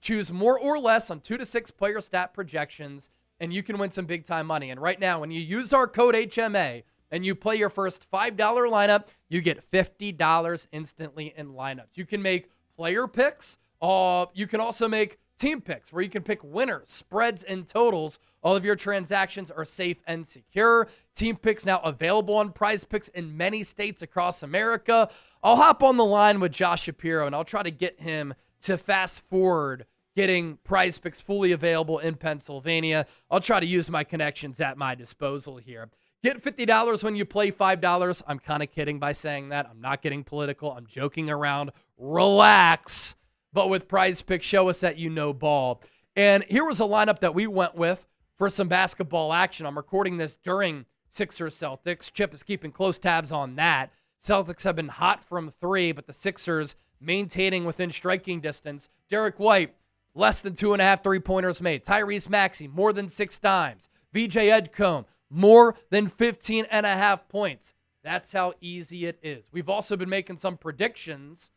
Choose more or less on 2 to 6 player stat projections, and you can win some big-time money. And right now, when you use our code HMA and you play your first $5 lineup, you get $50 instantly in lineups. You can make player picks. You can also make team picks where you can pick winners, spreads, and totals. All of your transactions are safe and secure. Team picks now available on Prize Picks in many states across America. I'll hop on the line with Josh Shapiro, and I'll try to get him to fast forward getting Prize Picks fully available in Pennsylvania. I'll try to use my connections at my disposal here. Get $50 when you play $5. I'm kind of kidding by saying that. I'm not getting political. I'm joking around. Relax. But with Prize Picks, show us that you know ball. And here was a lineup that we went with for some basketball action. I'm recording this during Sixers Celtics. Chip is keeping close tabs on that. Celtics have been hot from 3, but the Sixers maintaining within striking distance. Derek White, less than 2.5 3-pointers made. Tyrese Maxey, more than 6 times. VJ Edgecombe, more than 15.5 points. That's how easy it is. We've also been making some predictions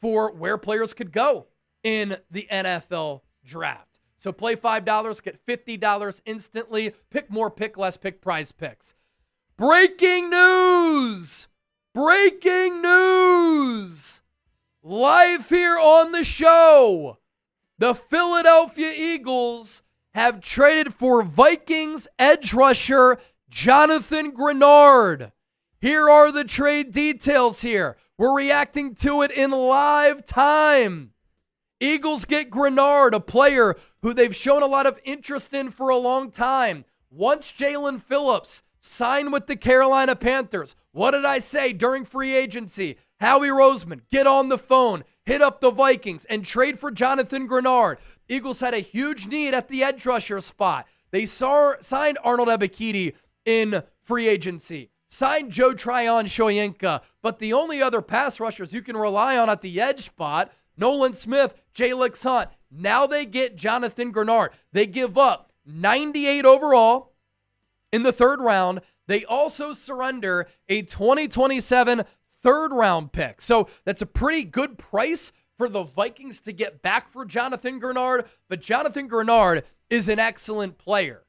for where players could go in the NFL draft. So play $5, get $50 instantly. Pick more, pick less, pick Prize Picks. Breaking news! Breaking news! Live here on the show. The Philadelphia Eagles have traded for Vikings edge rusher Jonathan Grenard. Here are the trade details here. We're reacting to it in live time. Eagles get Grenard, a player who they've shown a lot of interest in for a long time. Once Jalen Phillips signed with the Carolina Panthers, what did I say during free agency? Howie Roseman, get on the phone, hit up the Vikings, and trade for Jonathan Grenard. Eagles had a huge need at the edge rusher spot. They signed Arnold Ebiketie in free agency, signed Joe Tryon-Shoyinka, but the only other pass rushers you can rely on at the edge spot, Nolan Smith, Jalix Hunt. Now they get Jonathan Grenard. They give up 98 overall in the 3rd round. They also surrender a 2027 3rd-round pick. So that's a pretty good price for the Vikings to get back for Jonathan Grenard, but Jonathan Grenard is an excellent player.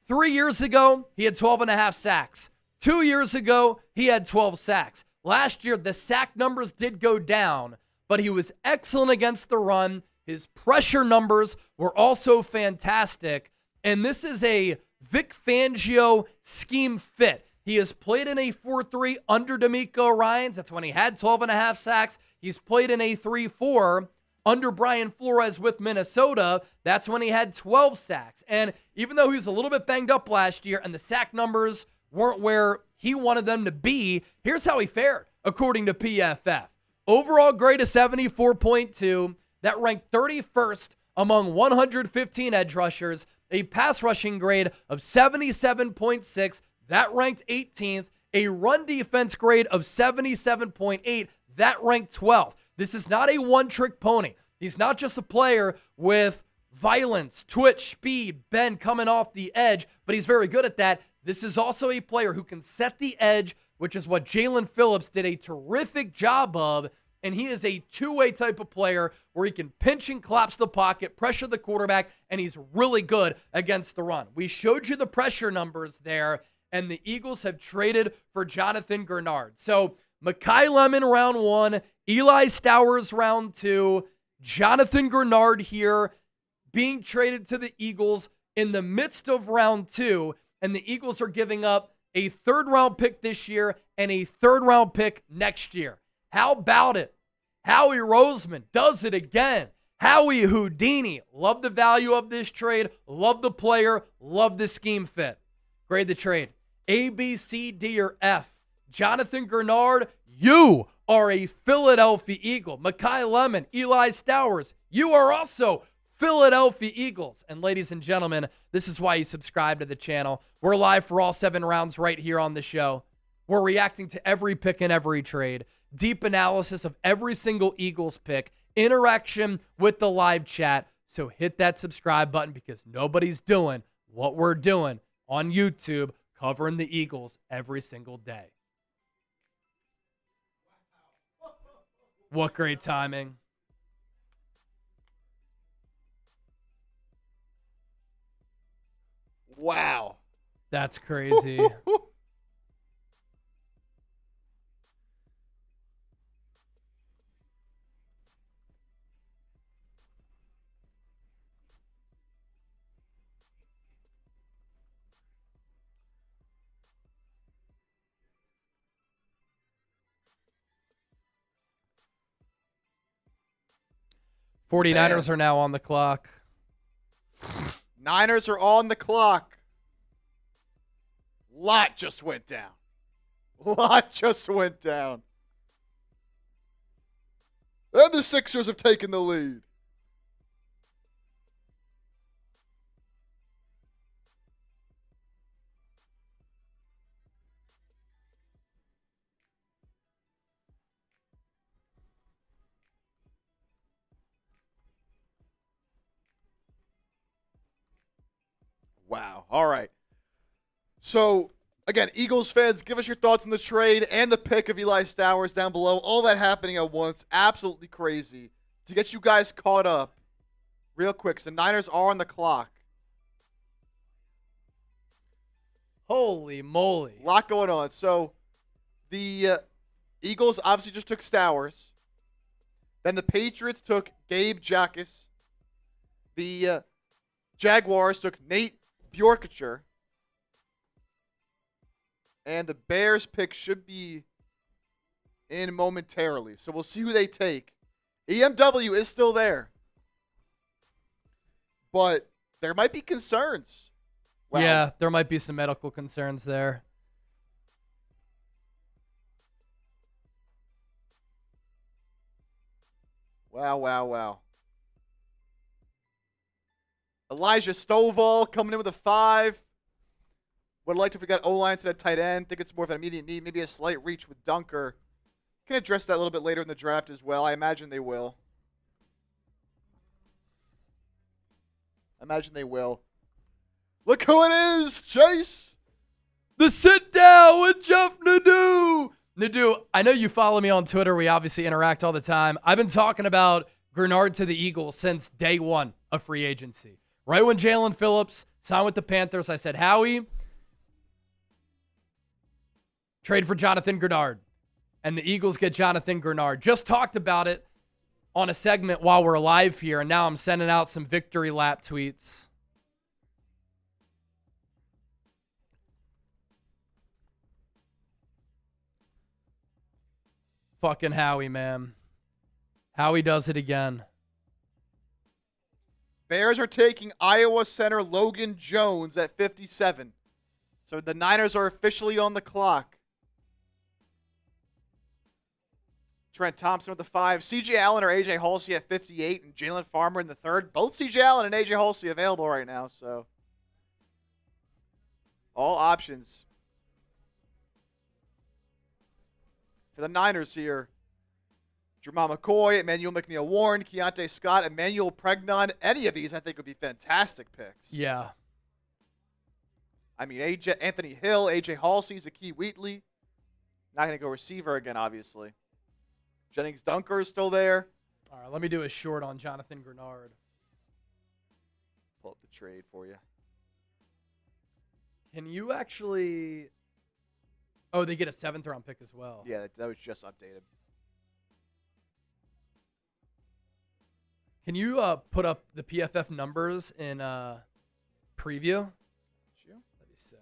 3 years ago, he had 12.5 sacks. 2 years ago, he had 12 sacks. Last year, the sack numbers did go down, but he was excellent against the run. His pressure numbers were also fantastic, and this is a Vic Fangio scheme fit. He has played in a 4-3 under D'Amico Ryans. That's when he had 12.5 sacks. He's played in a 3-4 under Brian Flores with Minnesota. That's when he had 12 sacks. And even though he was a little bit banged up last year and the sack numbers weren't where he wanted them to be, here's how he fared, according to PFF. Overall grade of 74.2. That ranked 31st among 115 edge rushers. A pass rushing grade of 77.6. That ranked 18th. A run defense grade of 77.8. That ranked 12th. This is not a one-trick pony. He's not just a player with violence, twitch, speed, bend coming off the edge, but he's very good at that. This is also a player who can set the edge, which is what Jalen Phillips did a terrific job of, and he is a two-way type of player where he can pinch and collapse the pocket, pressure the quarterback, and he's really good against the run. We showed you the pressure numbers there, and the Eagles have traded for Jonathan Grenard. So Mekhi Lemon round 1, Eli Stowers round 2, Jonathan Grenard here being traded to the Eagles in the midst of round 2, and the Eagles are giving up a 3rd-round pick this year and a 3rd-round pick next year. How about it? Howie Roseman does it again. Howie Houdini. Love the value of this trade. Love the player. Love the scheme fit. Grade the trade. A, B, C, D, or F. Jonathan Grenard, you are a Philadelphia Eagle. Mekhi Lemon, Eli Stowers, you are also Philadelphia Eagles. And ladies and gentlemen, this is why you subscribe to the channel. We're live for all 7 rounds right here on the show. We're reacting to every pick and every trade. Deep analysis of every single Eagles pick. Interaction with the live chat. So hit that subscribe button because nobody's doing what we're doing on YouTube, covering the Eagles every single day. What great timing. Wow. That's crazy. '49ers are now on the clock. Niners are on the clock. Lot just went down. Lot just went down. And the Sixers have taken the lead. Wow. All right. So, again, Eagles fans, give us your thoughts on the trade and the pick of Eli Stowers down below. All that happening at once. Absolutely crazy. To get you guys caught up, real quick, so Niners are on the clock. Holy moly. A lot going on. So, the Eagles obviously just took Stowers. Then the Patriots took Gabe Jacas. The Jaguars took Nate Bjorkacher. And the Bears pick should be in momentarily. So we'll see who they take. EMW is still there. But there might be concerns. Wow. Yeah, there might be some medical concerns there. Wow, wow, wow. Elijah Stovall coming in with a 5. Would have liked if we got O-line to that tight end. Think it's more of an immediate need. Maybe a slight reach with Dunker. Can address that a little bit later in the draft as well. I imagine they will. Look who it is, Chase. The sit down with Jeff Nadeau. Nadeau, I know you follow me on Twitter. We obviously interact all the time. I've been talking about Grenard to the Eagles since day one of free agency. Right when Jalen Phillips signed with the Panthers, I said, Howie, trade for Jonathan Grenard. And the Eagles get Jonathan Grenard. Just talked about it on a segment while we're live here, and now I'm sending out some victory lap tweets. Fucking Howie, man. Howie does it again. Bears are taking Iowa center Logan Jones at 57. So the Niners are officially on the clock. Trent Thompson with the 5. C.J. Allen or A.J. Halsey at 58. And Jalen Farmer in the 3rd. Both C.J. Allen and A.J. Halsey available right now. So all options for the Niners here. Jamal McCoy, Emmanuel McNeil-Warren, Keontae Scott, Emmanuel Pregnon. Any of these I think would be fantastic picks. Yeah. I mean, Anthony Hill, A.J. Halsey, Zakee Wheatley. Not going to go receiver again, obviously. Jennings Dunker is still there. All right, let me do a short on Jonathan Grenard. Pull up the trade for you. Can you actually... Oh, they get a 7th-round pick as well. Yeah, that was just updated. Can you put up the PFF numbers in preview? Sure. That'd be sick.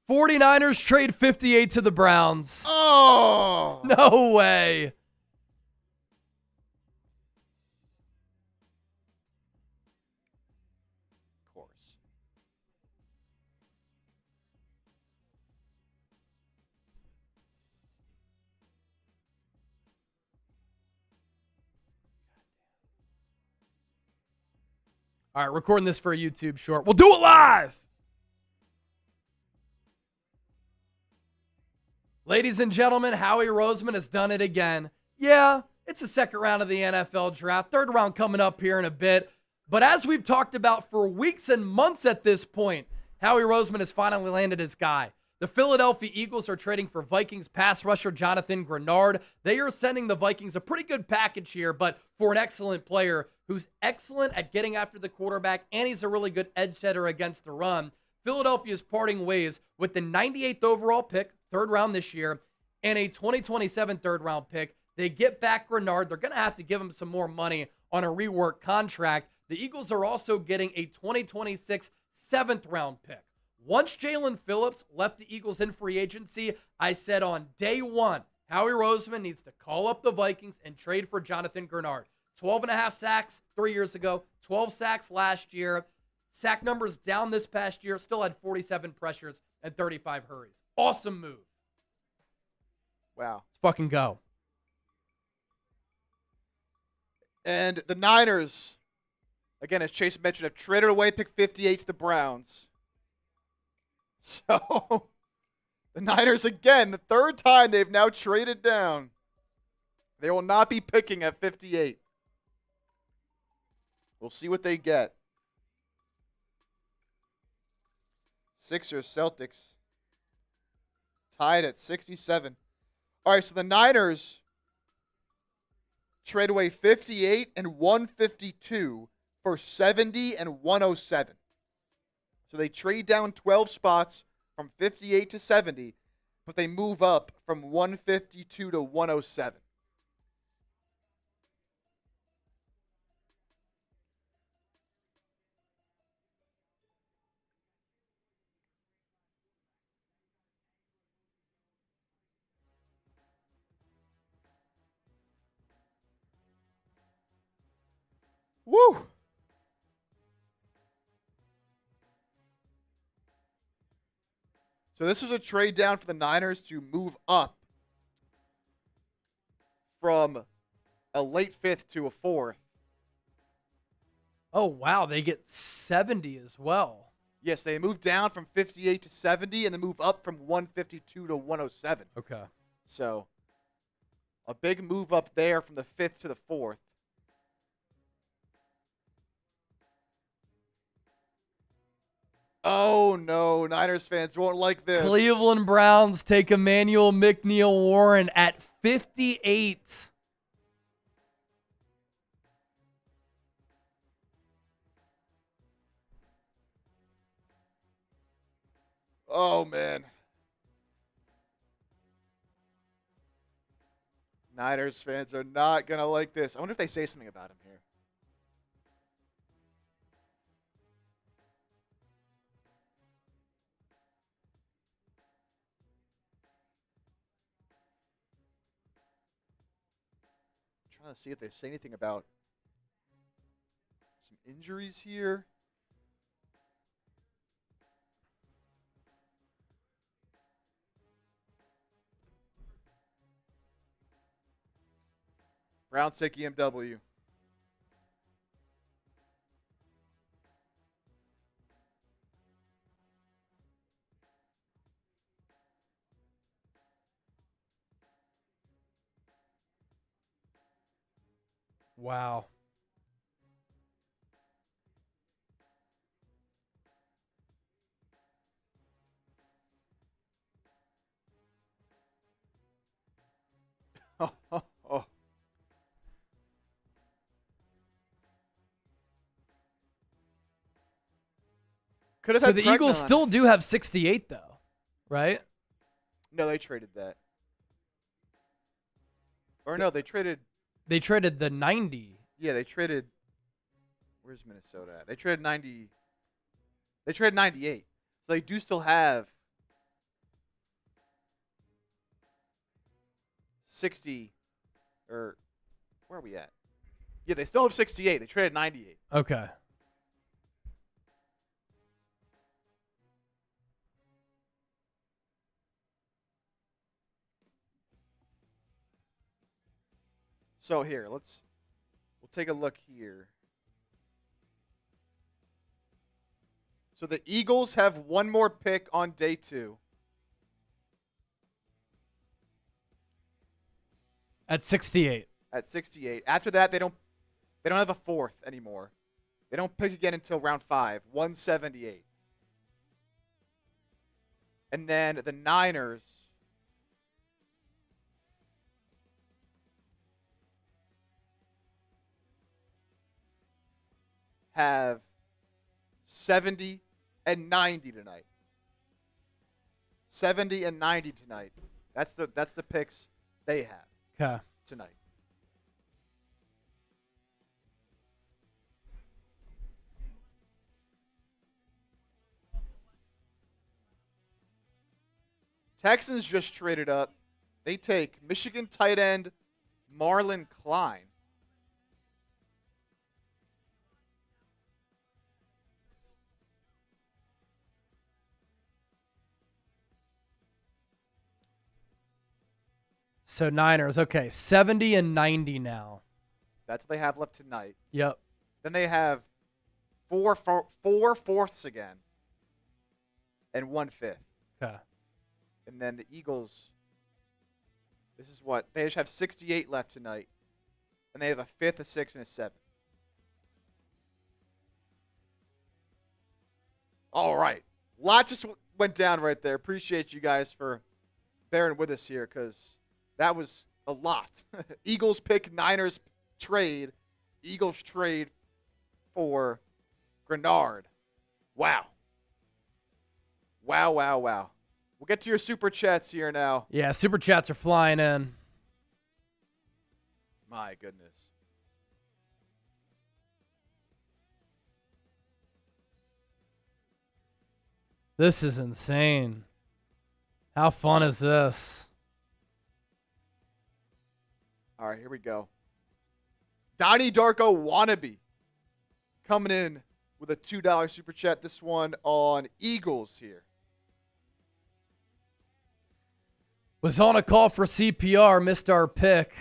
49ers trade 58 to the Browns. Oh! No way. Of course. All right, recording this for a YouTube short. We'll do it live. Ladies and gentlemen, Howie Roseman has done it again. Yeah, it's the second round of the NFL draft. Third round coming up here in a bit. But as we've talked about for weeks and months at this point, Howie Roseman has finally landed his guy. The Philadelphia Eagles are trading for Vikings pass rusher Jonathan Grenard. They are sending the Vikings a pretty good package here, but for an excellent player who's excellent at getting after the quarterback, and he's a really good edge setter against the run. Philadelphia is parting ways with the 98th overall pick, third round this year, and a 2027 third round pick. They get back Grenard. They're going to have to give him some more money on a rework contract. The Eagles are also getting a 2026 seventh round pick. Once Jalen Phillips left the Eagles in free agency, I said on day one, Howie Roseman needs to call up the Vikings and trade for Jonathan Grenard. 12.5 sacks 3 years ago, 12 sacks last year. Sack numbers down this past year, still had 47 pressures and 35 hurries. Awesome move. Wow. Let's fucking go. And the Niners, again, as Chase mentioned, have traded away pick 58 to the Browns. So, the Niners, again, the third time they've now traded down. They will not be picking at 58. We'll see what they get. Sixers, Celtics, tied at 67. All right, so the Niners trade away 58 and 152 for 70 and 107. So they trade down 12 spots from 58 to 70, but they move up from 152 to 107. Woo! So this was a trade down for the Niners to move up from a late fifth to a fourth. Oh, wow. They get 70 as well. Yes, they moved down from 58 to 70 and then move up from 152 to 107. Okay. So a big move up there from the fifth to the fourth. Oh, no. Niners fans won't like this. Cleveland Browns take Emmanuel McNeil-Warren at 58. Oh, man. Niners fans are not going to like this. I wonder if they say something about him here. Trying to see if they say anything about some injuries here. Browns take EMW. Wow. Oh. Could have So had the Eagles Bregman. still do have 68, though, right? No, they traded that. Or no, they traded. They traded the 90. Yeah, they traded. Where's Minnesota at? They traded 90. They traded 98. So they do still have 60. Or where are we at? Yeah, they still have 68. They traded 98. Okay. So here, we'll take a look here. So the Eagles have one more pick on day 2. At 68. At 68. After that, they don't have a 4th anymore. They don't pick again until round 5, 178. And then the Niners have 70 and 90 tonight. 70 and 90 tonight. That's the picks they have tonight. Texans just traded up. They take Michigan tight end Marlon Klein. So Niners, okay, 70 and 90 now. That's what they have left tonight. Yep. Then they have four fourths again and 1/5. Okay. And then the Eagles, this is what? They just have 68 left tonight. And they have a 5th, a 6th, and a 7th. All right. Lot just went down right there. Appreciate you guys for bearing with us here because that was a lot. Eagles pick, Niners trade. Eagles trade for Grenard. Wow. Wow. We'll get to your super chats here now. Yeah, super chats are flying in. My goodness. This is insane. How fun is this? All right, here we go. Donnie Darko Wannabe coming in with a $2 super chat. This one on Eagles here. Was on a call for CPR, missed our pick.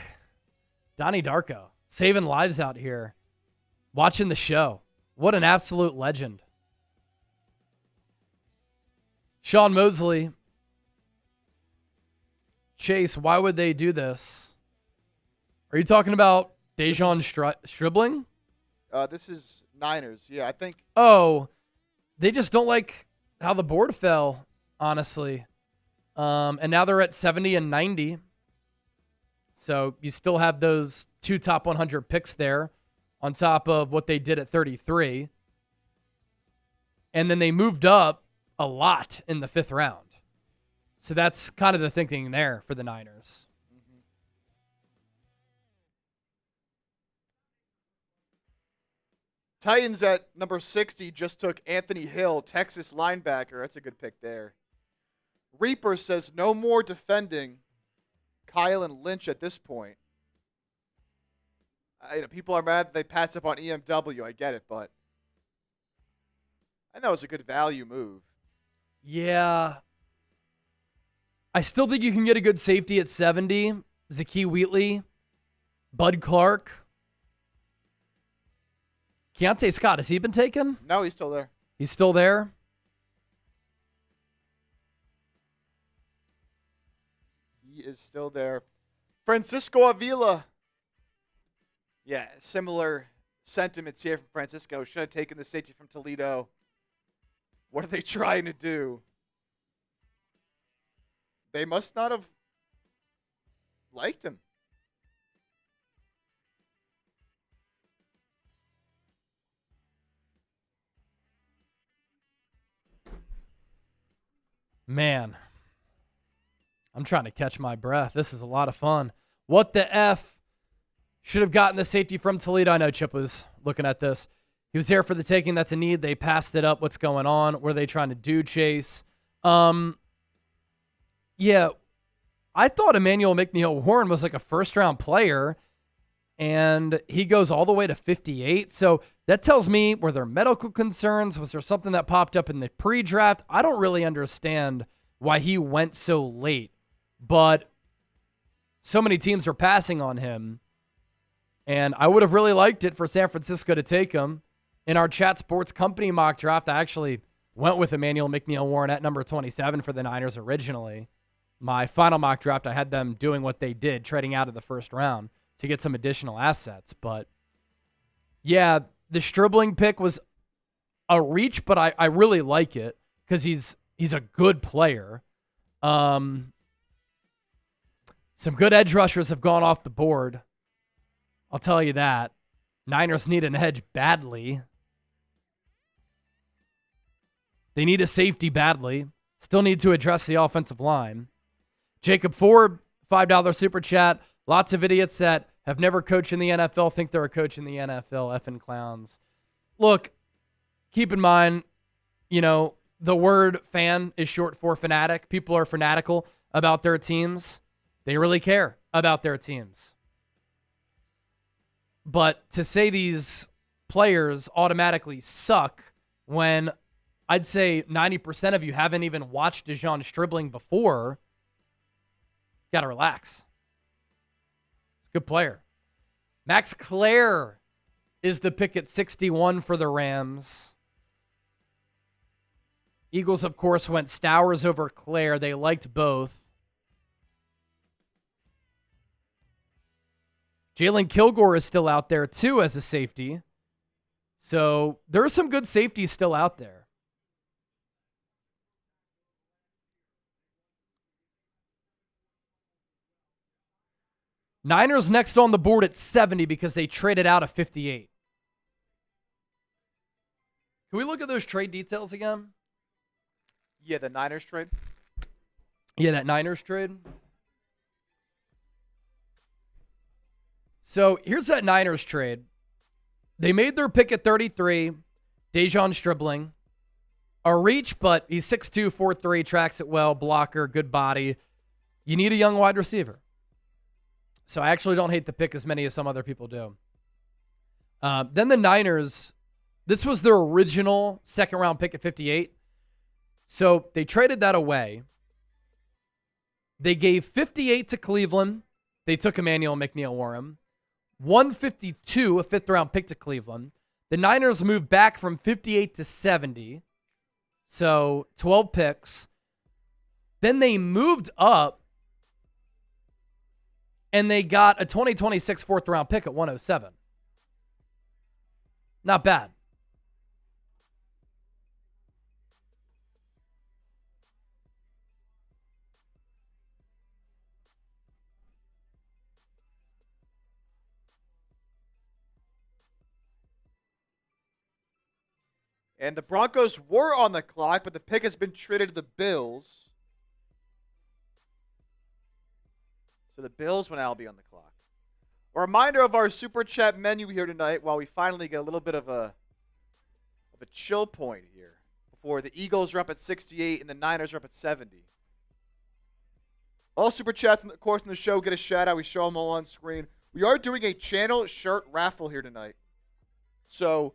Donnie Darko, saving lives out here. Watching the show. What an absolute legend. Sean Mosley. Chase, why would they do this? Are you talking about Deon Stribbling? This is Niners. Yeah, I think. Oh, they just don't like how the board fell, honestly. And now they're at 70 and 90. So you still have those 2 top 100 picks there on top of what they did at 33. And then they moved up a lot in the 5th round. So that's kind of the thinking there for the Niners. Mm-hmm. Titans at number 60 just took Anthony Hill, Texas linebacker. That's a good pick there. Reaper says no more defending Kyle and Lynch at this point. People are mad that they pass up on EMW. I get it, but I know it's a good value move. Yeah. I still think you can get a good safety at 70. Zakee Wheatley, Bud Clark. Keontae Scott, has he been taken? No, he's still there. He's still there? He is still there. Francisco Avila. Yeah, similar sentiments here from Francisco. Should have taken the safety from Toledo. What are they trying to do? They must not have liked him. Man, I'm trying to catch my breath. This is a lot of fun. What the F? Should have gotten the safety from Toledo. I know Chip was looking at this. He was there for the taking. That's a need. They passed it up. What's going on? What are they trying to do, Chase? Yeah, I thought Emmanuel McNeil-Warren was like a first-round player, and he goes all the way to 58. So that tells me, were there medical concerns? Was there something that popped up in the pre-draft? I don't really understand why he went so late, but so many teams are passing on him, and I would have really liked it for San Francisco to take him. In our Chat Sports Company mock draft, I actually went with Emmanuel McNeil-Warren at number 27 for the Niners originally. My final mock draft, I had them doing what they did, trading out of the first round to get some additional assets. But, yeah, the Stribbling pick was a reach, but I really like it because he's a good player. Some good edge rushers have gone off the board. I'll tell you that. Niners need an edge badly. They need a safety badly. Still need to address the offensive line. Jacob Ford, $5 super chat. Lots of idiots that have never coached in the NFL think they're a coach in the NFL. Effing clowns. Look, keep in mind, the word fan is short for fanatic. People are fanatical about their teams. They really care about their teams. But to say these players automatically suck when I'd say 90% of you haven't even watched Deon Stribbling before, got to relax. He's a good player. Max Clare is the pick at 61 for the Rams. Eagles, of course, went Stowers over Clare. They liked both. Jalen Kilgore is still out there, too, as a safety. So there are some good safeties still out there. Niners next on the board at 70 because they traded out of 58. Can we look at those trade details again? Yeah, the Niners trade. Yeah, that Niners trade. So here's that Niners trade. They made their pick at 33, Deon Stribbling. A reach, but he's 6'2", 4'3", tracks it well, blocker, good body. You need a young wide receiver. So I actually don't hate the pick as many as some other people do. Then the Niners, this was their original second-round pick at 58. So they traded that away. They gave 58 to Cleveland. They took Emmanuel McNeil-Warren. 152, a fifth-round pick to Cleveland. The Niners moved back from 58 to 70. So 12 picks. Then they moved up, and they got a 2026 fourth-round pick at 107. Not bad. And the Broncos were on the clock, but the pick has been traded to the Bills. So the Bills will now be on the clock. A reminder of our Super Chat menu here tonight while we finally get a little bit of a chill point here before the Eagles are up at 68 and the Niners are up at 70. All Super Chats, of course, in the show get a shout out. We show them all on screen. We are doing a channel shirt raffle here tonight. So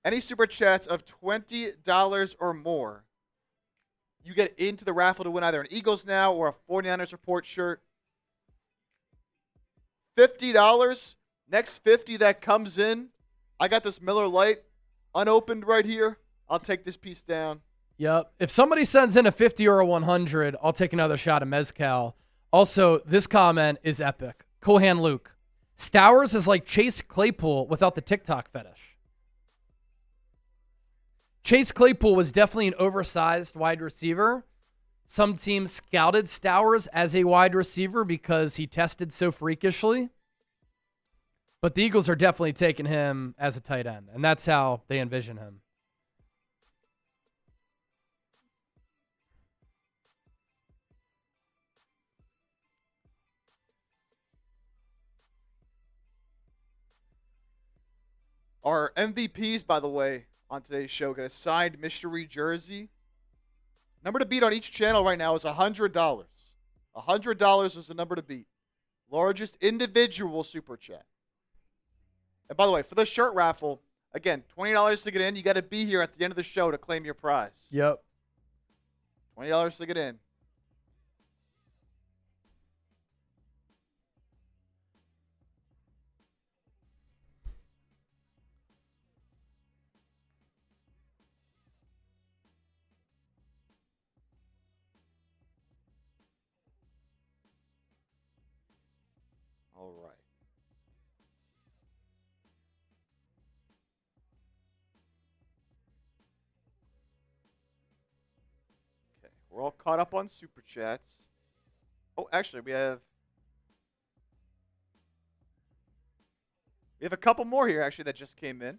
any Super Chats of $20 or more, you get into the raffle to win either an Eagles Now or a 49ers Report shirt. $50, next 50 that comes in, I got this Miller Lite unopened right here. I'll take this piece down. Yep. If somebody sends in a 50 or a 100, I'll take another shot of Mezcal. Also, this comment is epic. Cool Hand Luke. Stowers is like Chase Claypool without the TikTok fetish. Chase Claypool was definitely an oversized wide receiver. Some teams scouted Stowers as a wide receiver because he tested so freakishly. But the Eagles are definitely taking him as a tight end, and that's how they envision him. Our MVPs, by the way, on today's show get a signed mystery jersey. Number to beat on each channel right now is $100. $100 is the number to beat. Largest individual Super Chat. And by the way, for the shirt raffle, again, $20 to get in. You got to be here at the end of the show to claim your prize. Yep. $20 to get in. All right. Okay, we're all caught up on Super Chats. Oh, actually, we have a couple more here, actually, that just came in.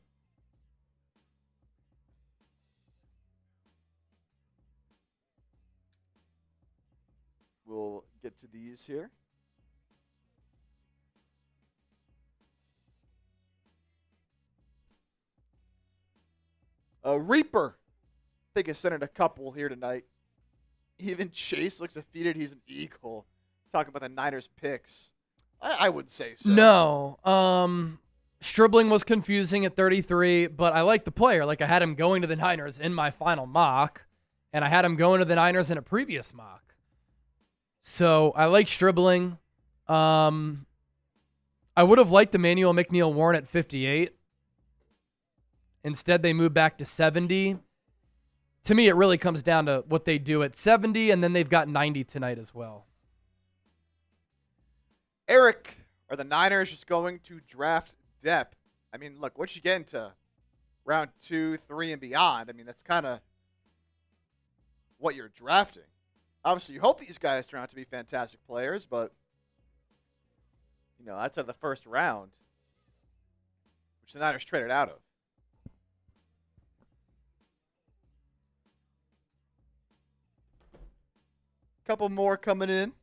We'll get to these here. Reaper, I think, has sent in a couple here tonight. Even Chase looks defeated. He's an Eagle. Talking about the Niners picks. I would say so. No. Stribbling was confusing at 33, but I like the player. Like, I had him going to the Niners in my final mock, and I had him going to the Niners in a previous mock. So I like Stribbling. I would have liked Emmanuel McNeil-Warren at 58. Instead, they moved back to 70. To me, it really comes down to what they do at 70, and then they've got 90 tonight as well. Eric, are the Niners just going to draft depth? I mean, look, once you get into round 2, 3, and beyond, I mean, that's kind of what you're drafting. Obviously, you hope these guys turn out to be fantastic players, but, you know, that's out of the first round, which the Niners traded out of. Couple more coming in.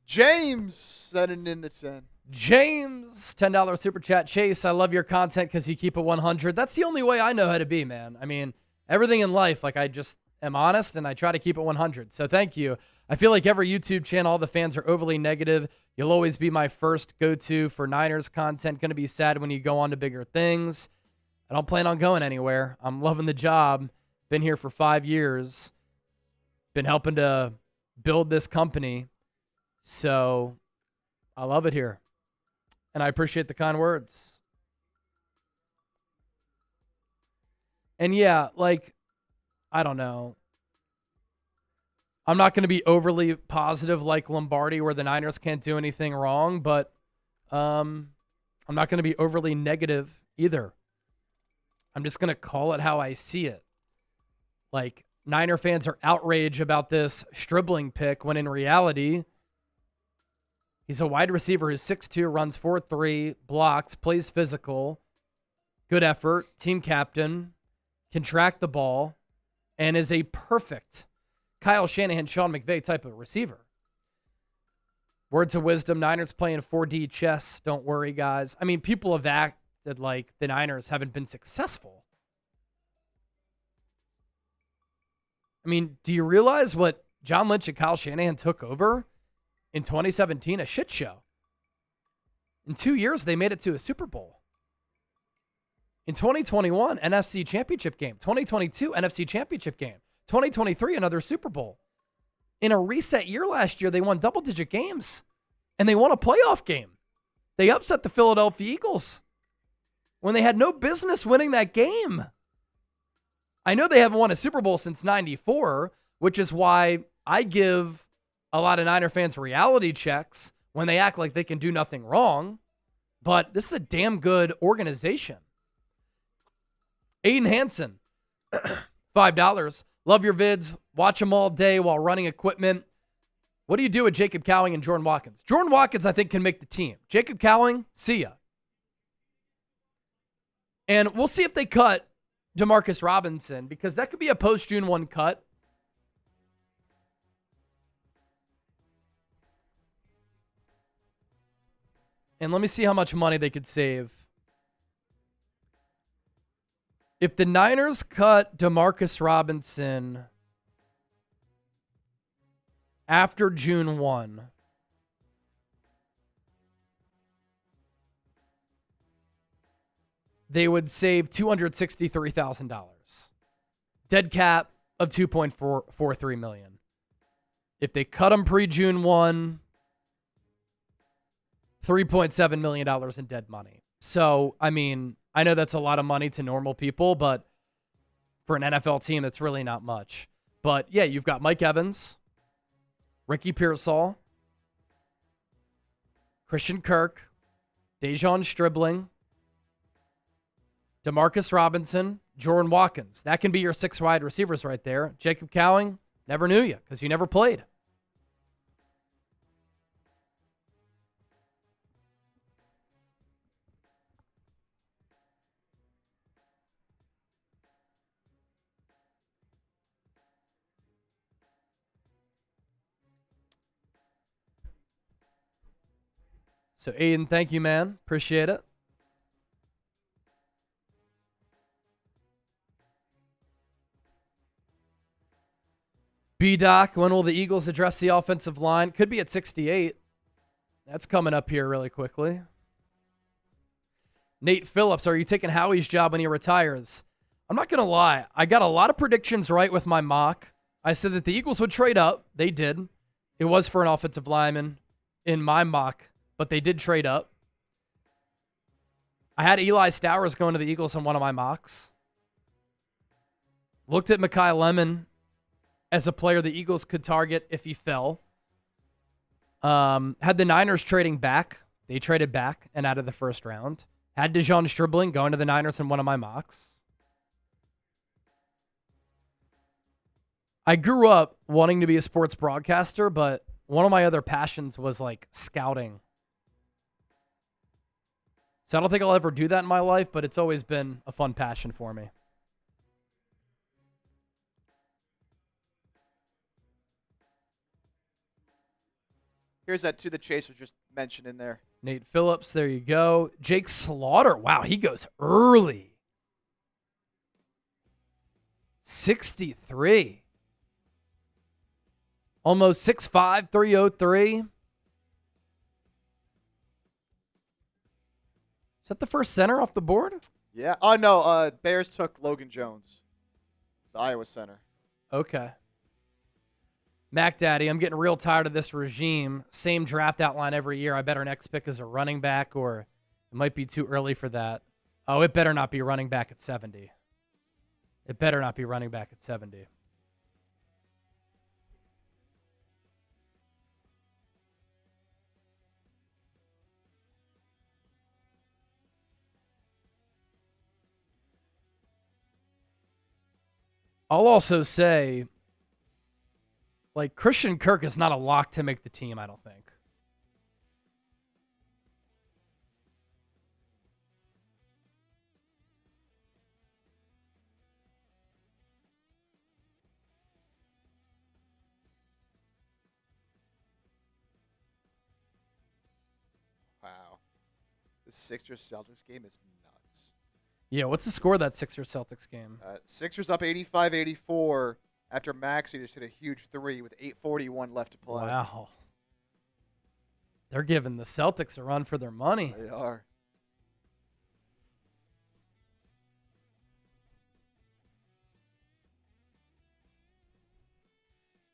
James sending in the 10. James, $10 super chat. Chase, I love your content because you keep it 100. That's the only way I know how to be, man. I mean, everything in life, like, I just am honest and I try to keep it 100. So thank you. I feel like every YouTube channel, all the fans are overly negative. You'll always be my first go-to for Niners content. Going to be sad when you go on to bigger things. I don't plan on going anywhere. I'm loving the job. Been here for 5 years. Been helping to build this company. So I love it here. And I appreciate the kind words. And yeah, like, I don't know. I'm not going to be overly positive like Lombardi where the Niners can't do anything wrong, but I'm not going to be overly negative either. I'm just going to call it how I see it. Like, Niner fans are outraged about this Stribbling pick when in reality, he's a wide receiver who's 6'2", runs 4'3", blocks, plays physical, good effort, team captain, can track the ball, and is a perfect Kyle Shanahan, Sean McVay type of receiver. Words of wisdom, Niners playing 4D chess. Don't worry, guys. I mean, people have acted like the Niners haven't been successful. I mean, do you realize what John Lynch and Kyle Shanahan took over in 2017? A shit show. In 2 years, they made it to a Super Bowl. In 2021, NFC Championship game. 2022, NFC Championship game. 2023, another Super Bowl. In a reset year last year, they won double-digit games. And they won a playoff game. They upset the Philadelphia Eagles when they had no business winning that game. I know they haven't won a Super Bowl since 94, which is why I give a lot of Niner fans reality checks when they act like they can do nothing wrong. But this is a damn good organization. Aiden Hansen, $5. Love your vids. Watch them all day while running equipment. What do you do with Jacob Cowing and Jordan Watkins? Jordan Watkins, I think, can make the team. Jacob Cowing, see ya. And we'll see if they cut Demarcus Robinson, because that could be a post-June 1 cut. And let me see how much money they could save. If the Niners cut Demarcus Robinson after June 1, they would save $263,000. Dead cap of $2.43 million. If they cut him pre-June 1, $3.7 million in dead money. So, I mean, I know that's a lot of money to normal people, but for an NFL team, that's really not much. But, yeah, you've got Mike Evans, Ricky Pearsall, Christian Kirk, Deon Stribbling, Demarcus Robinson, Jordan Watkins. That can be your 6 wide receivers right there. Jacob Cowing, never knew you because you never played. So, Aiden, thank you, man. Appreciate it. B-Doc, when will the Eagles address the offensive line? Could be at 68. That's coming up here really quickly. Nate Phillips, are you taking Howie's job when he retires? I'm not going to lie. I got a lot of predictions right with my mock. I said that the Eagles would trade up. They did. It was for an offensive lineman in my mock, but they did trade up. I had Eli Stowers going to the Eagles in one of my mocks. Looked at Mekhi Lemon as a player the Eagles could target if he fell. Had the Niners trading back. They traded back and out of the first round. Had Deon Stribbling going to the Niners in one of my mocks. I grew up wanting to be a sports broadcaster, but one of my other passions was like scouting. So I don't think I'll ever do that in my life, but it's always been a fun passion for me. Here's that to the chase was just mentioned in there. Nate Phillips, there you go. Jake Slaughter, wow, he goes early. 63. Almost 6'5", 303. Is that the first center off the board? Yeah. Oh, no. Bears took Logan Jones, the Iowa center. Okay. Mac Daddy, I'm getting real tired of this regime. Same draft outline every year. I bet our next pick is a running back, or it might be too early for that. Oh, it better not be running back at 70. It better not be running back at 70. I'll also say, like, Christian Kirk is not a lock to make the team, I don't think. Wow. The Sixers Celtics game is nuts. Yeah, what's the score of that Sixers Celtics game? Sixers up 85-84 after Maxey just hit a huge three with 8:41 left to play. Wow. They're giving the Celtics a run for their money. They are.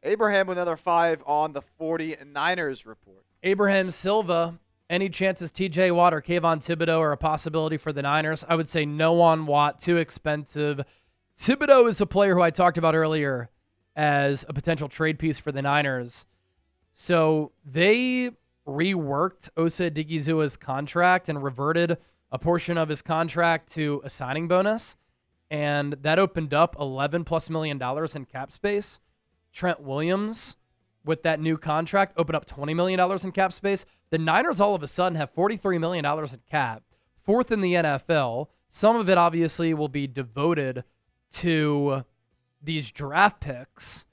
Abraham with another 5 on the 49ers report. Abraham Silva, any chances TJ Watt or Kayvon Thibodeau are a possibility for the Niners? I would say no on Watt, too expensive. Thibodeau is a player who I talked about earlier as a potential trade piece for the Niners. So they reworked Osa Odighizuwa's contract and reverted a portion of his contract to a signing bonus, and that opened up $11+ million in cap space. Trent Williams, with that new contract, opened up $20 million in cap space. The Niners all of a sudden have $43 million in cap, fourth in the NFL. Some of it obviously will be devoted to these draft picks,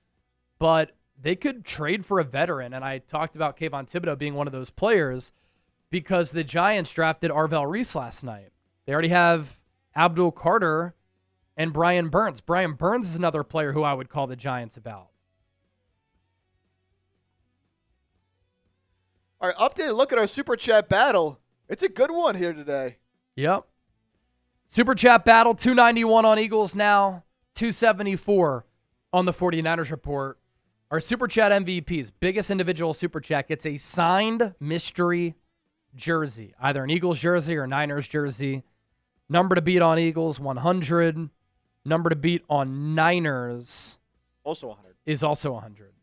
but they could trade for a veteran. And I talked about Kayvon Thibodeau being one of those players because the Giants drafted Arvell Reese last night. They already have Abdul Carter and Brian Burns. Brian Burns is another player who I would call the Giants about. All right, updated look at our Super Chat battle. It's a good one here today. Yep. Super Chat battle, 291 on Eagles now, 274 on the 49ers report. Our Super Chat MVPs, biggest individual Super Chat, gets a signed mystery jersey, either an Eagles jersey or Niners jersey. Number to beat on Eagles, 100. Number to beat on Niners Also 100. is also 100.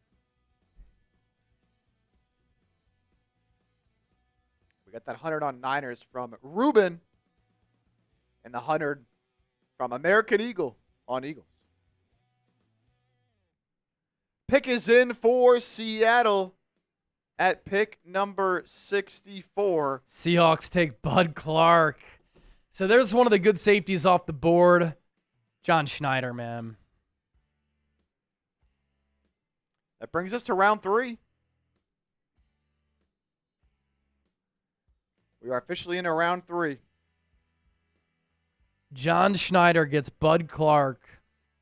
got that 100 on Niners from Ruben and the 100 from American Eagle on Eagles. Pick is in for Seattle at pick number 64. Seahawks take Bud Clark. So there's one of the good safeties off the board. John Schneider, man. That brings us to round 3. We are officially into round 3. John Schneider gets Bud Clark,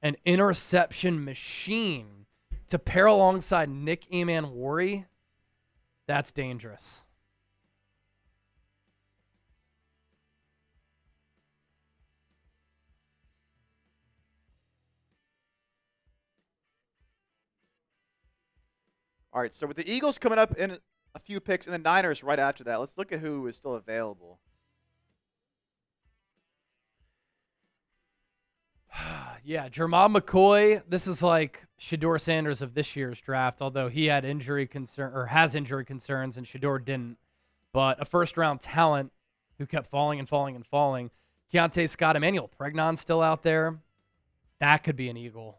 an interception machine, to pair alongside Nick Emanwari. That's dangerous. All right, so with the Eagles coming up in a few picks and the Niners right after that, let's look at who is still available. Yeah, Jermon McCoy. This is like Shedeur Sanders of this year's draft, although he had injury concern or has injury concerns and Shedeur didn't. But a first-round talent who kept falling and falling and falling. Keontae Scott, Emmanuel Pregnon's still out there. That could be an Eagle.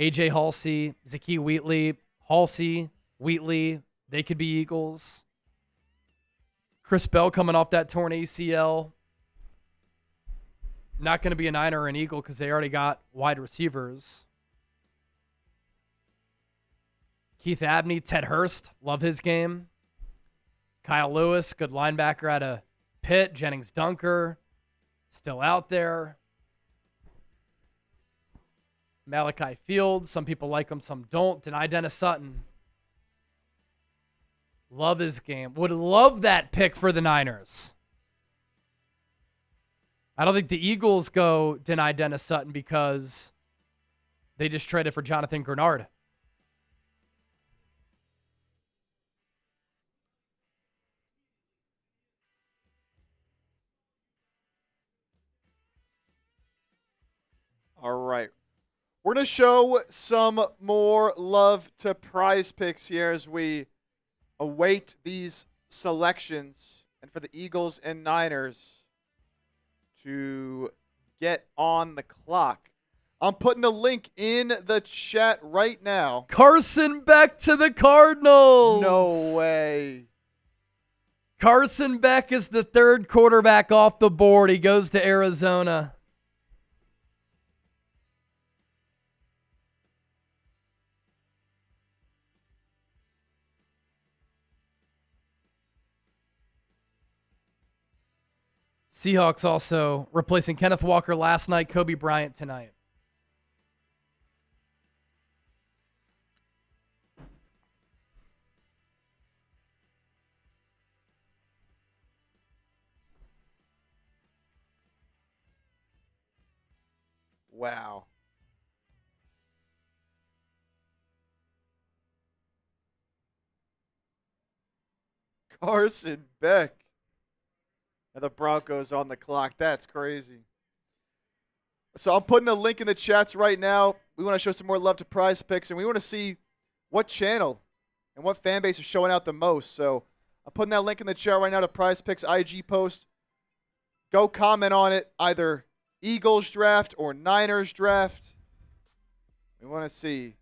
AJ Halsey, Zakee Wheatley, Halsey, Wheatley, they could be Eagles. Chris Bell coming off that torn ACL. Not going to be a Niner or an Eagle because they already got wide receivers. Keith Abney, Ted Hurst, love his game. Kyle Lewis, good linebacker out of Pitt. Jennings Dunker, still out there. Malachi Fields, some people like him, some don't. Deny Dennis Sutton. Love his game. Would love that pick for the Niners. I don't think the Eagles go deny Dennis Sutton because they just traded for Jonathan Grenard. All right. We're going to show some more love to Prize Picks here as we await these selections and for the Eagles and Niners to get on the clock. I'm putting a link in the chat right now. Carson Beck to the Cardinals. No way. Carson Beck is the third quarterback off the board. He goes to Arizona. Seahawks also replacing Kenneth Walker last night, Kobe Bryant tonight. Wow. Carson Beck. And the Broncos on the clock. That's crazy. So I'm putting a link in the chats right now. We want to show some more love to Prize Picks, and we want to see what channel and what fan base is showing out the most. So I'm putting that link in the chat right now to Prize Picks IG post. Go comment on it, either Eagles draft or Niners draft. We want to see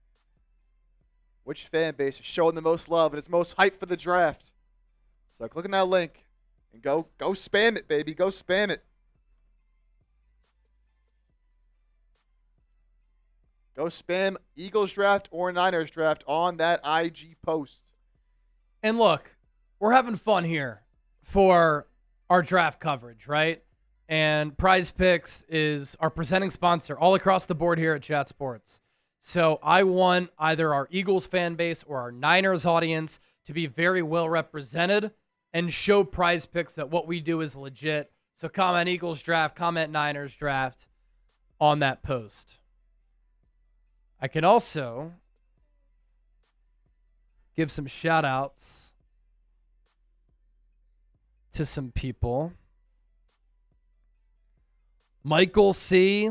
which fan base is showing the most love and is most hyped for the draft. So click on that link. And go spam it, baby. Go spam it. Go spam Eagles draft or Niners draft on that IG post. And look, we're having fun here for our draft coverage, right? And Prize Picks is our presenting sponsor all across the board here at Chat Sports. So I want either our Eagles fan base or our Niners audience to be very well represented and show Prize Picks that what we do is legit. So comment Eagles draft, comment Niners draft on that post. I can also give some shout outs to some people. Michael C.,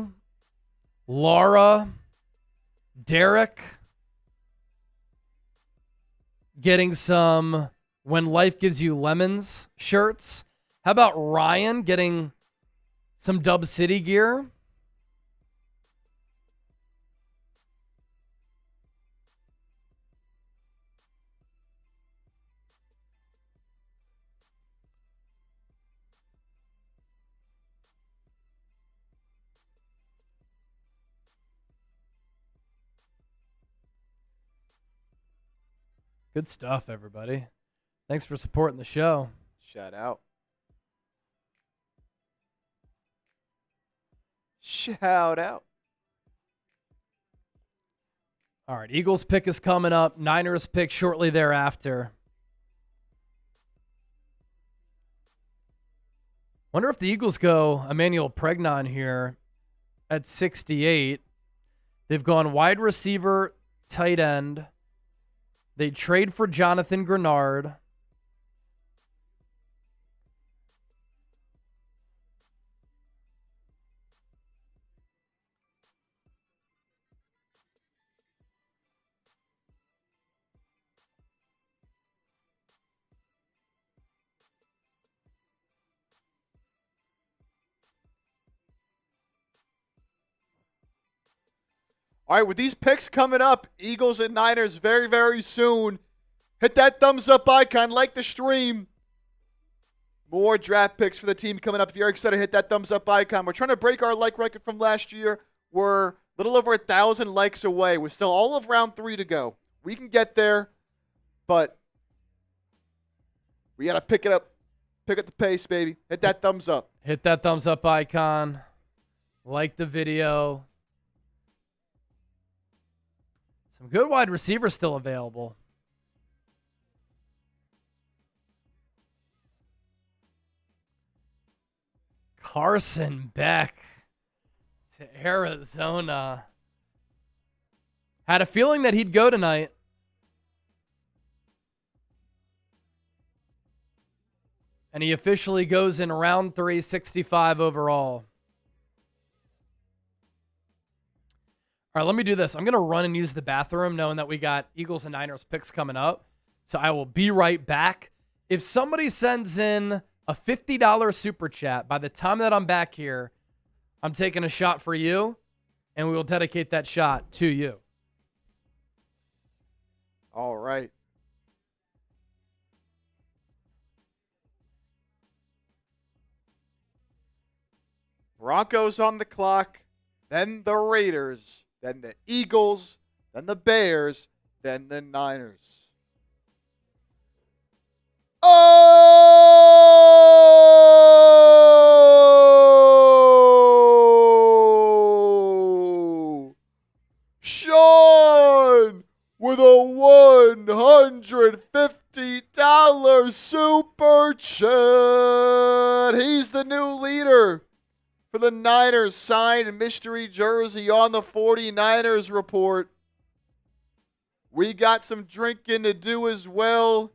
Laura, Derek, getting some When Life Gives You Lemons shirts. How about Ryan getting some Dub City gear? Good stuff, everybody. Thanks for supporting the show. Shout out. Shout out. All right, Eagles pick is coming up. Niners pick shortly thereafter. Wonder if the Eagles go Emmanuel Pregnon here at 68. They've gone wide receiver, tight end. They trade for Jonathan Grenard. All right, with these picks coming up, Eagles and Niners very, very soon. Hit that thumbs up icon, like the stream. More draft picks for the team coming up. If you're excited, hit that thumbs up icon. We're trying to break our like record from last year. We're a little over 1,000 likes away. We're still all of round 3 to go. We can get there, but we got to pick it up. Pick up the pace, baby. Hit that thumbs up. Hit that thumbs up icon. Like the video. Some good wide receivers still available. Carson Beck to Arizona. Had a feeling that he'd go tonight. And he officially goes in round 3, 65 overall. All right, let me do this. I'm going to run and use the bathroom knowing that we got Eagles and Niners picks coming up. So I will be right back. If somebody sends in a $50 super chat by the time that I'm back here, I'm taking a shot for you, and we will dedicate that shot to you. All right. Broncos on the clock, then the Raiders, then the Eagles, then the Bears, then the Niners. Oh! Sean with a $150 super chat. He's the new leader for the Niners, signed mystery jersey on the 49ers report. We got some drinking to do as well.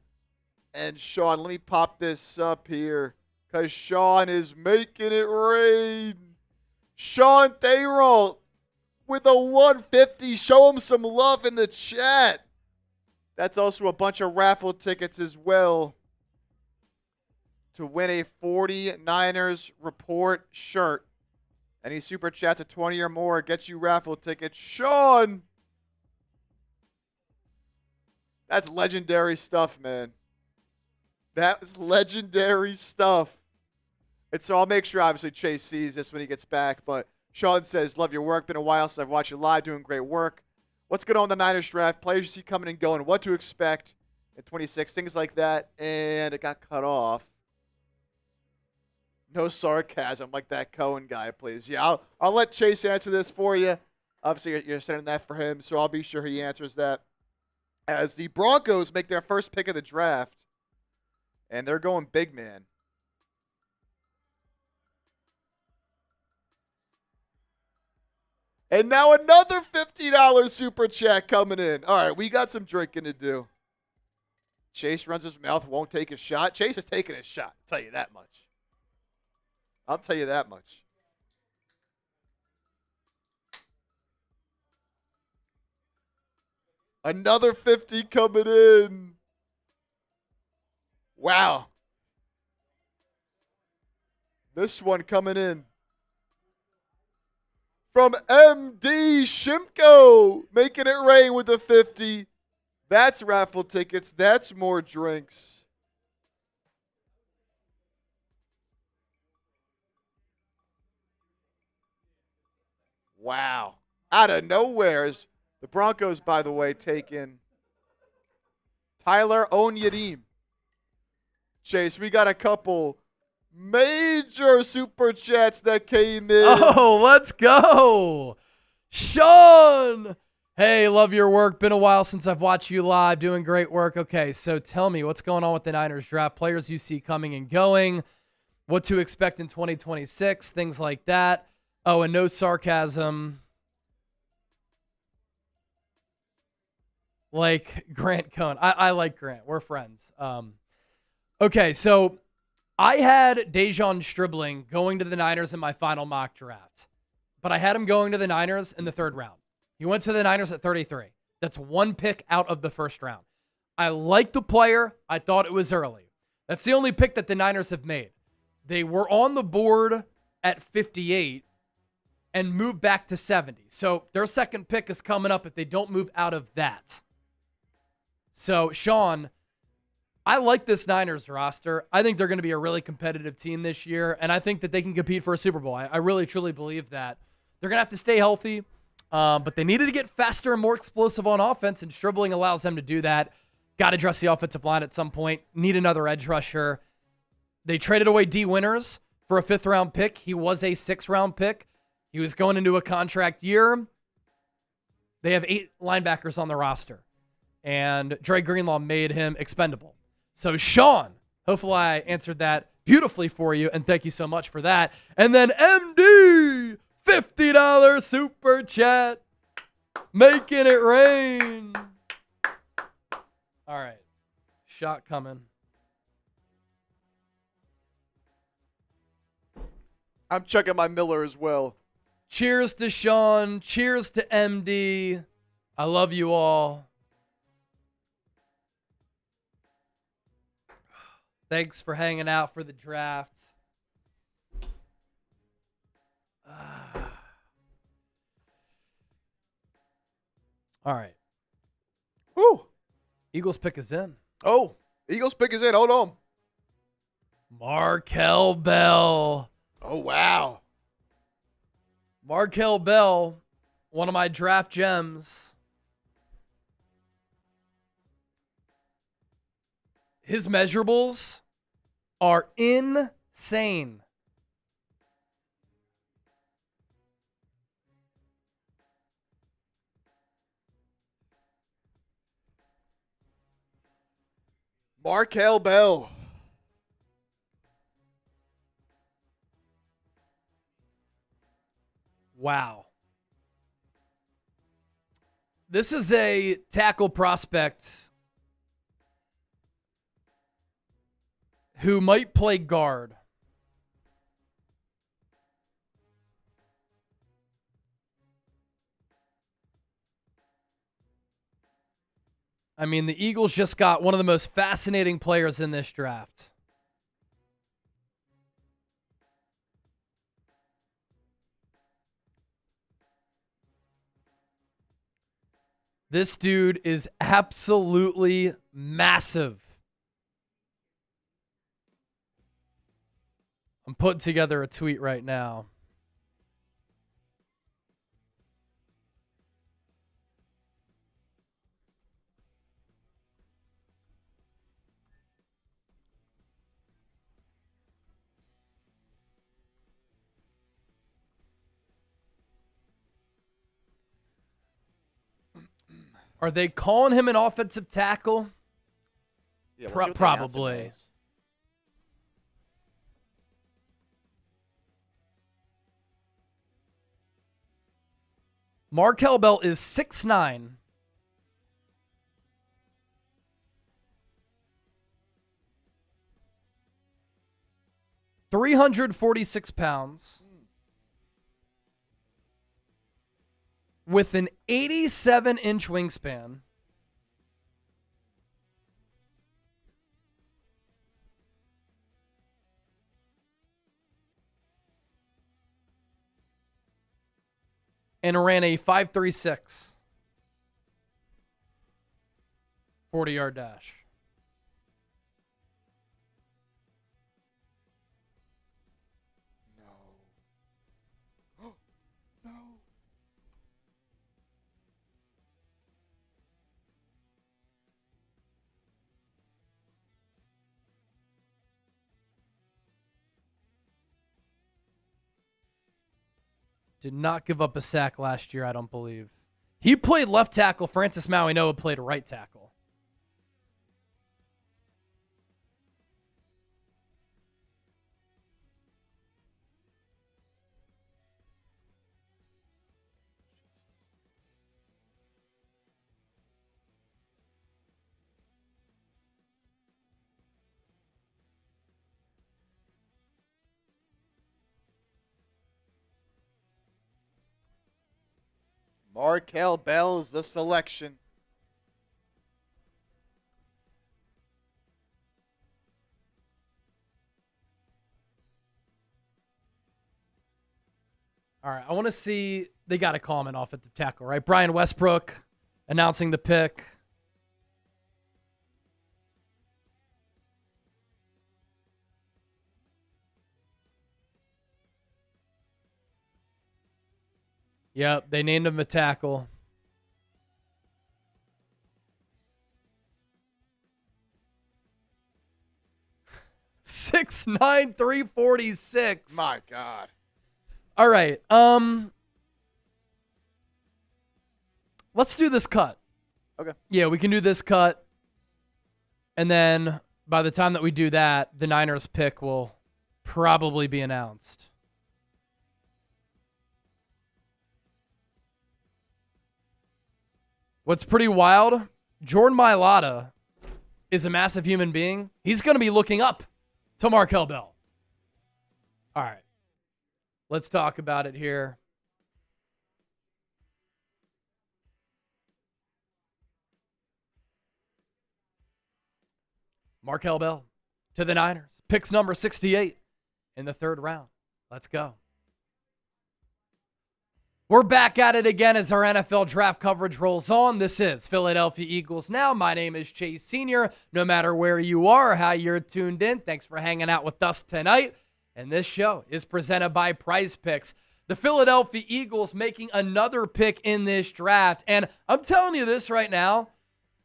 And Sean, let me pop this up here because Sean is making it rain. Sean Thayroll with a 150. Show him some love in the chat. That's also a bunch of raffle tickets as well to win a 49ers report shirt. Any super chats of 20 or more gets you raffle tickets. Sean, that's legendary stuff, man. That's legendary stuff. And so I'll make sure, obviously, Chase sees this when he gets back. But Sean says, love your work. Been a while since I've watched you live. Doing great work. What's going on in the Niners draft? Players you see coming and going. What to expect at 26. Things like that. And it got cut off. No sarcasm like that Cohen guy, please. Yeah, I'll let Chase answer this for you. Obviously, you're sending that for him, so I'll be sure he answers that. As the Broncos make their first pick of the draft. And they're going big man. And now another $50 super chat coming in. All right, we got some drinking to do. Chase runs his mouth, won't take a shot. Chase is taking a shot, I'll tell you that much. I'll tell you that much. Another 50 coming in. Wow. This one coming in from MD Shimko, making it rain with a 50. That's raffle tickets. That's more drinks. Wow. Out of nowhere is the Broncos, by the way, taking Tyler Onyedim. Chase, we got a couple major super chats that came in. Oh, let's go. Sean. Hey, love your work. Been a while since I've watched you live. Doing great work. Okay, so tell me what's going on with the Niners draft. Players you see coming and going. What to expect in 2026. Things like that. Oh, and no sarcasm. Like Grant Cohn. I like Grant. We're friends. Okay, so I had Deon Stribbling going to the Niners in my final mock draft, but I had him going to the Niners in the 3rd round. He went to the Niners at 33. That's 1 pick out of the 1st round. I like the player. I thought it was early. That's the only pick that the Niners have made. They were on the board at 58 and moved back to 70. So their 2nd pick is coming up if they don't move out of that. So, Sean, I like this Niners roster. I think they're going to be a really competitive team this year, and I think that they can compete for a Super Bowl. I really, truly believe that. They're going to have to stay healthy, but they needed to get faster and more explosive on offense, and Stribbling allows them to do that. Got to address the offensive line at some point. Need another edge rusher. They traded away Dwinners for a 5th-round pick. He was a 6th-round pick. He was going into a contract year. They have 8 linebackers on the roster, and Dre Greenlaw made him expendable. So, Sean, hopefully I answered that beautifully for you, and thank you so much for that. And then MD, $50 super chat, making it rain. All right, shot coming. I'm checking my Miller as well. Cheers to Sean. Cheers to MD. I love you all. Thanks for hanging out for the draft. All right. Woo. Eagles pick is in. Oh, Eagles pick is in. Hold on. Markel Bell. Oh, wow. Markel Bell, one of my draft gems. His measurables are insane. Markel Bell. Wow. This is a tackle prospect who might play guard. I mean, the Eagles just got one of the most fascinating players in this draft. This dude is absolutely massive. I'm putting together a tweet right now. Are they calling him an offensive tackle? Yeah, we'll see what the Probably. announcement is. Markel Bell is 6'9". £346 with an 87-inch wingspan. and ran a 5.36 40-yard dash. No. No. Did not give up a sack last year, I don't believe. He played left tackle. Francis Mauigoa played right tackle. Markel Bell is the selection. All right, I want to see. They got to call him an offensive tackle, right? Brian Westbrook announcing the pick. Yep, they named him a tackle. (6'9", 346. My God. All right. Let's do this cut. Okay. Yeah, we can do this cut. And then by the time that we do that, the Niners pick will probably be announced. What's pretty wild, Jordan Mailata is a massive human being. He's going to be looking up to Markel Bell. All right. Let's talk about it here. Markel Bell to the Niners. Picks number 68 in the third round. Let's go. We're back at it again as our NFL draft coverage rolls on. This is Philadelphia Eagles Now. My name is Chase Sr. No matter where you are or how you're tuned in, thanks for hanging out with us tonight. And this show is presented by Prize Picks. The Philadelphia Eagles making another pick in this draft. And I'm telling you this right now,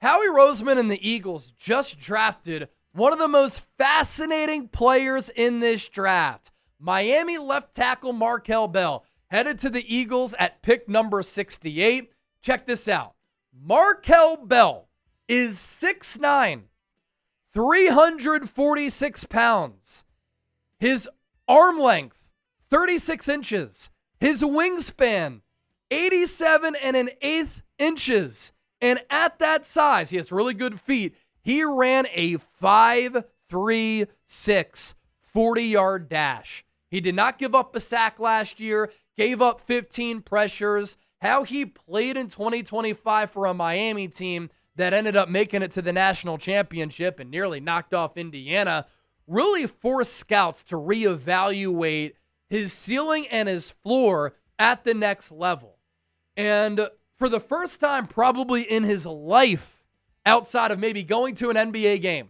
Howie Roseman and the Eagles just drafted one of the most fascinating players in this draft. Miami left tackle Markel Bell. Headed to the Eagles at pick number 68. Check this out. Markel Bell is 6'9", 346 pounds. His arm length, 36 inches. His wingspan, 87 1/8 inches. And at that size, he has really good feet. He ran a 5.36 40-yard dash. He did not give up a sack last year. Gave up 15 pressures. How he played in 2025 for a Miami team that ended up making it to the national championship and nearly knocked off Indiana really forced scouts to reevaluate his ceiling and his floor at the next level. And for the first time probably in his life, outside of maybe going to an NBA game,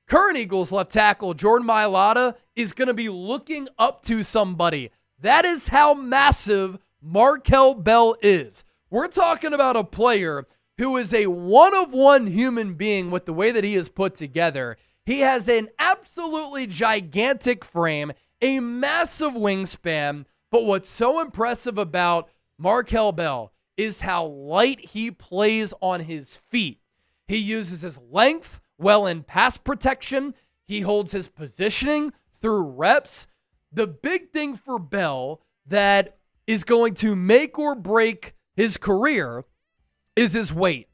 current Eagles left tackle Jordan Mailata is going to be looking up to somebody. That is how massive Markel Bell is. We're talking about a player who is a one-of-one human being with the way that he is put together. He has an absolutely gigantic frame, a massive wingspan, but what's so impressive about Markel Bell is how light he plays on his feet. He uses his length well in pass protection. He holds his positioning through reps. The big thing for Bell that is going to make or break his career is his weight.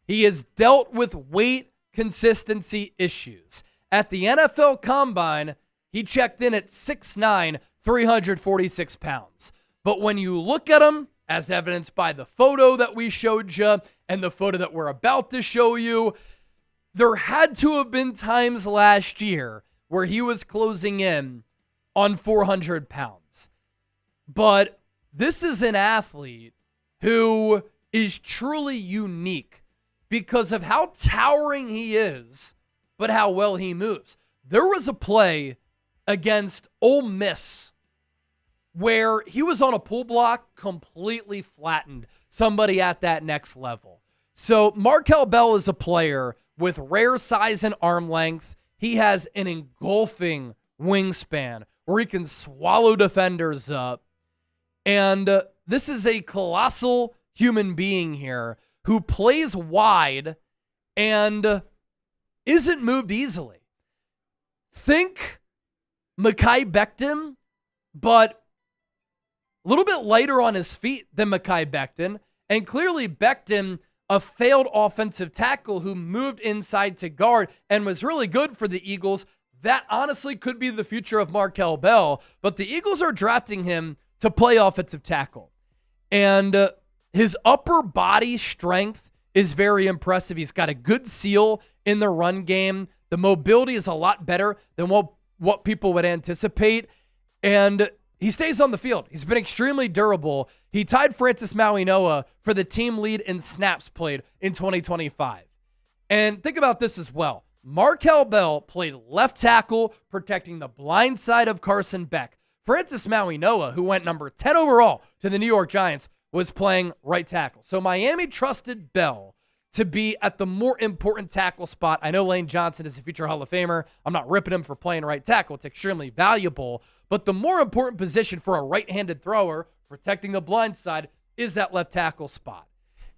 He has dealt with weight consistency issues. At the NFL Combine, he checked in at 6'9", 346 pounds. But when you look at him, as evidenced by the photo that we showed you and the photo that we're about to show you, there had to have been times last year where he was closing in on 400 pounds. But this is an athlete who is truly unique because of how towering he is, but how well he moves. There was a play against Ole Miss where he was on a pull block, completely flattened somebody at that next level. So Markel Bell is a player with rare size and arm length. He has an engulfing wingspan where he can swallow defenders up. And this is a colossal human being here who plays wide and isn't moved easily. Think Mekhi Becton, but a little bit lighter on his feet than Mekhi Becton. And clearly Becton, a failed offensive tackle who moved inside to guard and was really good for the Eagles. That honestly could be the future of Markel Bell, but the Eagles are drafting him to play offensive tackle. And his upper body strength is very impressive. He's got a good seal in the run game. The mobility is a lot better than what people would anticipate. And he stays on the field. He's been extremely durable. He tied Francis Mauigoa for the team lead in snaps played in 2025. And think about this as well. Markel Bell played left tackle, protecting the blind side of Carson Beck. Francis Mauigoa, who went number 10 overall to the New York Giants, was playing right tackle. So Miami trusted Bell to be at the more important tackle spot. I know Lane Johnson is a future Hall of Famer. I'm not ripping him for playing right tackle. It's extremely valuable. But the more important position for a right-handed thrower, protecting the blind side, is that left tackle spot.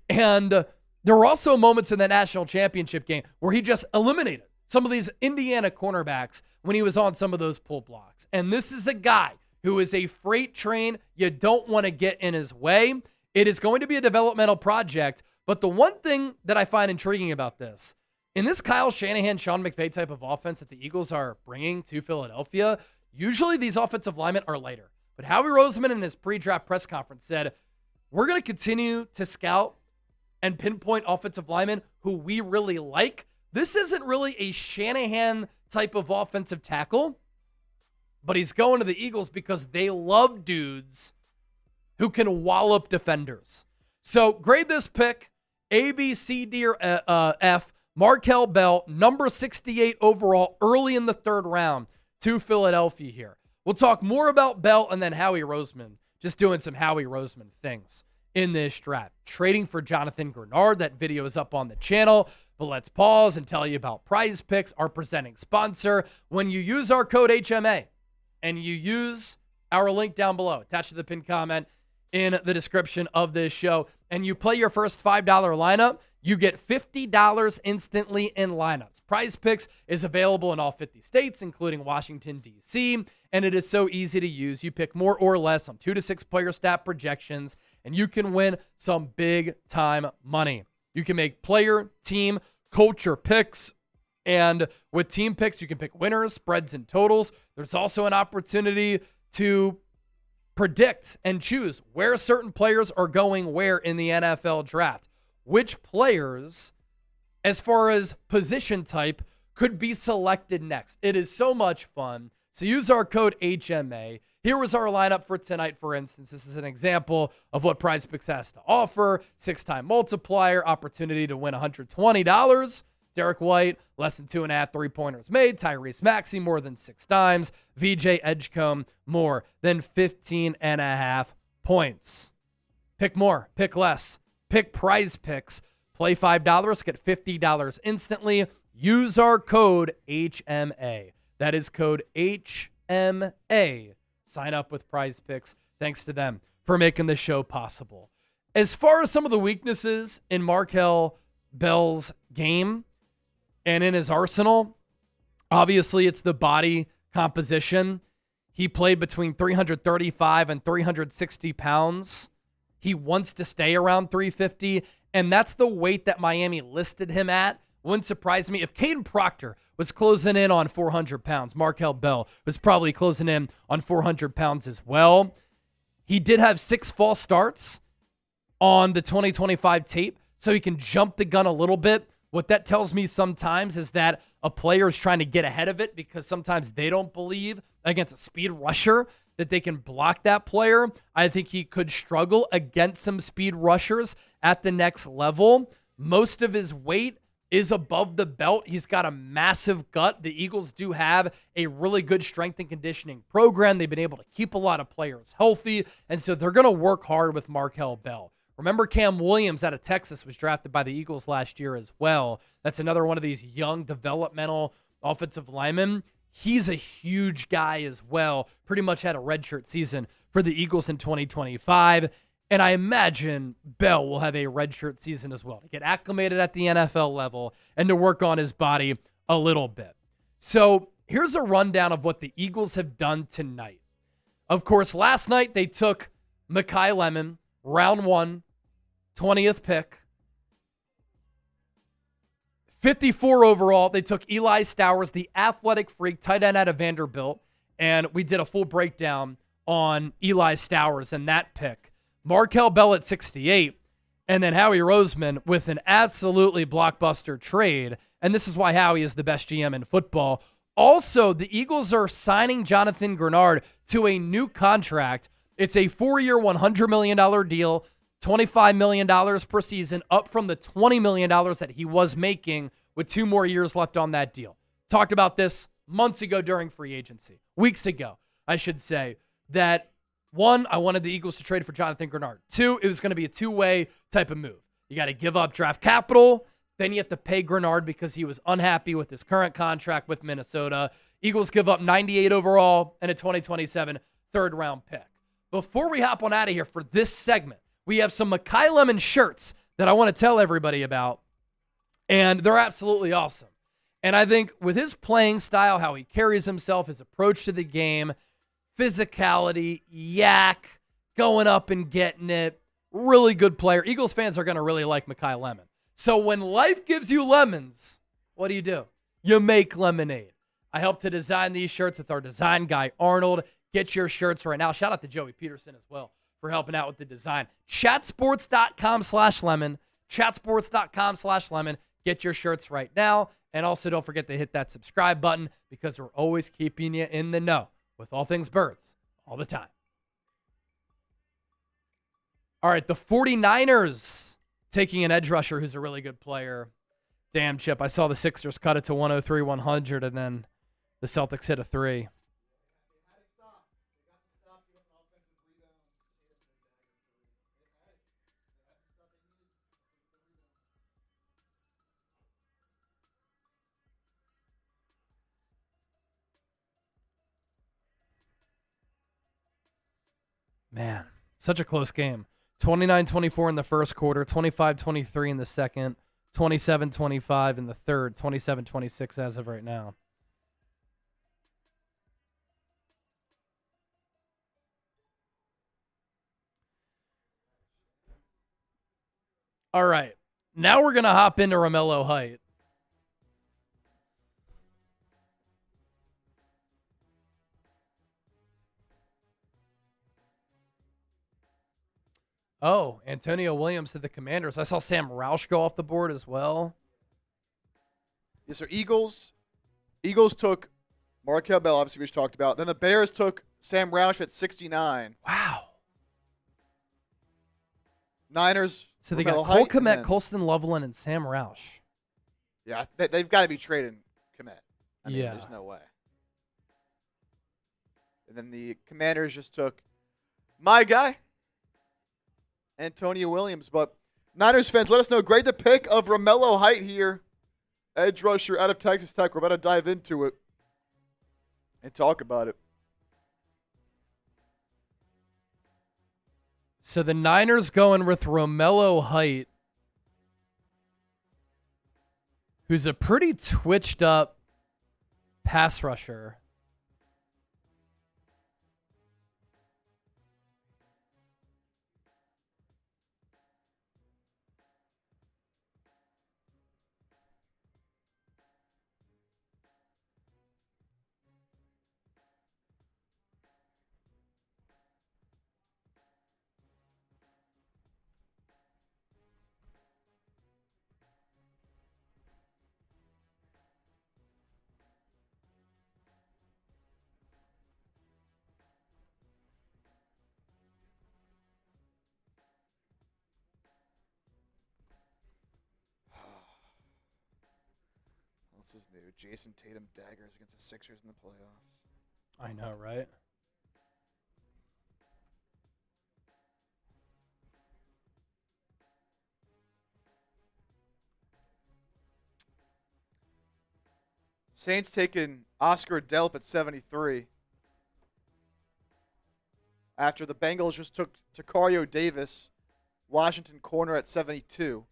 And there were also moments in the national championship game where he just eliminated some of these Indiana cornerbacks when he was on some of those pull blocks. And this is a guy who is a freight train. You don't want to get in his way. It is going to be a developmental project. But the one thing that I find intriguing about this, in this Kyle Shanahan, Sean McVay type of offense that the Eagles are bringing to Philadelphia, usually these offensive linemen are lighter. But Howie Roseman in his pre-draft press conference said, we're going to continue to scout and pinpoint offensive linemen who we really like. This isn't really a Shanahan type of offensive tackle, but he's going to the Eagles because they love dudes who can wallop defenders. So grade this pick, A, B, C, D, or F. Markel Bell, number 68 overall, early in the third round to Philadelphia here. We'll talk more about Bell and then Howie Roseman, just doing some Howie Roseman things in this draft. Trading for Jonathan Grenard, that video is up on the channel. But let's pause and tell you about Prize Picks, our presenting sponsor. When you use our code HMA and you use our link down below, attached to the pinned comment in the description of this show, and you play your first $5 lineup, you get $50 instantly in lineups. Prize Picks is available in all 50 states, including Washington, D.C., and it is so easy to use. You pick more or less on 2 to 6 player stat projections, and you can win some big-time money. You can make player, team, culture picks, and with team picks, you can pick winners, spreads, and totals. There's also an opportunity to predict and choose where certain players are going where in the NFL draft. Which players, as far as position type, could be selected next. It is so much fun. So use our code HMA. Here was our lineup for tonight, for instance. This is an example of what Prize Picks has to offer. 6-time multiplier, opportunity to win $120. Derek White, less than 2.5 3-pointers made. Tyrese Maxey, more than 6 times. VJ Edgecombe, more than 15.5 points. Pick more, pick less. Pick Prize Picks. Play $5, get $50 instantly. Use our code HMA. That is code HMA. Sign up with Prize Picks. Thanks to them for making this show possible. As far as some of the weaknesses in Markel Bell's game and in his arsenal, obviously it's the body composition. He played between 335 and 360 pounds. He wants to stay around 350, and that's the weight that Miami listed him at. Wouldn't surprise me if Caden Proctor was closing in on 400 pounds. Markel Bell was probably closing in on 400 pounds as well. He did have 6 false starts on the 2025 tape, so he can jump the gun a little bit. What that tells me sometimes is that a player is trying to get ahead of it because sometimes they don't believe against a speed rusher that they can block that player. I think he could struggle against some speed rushers at the next level. Most of his weight is above the belt. He's got a massive gut. The Eagles do have a really good strength and conditioning program. They've been able to keep a lot of players healthy, and so they're going to work hard with Markel Bell. Remember, Cam Williams out of Texas was drafted by the Eagles last year as well. That's another one of these young developmental offensive linemen. He's a huge guy as well. Pretty much had a redshirt season for the Eagles in 2025. And I imagine Bell will have a redshirt season as well to get acclimated at the NFL level and to work on his body a little bit. So here's a rundown of what the Eagles have done tonight. Of course, last night they took Mekhi Lemon, round 1, 20th pick. 54 overall. They took Eli Stowers, the athletic freak, tight end out of Vanderbilt. And we did a full breakdown on Eli Stowers and that pick. Markel Bell at 68, and then Howie Roseman with an absolutely blockbuster trade. And this is why Howie is the best GM in football. Also, the Eagles are signing Jonathan Grenard to a new contract. It's a 4-year, $100 million deal, $25 million per season, up from the $20 million that he was making with 2 more years left on that deal. Talked about this months ago during free agency, weeks ago, I should say, that 1, I wanted the Eagles to trade for Jonathan Grenard. 2, it was going to be a 2-way type of move. You got to give up draft capital, then you have to pay Grenard because he was unhappy with his current contract with Minnesota. Eagles give up 98 overall and a 2027 third-round pick. Before we hop on out of here for this segment, we have some Mekhi Lemon shirts that I want to tell everybody about, and they're absolutely awesome. And I think with his playing style, how he carries himself, his approach to the game, physicality, yak, going up and getting it, really good player. Eagles fans are going to really like Mekhi Lemon. So when life gives you lemons, what do? You make lemonade. I helped to design these shirts with our design guy, Arnold. Get your shirts right now. Shout out to Joey Peterson as well for helping out with the design. Chatsports.com/lemon. Chatsports.com/lemon. Get your shirts right now. And also don't forget to hit that subscribe button because we're always keeping you in the know with all things birds all the time. All right, the 49ers taking an edge rusher who's a really good player. Damn, Chip, I saw the Sixers cut it to 103-100, and then the Celtics hit a 3. Man, such a close game. 29-24 in the first quarter, 25-23 in the second, 27-25 in the third, 27-26 as of right now. All right, now we're going to hop into Romello Height. Oh, Antonio Williams to the Commanders. I saw Sam Roush go off the board as well. Yes, sir. Eagles took Markel Bell, obviously, we just talked about. Then the Bears took Sam Roush at 69. Wow. Niners. So they got Cole Kmet, Colston Loveland, and Sam Roush. Yeah, they've got to be trading Kmet. I mean, yeah. There's no way. And then the Commanders just took my guy, Antonio Williams. But Niners fans, let us know. Grade the pick of Romello Height here, edge rusher out of Texas Tech. We're about to dive into it and talk about it. So the Niners going with Romello Height, who's a pretty twitched up pass rusher. This is new. Jason Tatum daggers against the Sixers in the playoffs. I know, right? Saints taking Oscar Delp at 73. After the Bengals just took Tacario Davis, Washington corner at 72.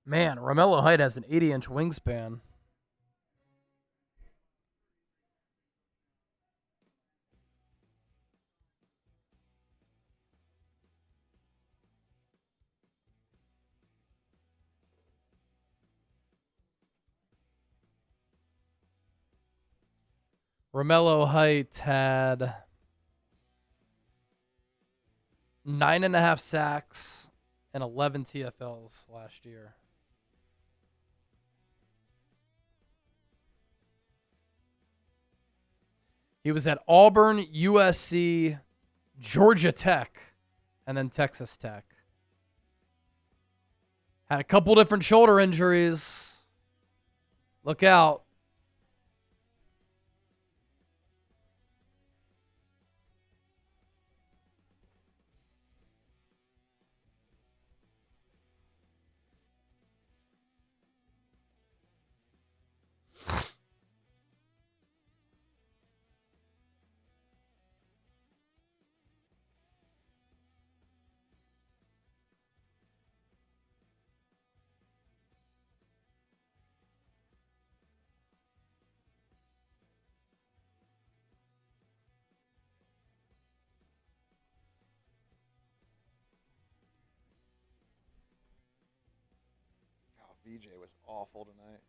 Man, Romello Height has an 80-inch wingspan. Romello Height had 9.5 sacks and 11 TFLs last year. He was at Auburn, USC, Georgia Tech, and then Texas Tech. Had a couple different shoulder injuries. Look out. VJ was awful tonight.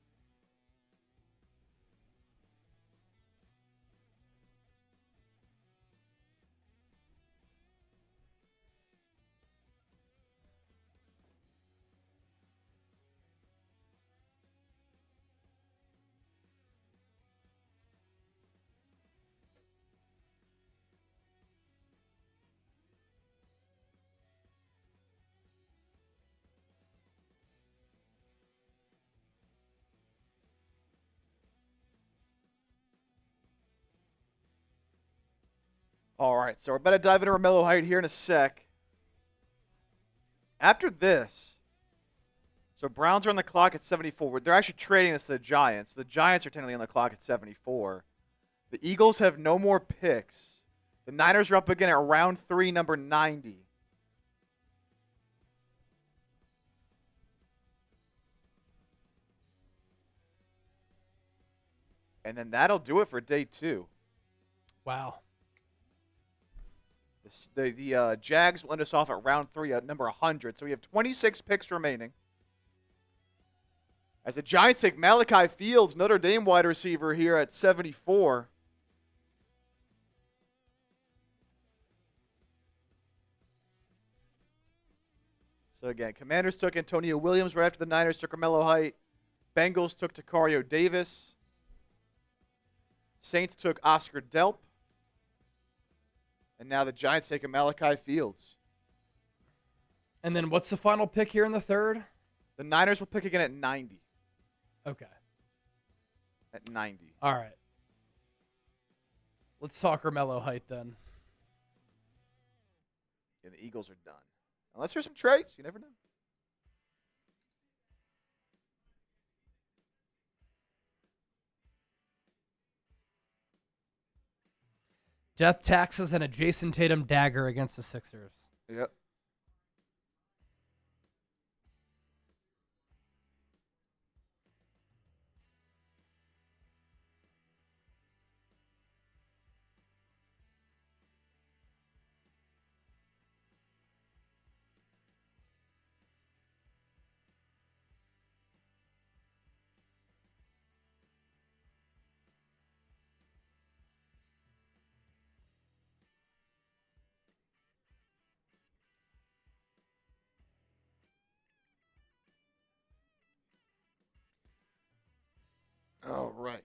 All right, so we're about to dive into Romello Height here in a sec. After this, so Browns are on the clock at 74. They're actually trading this to the Giants. The Giants are technically on the clock at 74. The Eagles have no more picks. The Niners are up again at round 3, number 90. And then that'll do it for day 2. Wow. The Jags will end us off at round 3 at number 100. So we have 26 picks remaining. As the Giants take Malachi Fields, Notre Dame wide receiver, here at 74. So again, Commanders took Antonio Williams right after the Niners took Romello Height. Bengals took Tacario Davis. Saints took Oscar Delp. And now the Giants take Malachi Fields. And then what's the final pick here in the 3rd? The Niners will pick again at 90. Okay. At 90. All right. Let's talk Romello Height then. And the Eagles are done. Unless there's some trades. You never know. Death taxes and a Jason Tatum dagger against the Sixers. Yep. All right.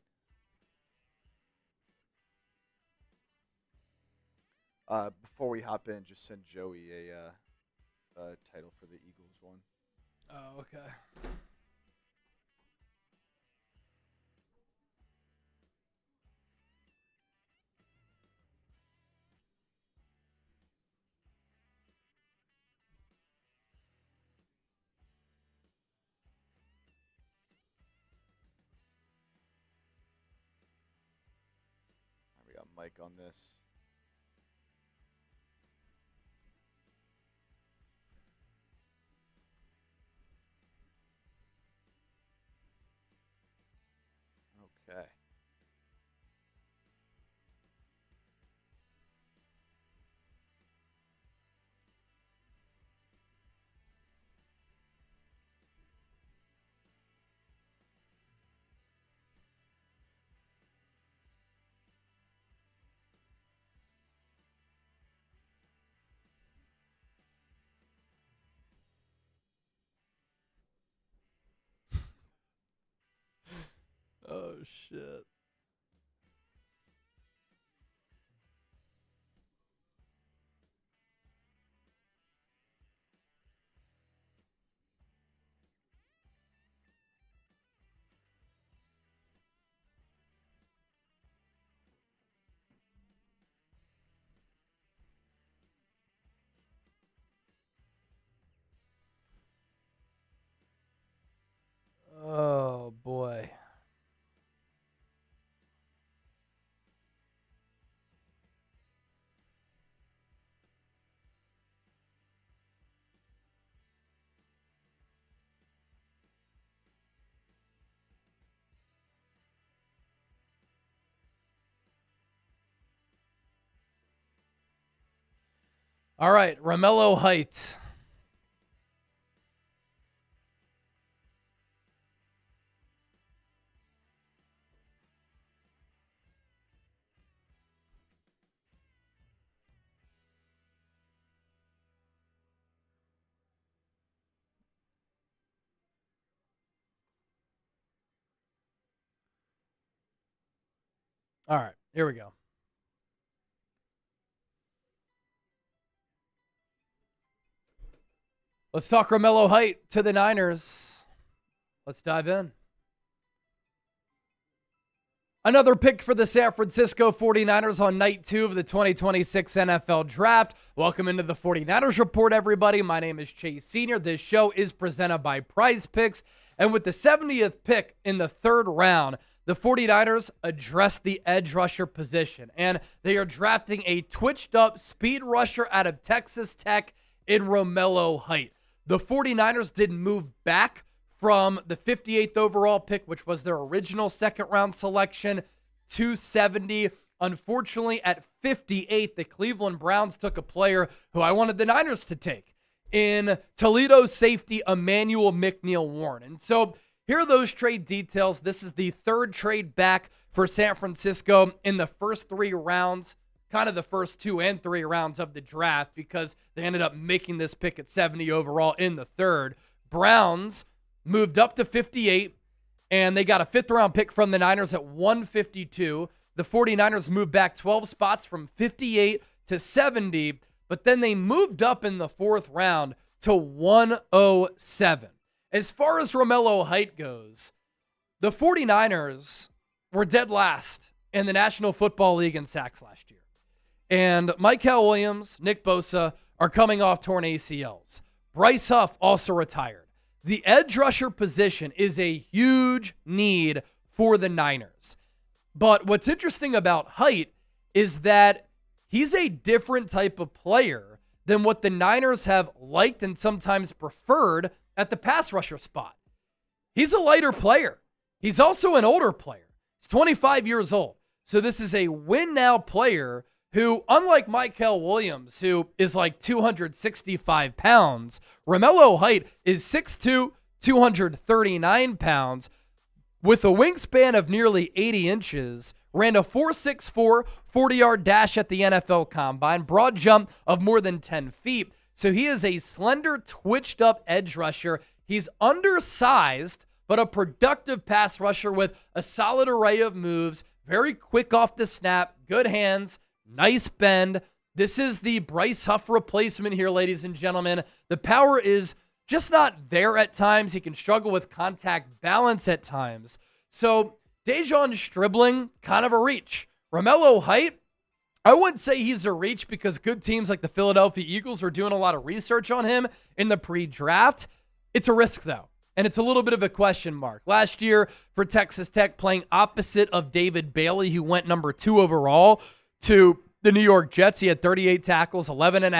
Before we hop in, just send Joey a title for the Eagles one. Oh, okay. We got Mike on this. Okay. Oh, shit. Oh, boy. All right, Romello Height. All right, here we go. Let's talk Romello Height to the Niners. Let's dive in. Another pick for the San Francisco 49ers on night 2 of the 2026 NFL Draft. Welcome into the 49ers Report, everybody. My name is Chase Sr. This show is presented by Prize Picks. And with the 70th pick in the 3rd round, the 49ers address the edge rusher position. And they are drafting a twitched-up speed rusher out of Texas Tech in Romello Height. The 49ers didn't move back from the 58th overall pick, which was their original second-round selection, to 70. Unfortunately, at 58, the Cleveland Browns took a player who I wanted the Niners to take in Toledo safety Emmanuel McNeil-Warren. And so here are those trade details. This is the 3rd trade back for San Francisco in the first 3 rounds, kind of the first 2 and 3 rounds of the draft, because they ended up making this pick at 70 overall in the 3rd. Browns moved up to 58, and they got a 5th-round pick from the Niners at 152. The 49ers moved back 12 spots from 58 to 70, but then they moved up in the 4th round to 107. As far as Romello Height goes, the 49ers were dead last in the National Football League in sacks last year. And Michael Williams, Nick Bosa are coming off torn ACLs. Bryce Huff also retired. The edge rusher position is a huge need for the Niners. But what's interesting about Height is that he's a different type of player than what the Niners have liked and sometimes preferred at the pass rusher spot. He's a lighter player. He's also an older player. He's 25 years old. So this is a win-now player who, unlike Michael Williams, who is like 265 pounds, Romello Height is 6'2", 239 pounds, with a wingspan of nearly 80 inches, ran a 4.64 40-yard dash at the NFL Combine, broad jump of more than 10 feet. So he is a slender, twitched-up edge rusher. He's undersized, but a productive pass rusher with a solid array of moves, very quick off the snap, good hands, nice bend. This is the Bryce Huff replacement here, ladies and gentlemen. The power is just not there at times. He can struggle with contact balance at times. So Deon Stribbling, kind of a reach. Romello Height, I wouldn't say he's a reach because good teams like the Philadelphia Eagles are doing a lot of research on him in the pre-draft. It's a risk, though, and it's a little bit of a question mark. Last year for Texas Tech, playing opposite of David Bailey, who went number 2 overall to the New York Jets, he had 38 tackles, 11.5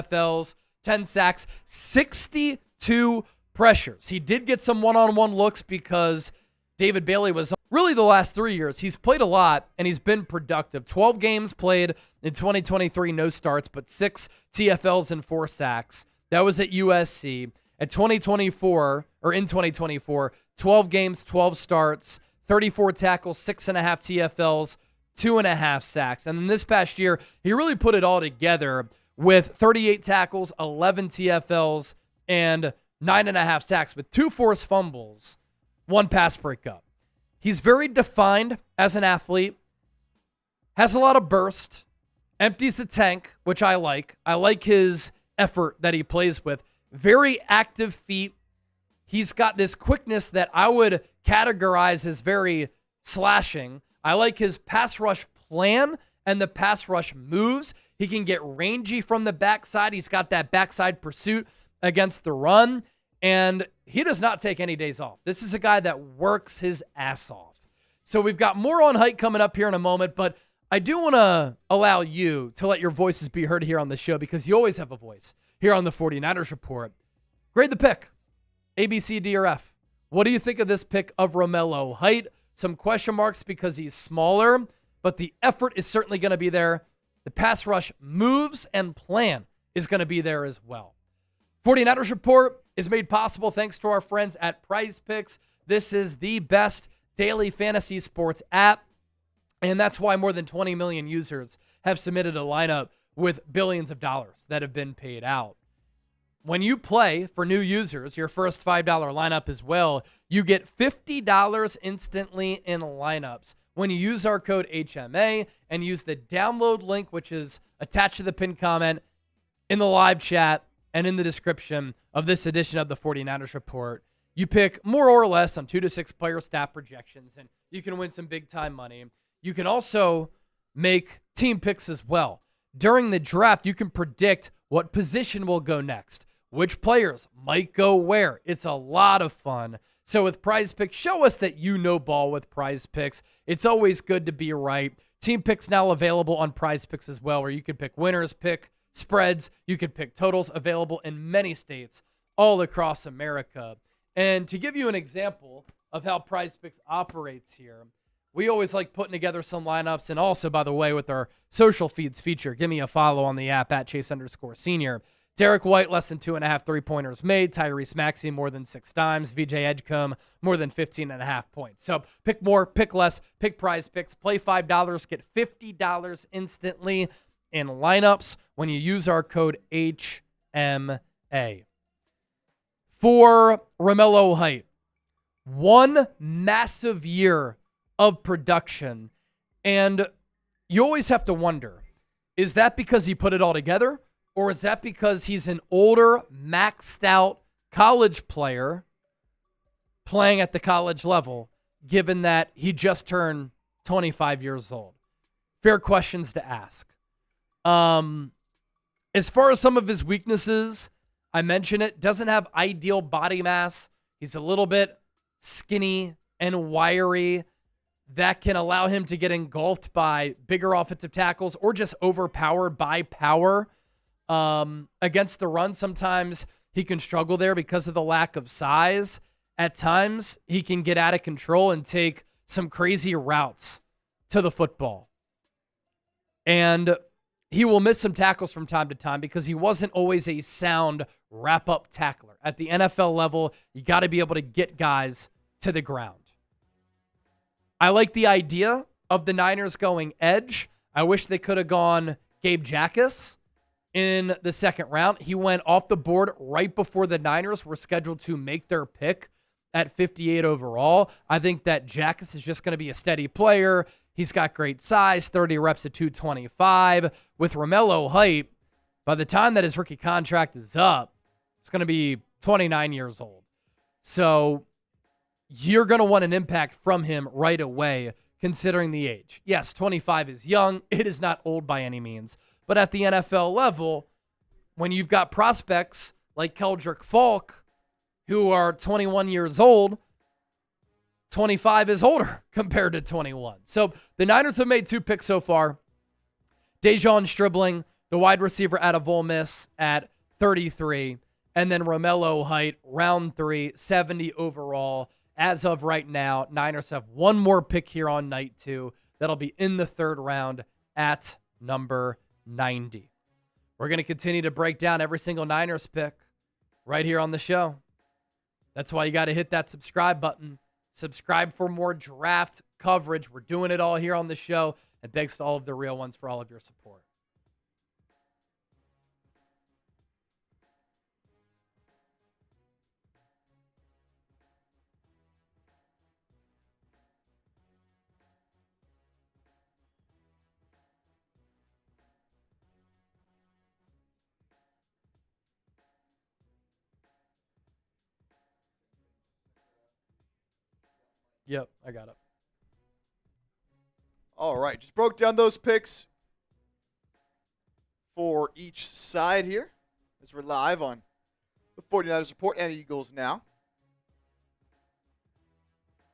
TFLs, 10 sacks, 62 pressures. He did get some one-on-one looks because David Bailey was really the last 3 years. He's played a lot, and he's been productive. 12 games played in 2023, no starts, but 6 TFLs and 4 sacks. That was at USC. In 2024, 12 games, 12 starts, 34 tackles, 6.5 TFLs, 2.5 sacks. And then this past year, he really put it all together with 38 tackles, 11 TFLs, and 9.5 sacks with 2 forced fumbles, 1 pass breakup. He's very defined as an athlete, has a lot of burst, empties the tank, which I like. I like his effort that he plays with. Very active feet. He's got this quickness that I would categorize as very slashing. I like his pass rush plan and the pass rush moves. He can get rangy from the backside. He's got that backside pursuit against the run, and he does not take any days off. This is a guy that works his ass off. So we've got more on Height coming up here in a moment, but I do want to allow you to let your voices be heard here on the show because you always have a voice here on the 49ers Report. Grade the pick. A, B, C, D, or F. What do you think of this pick of Romello Height? Some question marks because he's smaller, but the effort is certainly going to be there. The pass rush moves and plan is going to be there as well. 49ers Report is made possible thanks to our friends at Prize Picks. This is the best daily fantasy sports app, and that's why more than 20 million users have submitted a lineup with billions of dollars that have been paid out. When you play for new users, your first $5 lineup as well, you get $50 instantly in lineups when you use our code HMA and use the download link, which is attached to the pinned comment in the live chat and in the description of this edition of the 49ers Report. You pick more or less on 2 to 6 player stat projections, and you can win some big-time money. You can also make team picks as well. During the draft, you can predict what position will go next, which players might go where. It's a lot of fun. So with Prize Picks, show us that you know ball with Prize Picks. It's always good to be right. Team picks now available on Prize Picks as well, where you can pick winners, pick spreads. You can pick totals, available in many states all across America. And to give you an example of how Prize Picks operates here, we always like putting together some lineups. And also, by the way, with our social feeds feature, give me a follow on the app at Chase_Senior. Derek White, less than 2.5 3-pointers made. Tyrese Maxey, more than 6 times. VJ Edgecombe, more than 15.5 points. So pick more, pick less, pick Prize Picks. Play $5, get $50 instantly in lineups when you use our code HMA. For Romello Height, 1 massive year of production. And you always have to wonder, is that because he put it all together? Or is that because he's an older, maxed out college player playing at the college level, given that he just turned 25 years old? Fair questions to ask. As far as some of his weaknesses, I mentioned it, doesn't have ideal body mass. He's a little bit skinny and wiry. That can allow him to get engulfed by bigger offensive tackles or just overpowered by power. Against the run, sometimes he can struggle there because of the lack of size. At times, he can get out of control and take some crazy routes to the football. And he will miss some tackles from time to time because he wasn't always a sound wrap-up tackler. At the NFL level, you got to be able to get guys to the ground. I like the idea of the Niners going edge. I wish they could have gone Gabe Jacas in the second round. He went off the board right before the Niners were scheduled to make their pick at 58 overall. I think that Jackus is just going to be a steady player. He's got great size, 30 reps at 225. With Romello height, by the time that his rookie contract is up, it's going to be 29 years old. So you're going to want an impact from him right away, considering the age. Yes, 25 is young. It is not old by any means. But at the NFL level, when you've got prospects like Keldrick Falk, who are 21 years old, 25 is older compared to 21. So the Niners have made 2 picks so far. Deon Stribbling, the wide receiver out of Ole Miss at 33. And then Romello height, round 3, 70 overall. As of right now, Niners have one more pick here on night 2. That'll be in the 3rd round at number 90. We're going to continue to break down every single Niners pick right here on the show. That's why you got to hit that subscribe button. Subscribe for more draft coverage. We're doing it all here on the show. And thanks to all of the real ones for all of your support. Yep, I got it. All right, just broke down those picks for each side here as we're live on the 49ers Report and Eagles Now.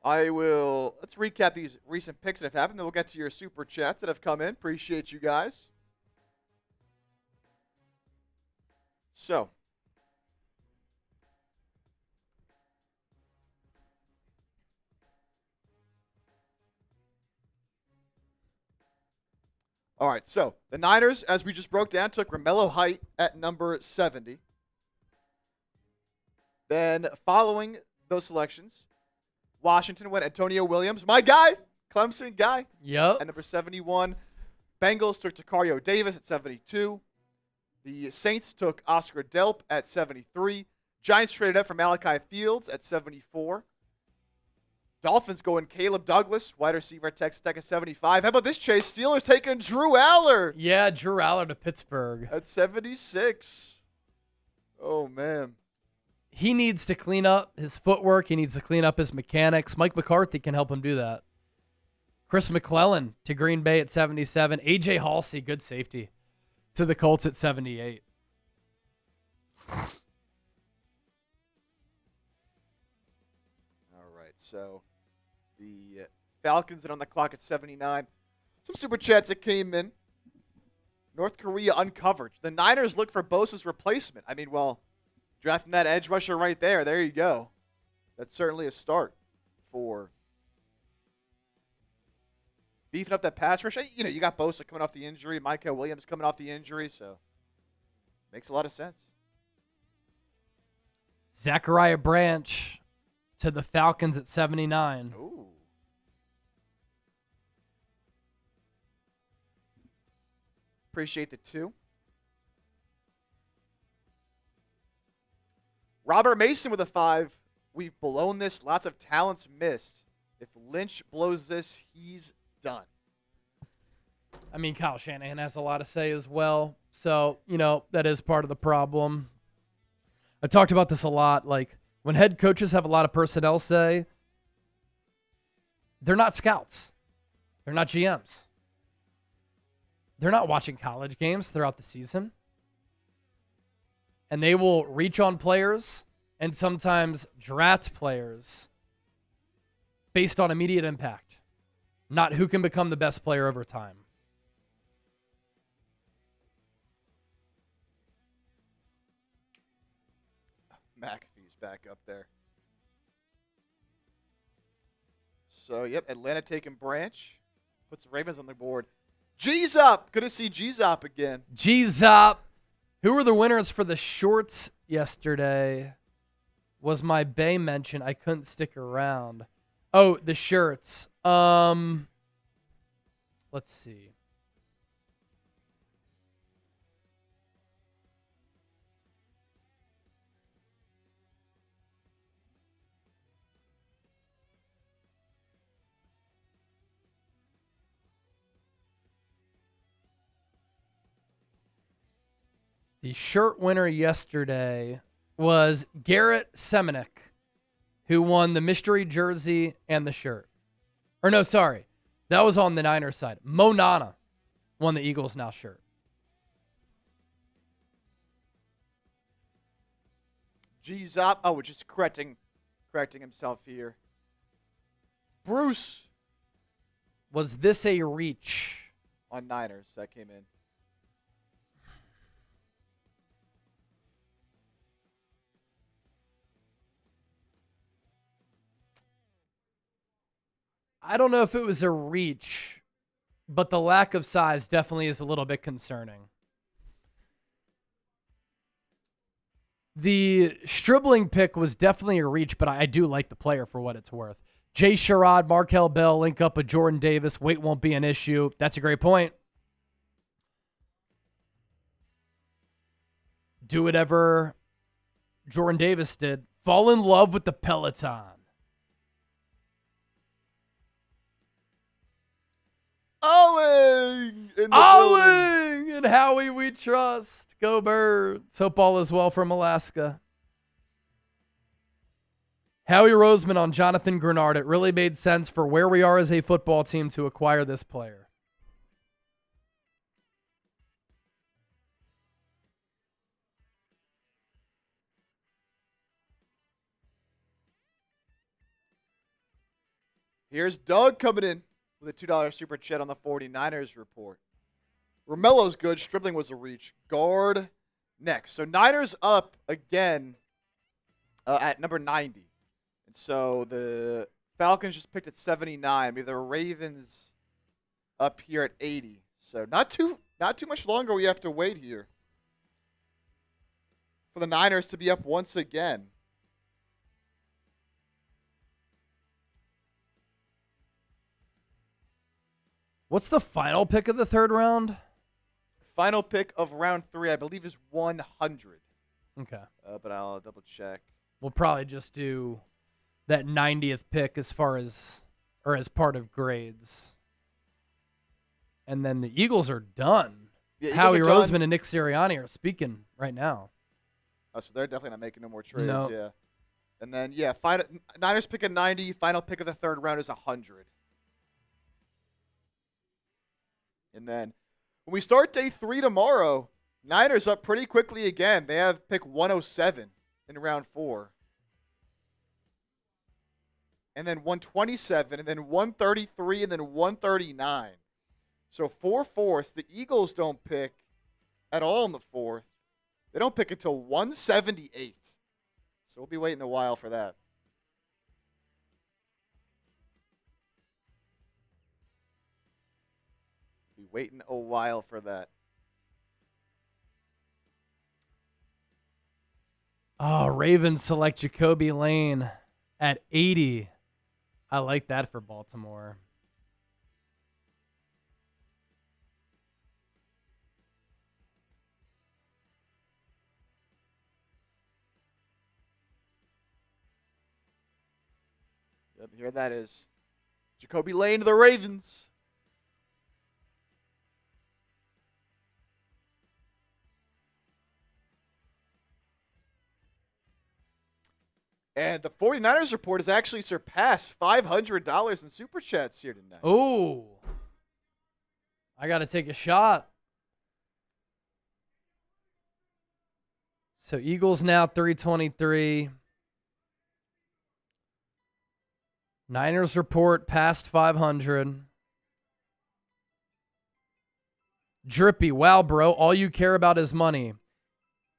Let's recap these recent picks that have happened, then we'll get to your super chats that have come in. Appreciate you guys. So, all right, so the Niners, as we just broke down, took Romello height at number 70. Then following those selections, Washington went Antonio Williams, my guy, Clemson guy, at number 71. Bengals took Tacario Davis at 72. The Saints took Oscar Delp at 73. Giants traded up for Malachi Fields at 74. Dolphins going Caleb Douglas, wide receiver at Texas Tech at 75. How about this, Chase? Steelers taking Drew Aller. Yeah, Drew Aller to Pittsburgh. At 76. Oh, man. He needs to clean up his footwork. He needs to clean up his mechanics. Mike McCarthy can help him do that. Chris McClellan to Green Bay at 77. A.J. Halsey, good safety, to the Colts at 78. All right, so the Falcons are on the clock at 79. Some super chats that came in. North Korea uncovered. The Niners look for Bosa's replacement. I mean, well, drafting that edge rusher right there. There you go. That's certainly a start for beefing up that pass rush. You know, you got Bosa coming off the injury, Micah Williams coming off the injury, so makes a lot of sense. Zachariah Branch to the Falcons at 79. Ooh. Appreciate the 2. Robert Mason with a 5. We've blown this. Lots of talents missed. If Lynch blows this, he's done. I mean, Kyle Shanahan has a lot to say as well. So, you know, that is part of the problem. I talked about this a lot. Like, when head coaches have a lot of personnel say, they're not scouts. They're not GMs. They're not watching college games throughout the season. And they will reach on players and sometimes draft players based on immediate impact, not who can become the best player over time. McAfee's back up there. So, yep, Atlanta taking Branch. Puts the Ravens on the board. G's up. Good to see G's up again. G's up. Who were the winners for the shorts yesterday? Was my Bay mention. I couldn't stick around. Oh, the shirts. Let's see. The shirt winner yesterday was Garrett Semenuk, who won the mystery jersey and the shirt. Or no, sorry. That was on the Niners side. Mo Nana won the Eagles Now shirt. G-Zop. Oh, just correcting himself here. Bruce. Was this a reach? On Niners, that came in. I don't know if it was a reach, but the lack of size definitely is a little bit concerning. The Stribbling pick was definitely a reach, but I do like the player for what it's worth. Jay Sherrod, Markel Bell, link up with Jordan Davis. Weight won't be an issue. That's a great point. Do whatever Jordan Davis did. Fall in love with the Peloton. Owing! Owing! And Howie we trust. Go Birds. Hope all is well from Alaska. Howie Roseman on Jonathan Grenard. It really made sense for where we are as a football team to acquire this player. Here's Doug coming in with a $2 super chat on the 49ers report. Romello's good. Stribbling was a reach. Guard next. So Niners up again at number 90. And so the Falcons just picked at 79. The Ravens up here at 80. So not too much longer we have to wait here for the Niners to be up once again. What's the final pick of the third round? Final pick of round 3, I believe, is 100. Okay. But I'll double check. We'll probably just do that 90th pick as part of grades. And then the Eagles are done. Yeah, Howie Roseman and Nick Sirianni are speaking right now. Oh, so they're definitely not making no more trades. No. Yeah. And then, Niners pick at 90. Final pick of the third round is 100. And then when we start day 3 tomorrow, Niners up pretty quickly again. They have pick 107 in round 4. And then 127, and then 133, and then 139. So 4/4. The Eagles don't pick at all in the 4th. They don't pick until 178. So we'll be waiting a while for that. Be waiting a while for that. Oh, Ravens select Jacoby Lane at 80. I like that for Baltimore. Yep, here that is. Jacoby Lane to the Ravens. And the 49ers report has actually surpassed $500 in Super Chats here tonight. Oh, I got to take a shot. So Eagles now 323. Niners report past 500. Drippy, wow, bro, all you care about is money.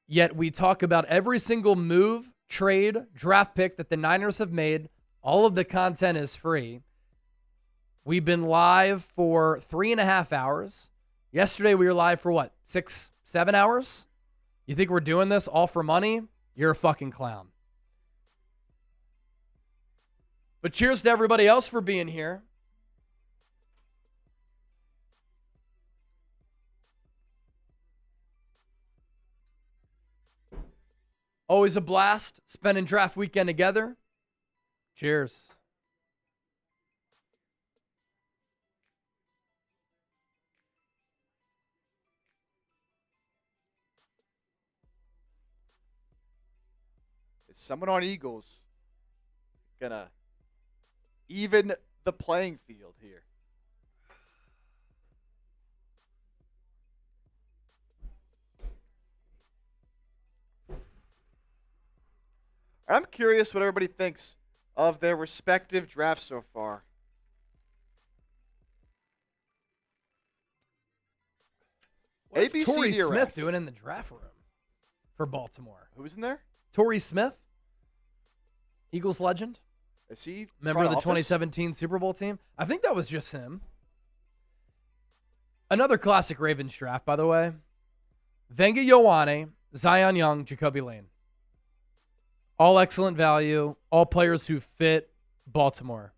Yet we talk about every single move, trade, draft pick that the Niners have made. All of the content is free. We've been live for 3.5 hours. Yesterday we were live for what, 6, 7 hours? You think we're doing this all for money? You're a fucking clown. But cheers to everybody else for being here. Always a blast spending draft weekend together. Cheers. Is someone on Eagles gonna even the playing field here? I'm curious what everybody thinks of their respective drafts so far. What's ABC Torrey Direct. Smith doing in the draft room for Baltimore? Who's in there? Torrey Smith, Eagles legend, Is he member of front the office? 2017 Super Bowl team. I think that was just him. Another classic Ravens draft, by the way. Venga Ioane, Zion Young, Jacoby Lane. All excellent value. All players who fit Baltimore.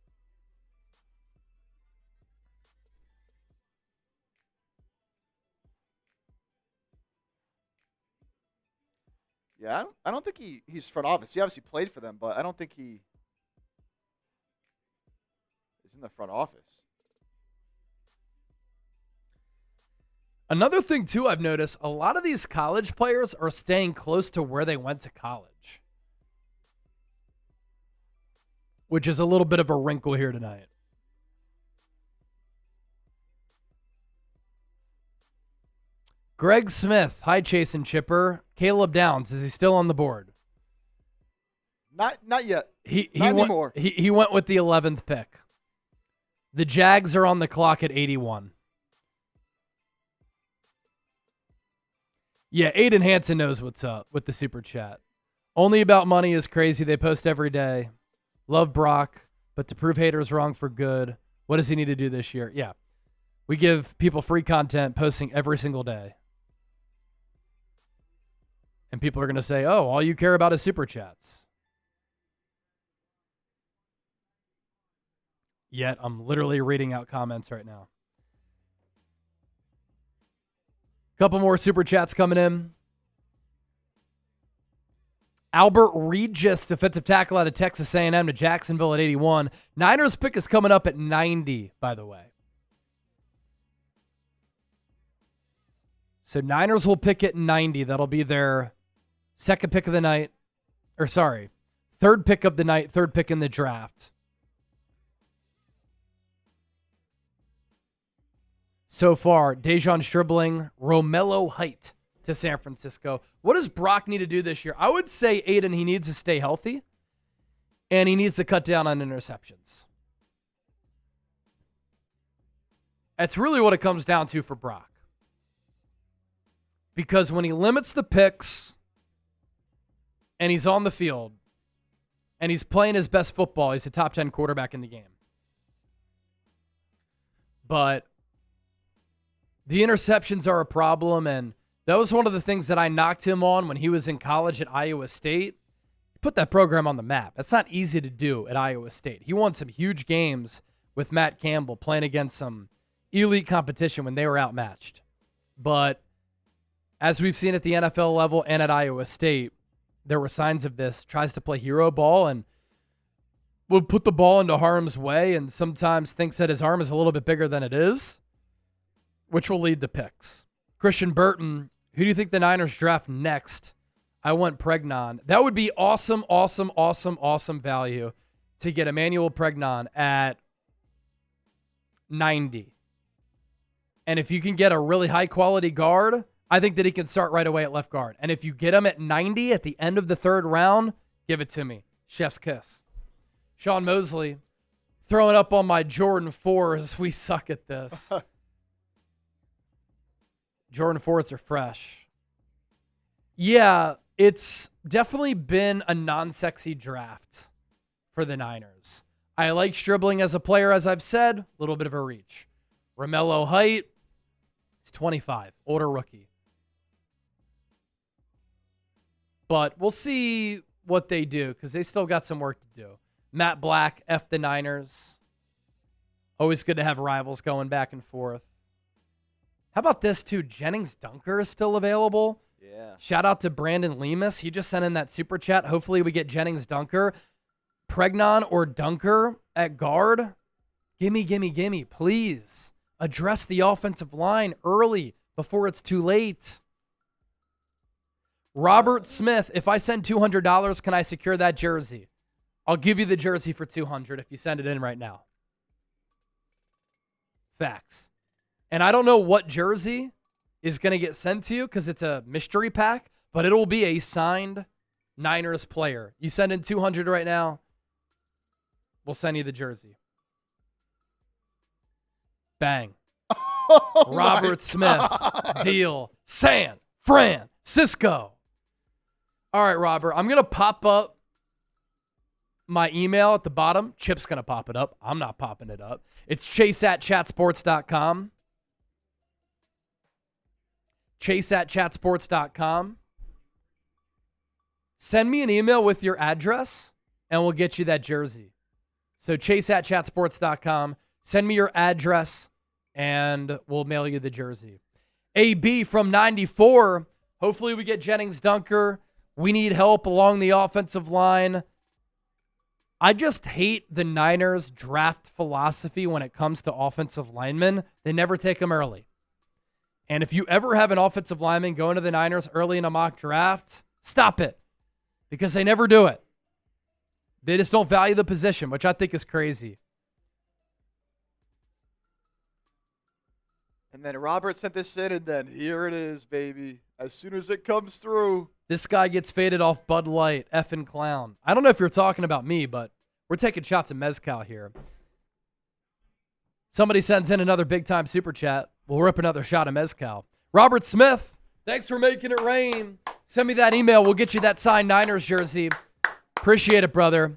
Yeah, I don't think he's front office. He obviously played for them, but I don't think he is in the front office. Another thing, too, I've noticed, a lot of these college players are staying close to where they went to college, which is a little bit of a wrinkle here tonight. Greg Smith, hi Chase and Chipper. Caleb Downs, is he still on the board? Not yet. He Not went, anymore. he went with the 11th pick. The Jags are on the clock at 81. Yeah, Aiden Hansen knows what's up with the super chat. Only About Money is crazy. They post every day. Love Brock, but to prove haters wrong for good, what does he need to do this year? Yeah, we give people free content posting every single day. And people are going to say, oh, all you care about is super chats. Yet I'm literally reading out comments right now. Couple more super chats coming in. Albert Regis, defensive tackle out of Texas A&M to Jacksonville at 81. Niners pick is coming up at 90, by the way. So Niners will pick at 90. That'll be their second pick of the night. Or sorry, third pick of the night, third pick in the draft. So far, Deon Stribbling, Romello Height to San Francisco. What does Brock need to do this year? I would say, Aiden, he needs to stay healthy, and he needs to cut down on interceptions. That's really what it comes down to for Brock. Because when he limits the picks, and he's on the field, and he's playing his best football, he's a top 10 quarterback in the game. But the interceptions are a problem, and that was one of the things that I knocked him on when he was in college at Iowa State. He put that program on the map. That's not easy to do at Iowa State. He won some huge games with Matt Campbell playing against some elite competition when they were outmatched. But as we've seen at the NFL level and at Iowa State, there were signs of this. Tries to play hero ball and would put the ball into harm's way and sometimes thinks that his arm is a little bit bigger than it is, which will lead to picks. Christian Burton, who do you think the Niners draft next? I want Pregnon. That would be awesome, awesome, awesome, awesome value to get Emmanuel Pregnon at 90. And if you can get a really high-quality guard, I think that he can start right away at left guard. And if you get him at 90 at the end of the third round, give it to me. Chef's kiss. Sean Mosley, throwing up on my Jordan 4s. We suck at this. Jordan 4s are fresh. Yeah, it's definitely been a non-sexy draft for the Niners. I like Stribbling as a player, as I've said. A little bit of a reach. Romello Height, he's 25, older rookie. But we'll see what they do because they still got some work to do. Matt Black, F the Niners. Always good to have rivals going back and forth. How about this, too? Jennings Dunker is still available. Yeah. Shout out to Brandon Lemus. He just sent in that super chat. Hopefully we get Jennings Dunker. Pregnon or Dunker at guard. Gimme, please. Address the offensive line early before it's too late. Robert Smith, if I send $200, can I secure that jersey? I'll give you the jersey for $200 if you send it in right now. Facts. And I don't know what jersey is going to get sent to you because it's a mystery pack, but it'll be a signed Niners player. You send in $200 right now, we'll send you the jersey. Bang. Oh Robert Smith. Deal. San Francisco. All right, Robert, I'm going to pop up my email at the bottom. Chip's going to pop it up. I'm not popping it up. It's chase@chatsports.com. Chase@chatsports.com. Send me an email with your address, and we'll get you that jersey. So chase@chatsports.com. Send me your address, and we'll mail you the jersey. AB from 94. Hopefully we get Jennings Dunker. We need help along the offensive line. I just hate the Niners' draft philosophy when it comes to offensive linemen. They never take them early. And if you ever have an offensive lineman going to the Niners early in a mock draft, stop it. Because they never do it. They just don't value the position, which I think is crazy. And then Robert sent this in, and then here it is, baby. As soon as it comes through. This guy gets faded off Bud Light, effing clown. I don't know if you're talking about me, but we're taking shots at Mezcal here. Somebody sends in another big-time super chat. We'll rip another shot of Mezcal. Robert Smith, thanks for making it rain. Send me that email. We'll get you that signed Niners jersey. Appreciate it, brother.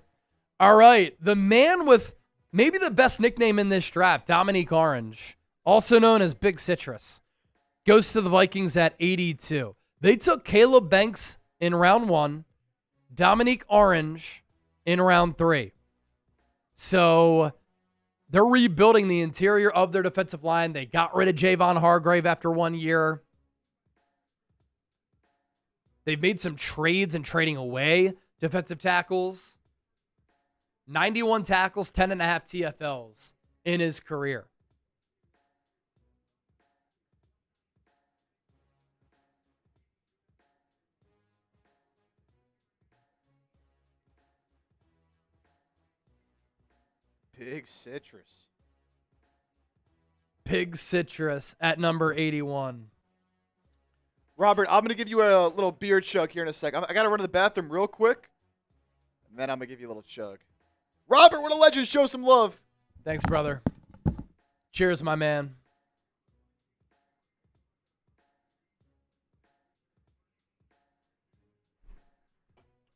All right, the man with maybe the best nickname in this draft, Dominique Orange, also known as Big Citrus, goes to the Vikings at 82. They took Caleb Banks in round 1, Dominique Orange in round 3. So they're rebuilding the interior of their defensive line. They got rid of Javon Hargrave after 1 year. They've made some trades and trading away defensive tackles. 91 tackles, 10.5 TFLs in his career. Big Citrus. Big Citrus at number 81. Robert, I'm going to give you a little beer chug here in a sec. I got to run to the bathroom real quick, and then I'm going to give you a little chug. Robert, what a legend. Show some love. Thanks, brother. Cheers, my man.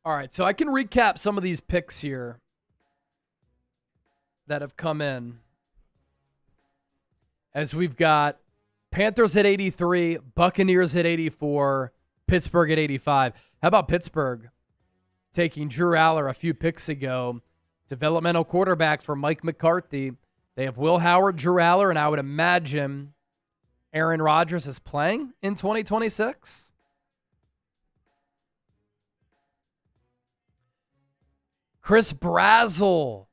All right, so I can recap some of these picks here that have come in. As we've got Panthers at 83, Buccaneers at 84, Pittsburgh at 85. How about Pittsburgh taking Drew Aller a few picks ago, developmental quarterback for Mike McCarthy? They have Will Howard, Drew Aller, and I would imagine Aaron Rodgers is playing in 2026. Chris Brazzell,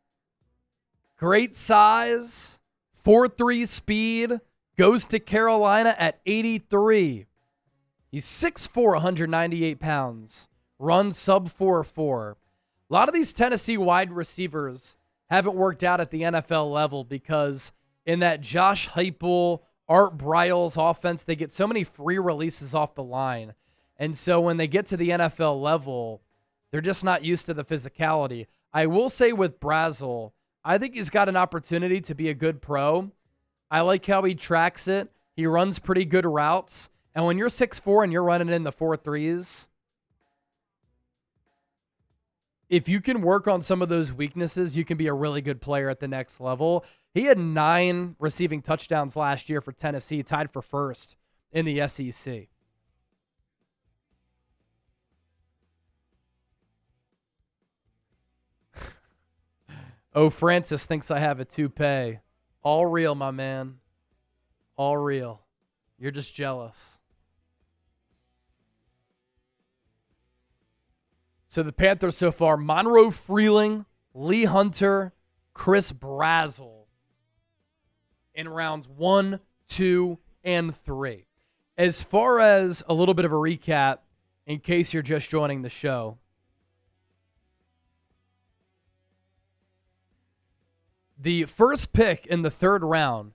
great size, 4.3 speed, goes to Carolina at 83. He's 6'4", 198 pounds. Runs sub 4.4. A lot of these Tennessee wide receivers haven't worked out at the NFL level because in that Josh Heupel, Art Briles offense, they get so many free releases off the line. And so when they get to the NFL level, they're just not used to the physicality. I will say with Brazzell, I think he's got an opportunity to be a good pro. I like how he tracks it. He runs pretty good routes. And when you're 6'4" and you're running in the 4.3s, if you can work on some of those weaknesses, you can be a really good player at the next level. He had 9 receiving touchdowns last year for Tennessee, tied for first in the SEC. Oh, Francis thinks I have a toupee. All real, my man. All real. You're just jealous. So the Panthers so far, Monroe Freeling, Lee Hunter, Chris Brazzell in rounds 1, 2, and 3. As far as a little bit of a recap, in case you're just joining the show. The first pick in the third round,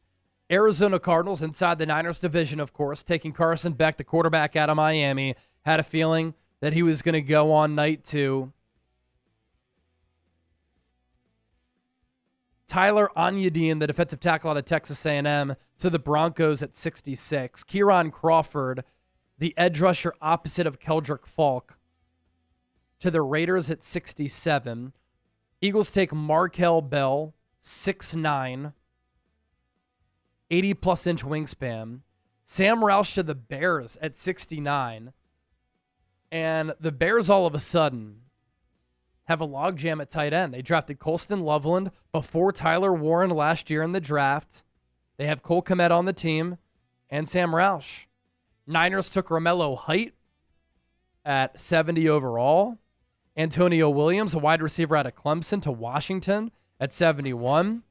Arizona Cardinals inside the Niners division, of course, taking Carson Beck, the quarterback out of Miami. Had a feeling that he was going to go on night 2. Tyler Onyedin, the defensive tackle out of Texas A&M, to the Broncos at 66. Kieran Crawford, the edge rusher opposite of Keldrick Falk, to the Raiders at 67. Eagles take Markel Bell, 6'9", 80-plus inch wingspan. Sam Roush to the Bears at 69. And the Bears all of a sudden have a logjam at tight end. They drafted Colston Loveland before Tyler Warren last year in the draft. They have Cole Kmet on the team and Sam Roush. Niners took Romello Height at 70 overall. Antonio Williams, a wide receiver out of Clemson, to Washington at 71.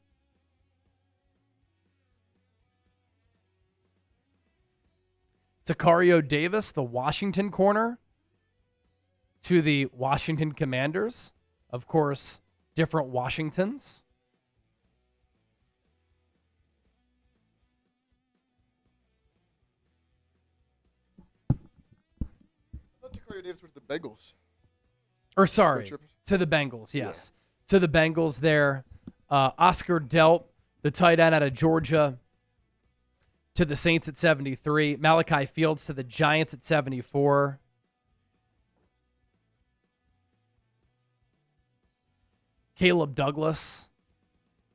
Sicario Davis, the Washington corner, to the Washington Commanders. Of course, different Washingtons. I thought Sicario Davis went to the Bengals. Or sorry, to the Bengals, yes. Yeah. To the Bengals there. Oscar Delp, the tight end out of Georgia, to the Saints at 73. Malachi Fields to the Giants at 74. Caleb Douglas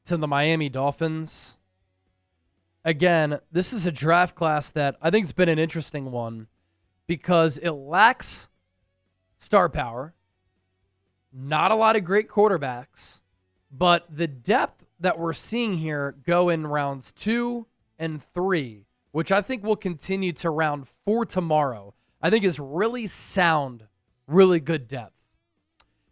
to the Miami Dolphins. Again, this is a draft class that I think has been an interesting one because it lacks star power. Not a lot of great quarterbacks, but the depth that we're seeing here go in rounds 2 and 3, which I think will continue to round 4 tomorrow, I think is really sound, really good depth.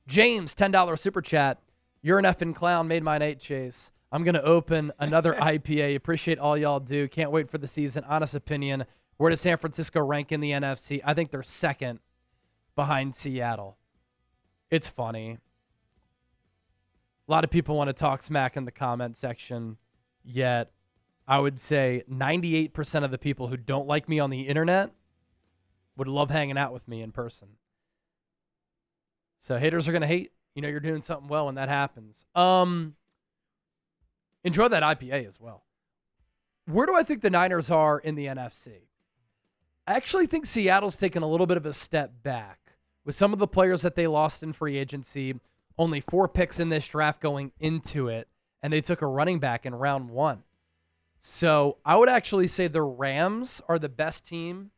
James, $10 super chat. You're an effing clown, made my night, Chase. I'm going to open another IPA. Appreciate all y'all do. Can't wait for the season. Honest opinion, where does San Francisco rank in the NFC? I think they're second behind Seattle. It's funny. A lot of people want to talk smack in the comment section, yet I would say 98% of the people who don't like me on the internet would love hanging out with me in person. So haters are going to hate. You know you're doing something well when that happens. Enjoy that IPA as well. Where do I think the Niners are in the NFC? I actually think Seattle's taken a little bit of a step back with some of the players that they lost in free agency. Only 4 picks in this draft going into it, and they took a running back in round 1. So I would actually say the Rams are the best team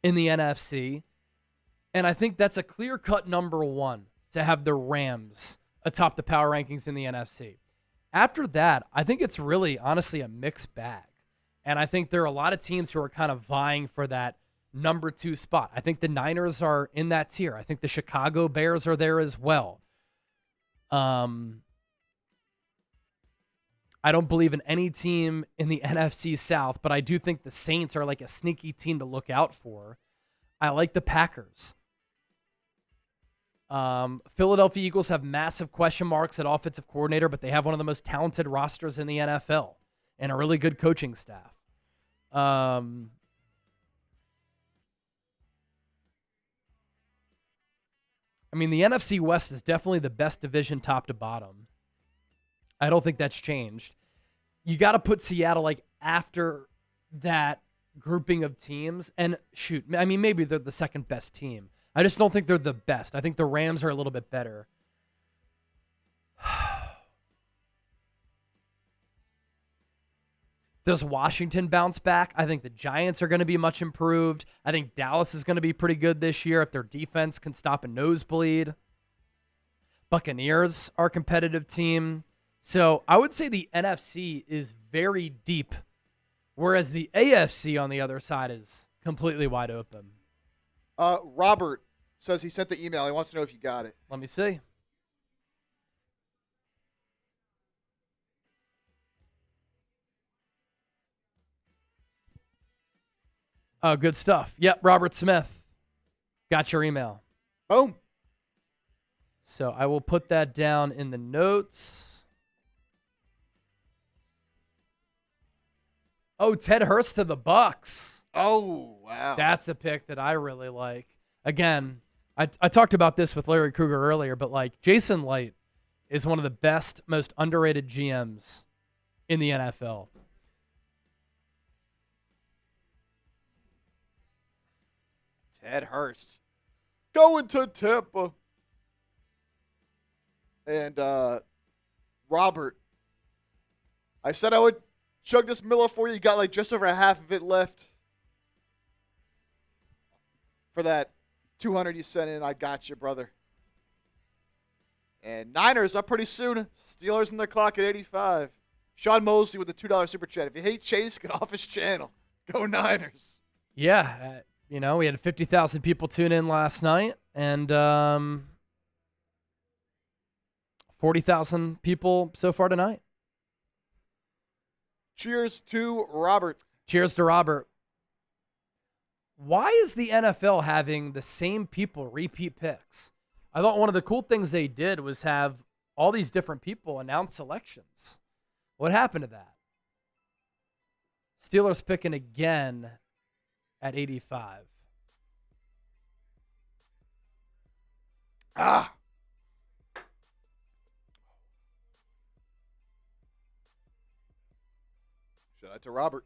in the NFC, and I think that's a clear-cut number 1 to have the Rams atop the power rankings in the NFC. After that, I think it's really, honestly, a mixed bag. And I think there are a lot of teams who are kind of vying for that number 2 spot. I think the Niners are in that tier. I think the Chicago Bears are there as well. I don't believe in any team in the NFC South, but I do think the Saints are like a sneaky team to look out for. I like the Packers. Philadelphia Eagles have massive question marks at offensive coordinator, but they have one of the most talented rosters in the NFL and a really good coaching staff. I mean, the NFC West is definitely the best division top to bottom. I don't think that's changed. You got to put Seattle like after that grouping of teams. And shoot, I mean, maybe they're the second best team. I just don't think they're the best. I think the Rams are a little bit better. Does Washington bounce back? I think the Giants are going to be much improved. I think Dallas is going to be pretty good this year if their defense can stop a nosebleed. Buccaneers are a competitive team. So I would say the NFC is very deep, whereas the AFC on the other side is completely wide open. Robert says he sent the email. He wants to know if you got it. Let me see. Oh, good stuff. Yep, Robert Smith. Got your email. Boom. So I will put that down in the notes. Oh, Ted Hurst to the Bucks. Oh, wow. That's a pick that I really like. Again, I talked about this with Larry Krueger earlier, but like Jason Light is one of the best, most underrated GMs in the NFL. Ted Hurst going to Tampa. And Robert, I said I would chug this Miller for you. You got like just over half of it left for that 200 you sent in. I got you, brother. And Niners up pretty soon. Steelers in the clock at 85. Sean Mosley with the $2 super chat. If you hate Chase, get off his channel. Go Niners. Yeah, we had 50,000 people tune in last night, and 40,000 people so far tonight. Cheers to Robert. Cheers to Robert. Why is the NFL having the same people repeat picks? I thought one of the cool things they did was have all these different people announce selections. What happened to that? Steelers picking again at 85. Shout out to Robert.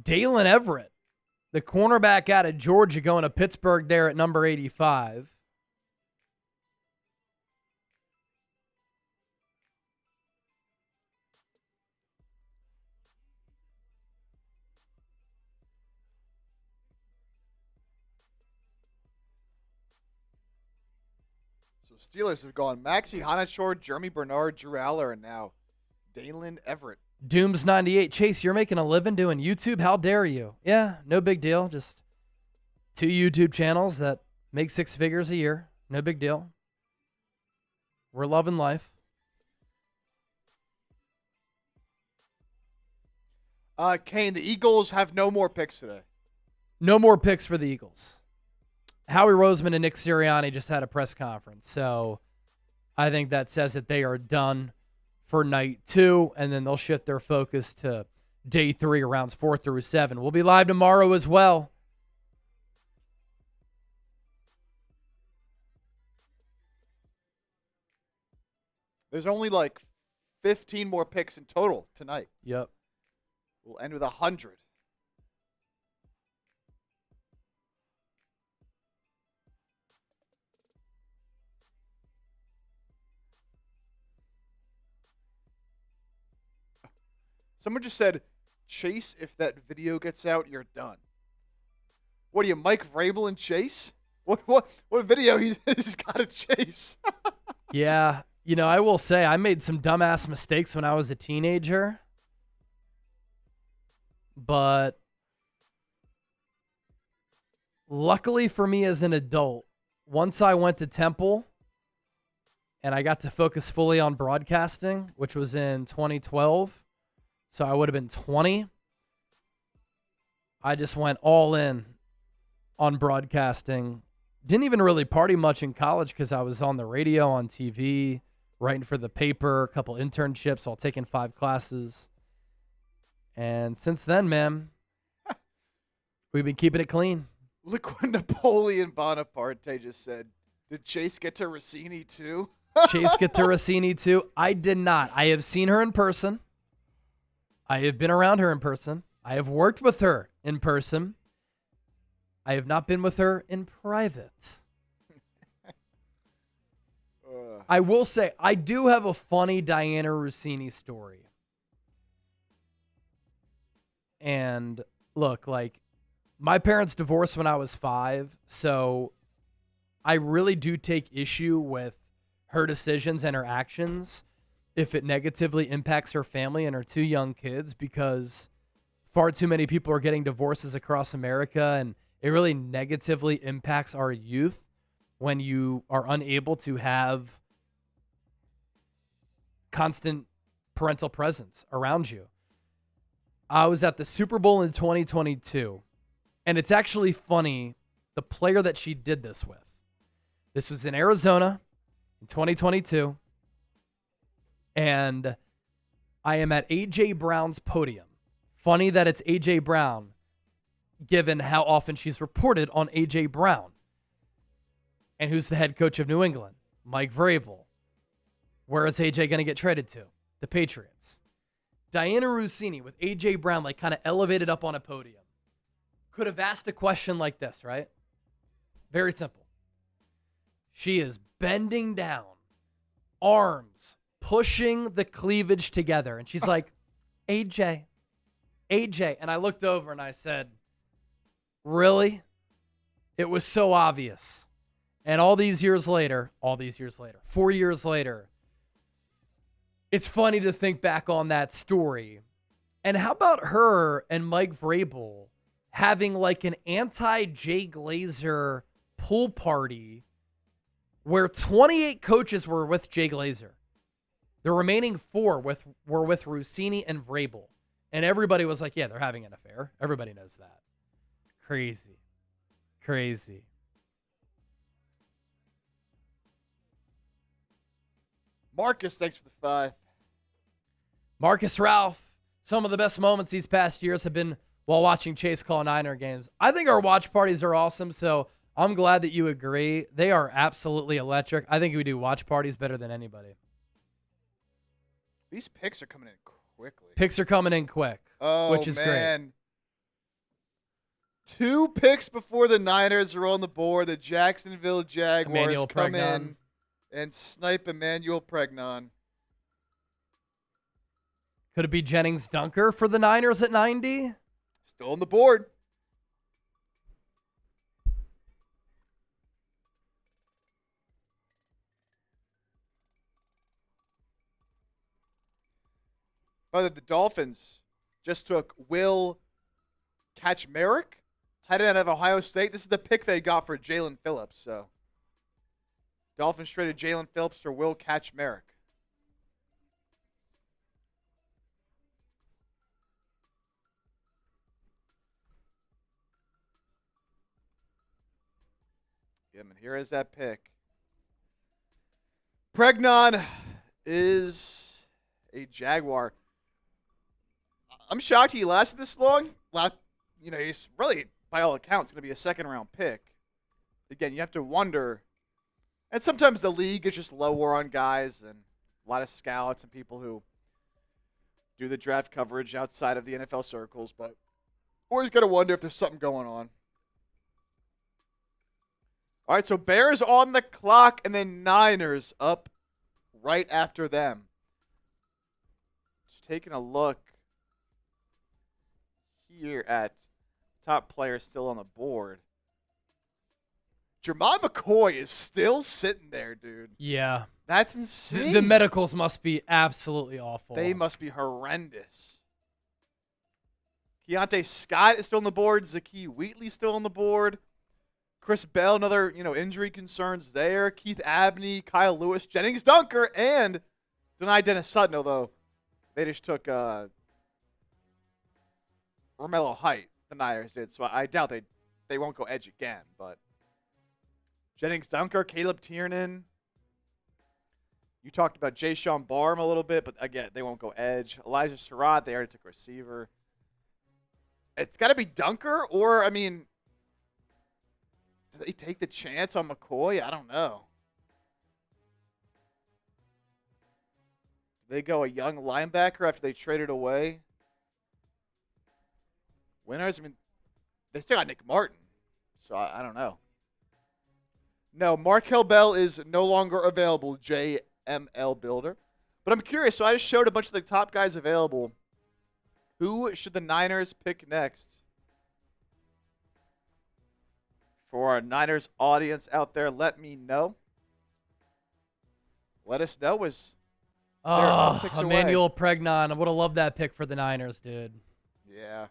Dalen Everett, the cornerback out of Georgia, going to Pittsburgh there at number 85. So Steelers have gone Maxie Hanachor, Jeremy Bernard, Drew Aller, and now Dalen Everett. Dooms 98. Chase, you're making a living doing YouTube? How dare you? Yeah, no big deal. Just 2 YouTube channels that make 6 figures a year. No big deal. We're loving life. Kane, the Eagles have no more picks today. No more picks for the Eagles. Howie Roseman and Nick Sirianni just had a press conference, so I think that says that they are done for night 2, and then they'll shift their focus to day 3, rounds 4 through 7. We'll be live tomorrow as well. There's only like 15 more picks in total tonight. Yep. We'll end with 100. Someone just said, Chase, if that video gets out, you're done. What are you, Mike Vrabel and Chase? What video he's got to chase? Yeah, I will say I made some dumbass mistakes when I was a teenager. But luckily for me as an adult, once I went to Temple and I got to focus fully on broadcasting, which was in 2012, so I would have been 20, I just went all in on broadcasting. Didn't even really party much in college because I was on the radio, on TV, writing for the paper, a couple internships while taking 5 classes. And since then, man, we've been keeping it clean. Look what Napoleon Bonaparte just said. Did Chase get to Rossini too? Chase get to Rossini too? I did not. I have seen her in person. I have been around her in person. I have worked with her in person. I have not been with her in private. I will say, I do have a funny Diana Rossini story. And look, like, my parents divorced when I was 5, so I really do take issue with her decisions and her actions if it negatively impacts her family and her 2 young kids, because far too many people are getting divorces across America, and It really negatively impacts our youth when you are unable to have constant parental presence around you. I was at the Super Bowl in 2022, and it's actually funny, the player that she did this with. This was in Arizona in 2022, and I am at A.J. Brown's podium. Funny that it's A.J. Brown, given how often she's reported on A.J. Brown. And who's the head coach of New England? Mike Vrabel. Where is A.J. going to get traded to? The Patriots. Diana Rossini with A.J. Brown like kind of elevated up on a podium. Could have asked a question like this, right? Very simple. She is bending down, arms, pushing the cleavage together. And she's like, AJ. And I looked over and I said, really? It was so obvious. And all these years later, 4 years later, it's funny to think back on that story. And how about her and Mike Vrabel having like an anti-Jay Glazer pool party where 28 coaches were with Jay Glazer. The remaining 4 were with Rossini and Vrabel. And everybody was like, yeah, they're having an affair. Everybody knows that. Crazy. Marcus, thanks for the 5. Marcus Ralph, some of the best moments these past years have been while watching Chase call Niner games. I think our watch parties are awesome, so I'm glad that you agree. They are absolutely electric. I think we do watch parties better than anybody. These picks are coming in quickly. Picks are coming in quick, which is great. 2 picks before the Niners are on the board. The Jacksonville Jaguars come in and snipe Emmanuel Pregnon. Could it be Jennings Dunker for the Niners at 90? Still on the board. The Dolphins just took Will Kaczmarek, tight end out of Ohio State. This is the pick they got for Jalen Phillips. So, Dolphins traded Jalen Phillips for Will Kaczmarek. Yeah, man, here is that pick. Pregnon is a Jaguar. I'm shocked he lasted this long. He's really, by all accounts, going to be a second-round pick. Again, you have to wonder. And sometimes the league is just lower on guys, and a lot of scouts and people who do the draft coverage outside of the NFL circles. But always got to wonder if there's something going on. All right, so Bears on the clock, and then Niners up right after them. Just taking a look here at top players still on the board. Jermon McCoy is still sitting there, dude. Yeah. That's insane. The medicals must be absolutely awful. They must be horrendous. Keontae Scott is still on the board. Zakee Wheatley still on the board. Chris Bell, another, injury concerns there. Keith Abney, Kyle Lewis, Jennings Dunker, and denied Dennis Sutton, although they just took Romello Height, the Niners did. So I doubt they won't go edge again. But Jennings Dunker, Caleb Tiernan. You talked about Jayshon Barham a little bit, but again, they won't go edge. Elijah Surratt, they already took receiver. It's got to be Dunker, or, do they take the chance on McCoy? I don't know. They go a young linebacker after they traded away. Winners, they still got Nick Martin, so I don't know. No, Markel Bell is no longer available, JML Builder. But I'm curious, so I just showed a bunch of the top guys available. Who should the Niners pick next? For our Niners audience out there, let me know. Let us know. Emmanuel Pregnon. I would have loved that pick for the Niners, dude. Yeah.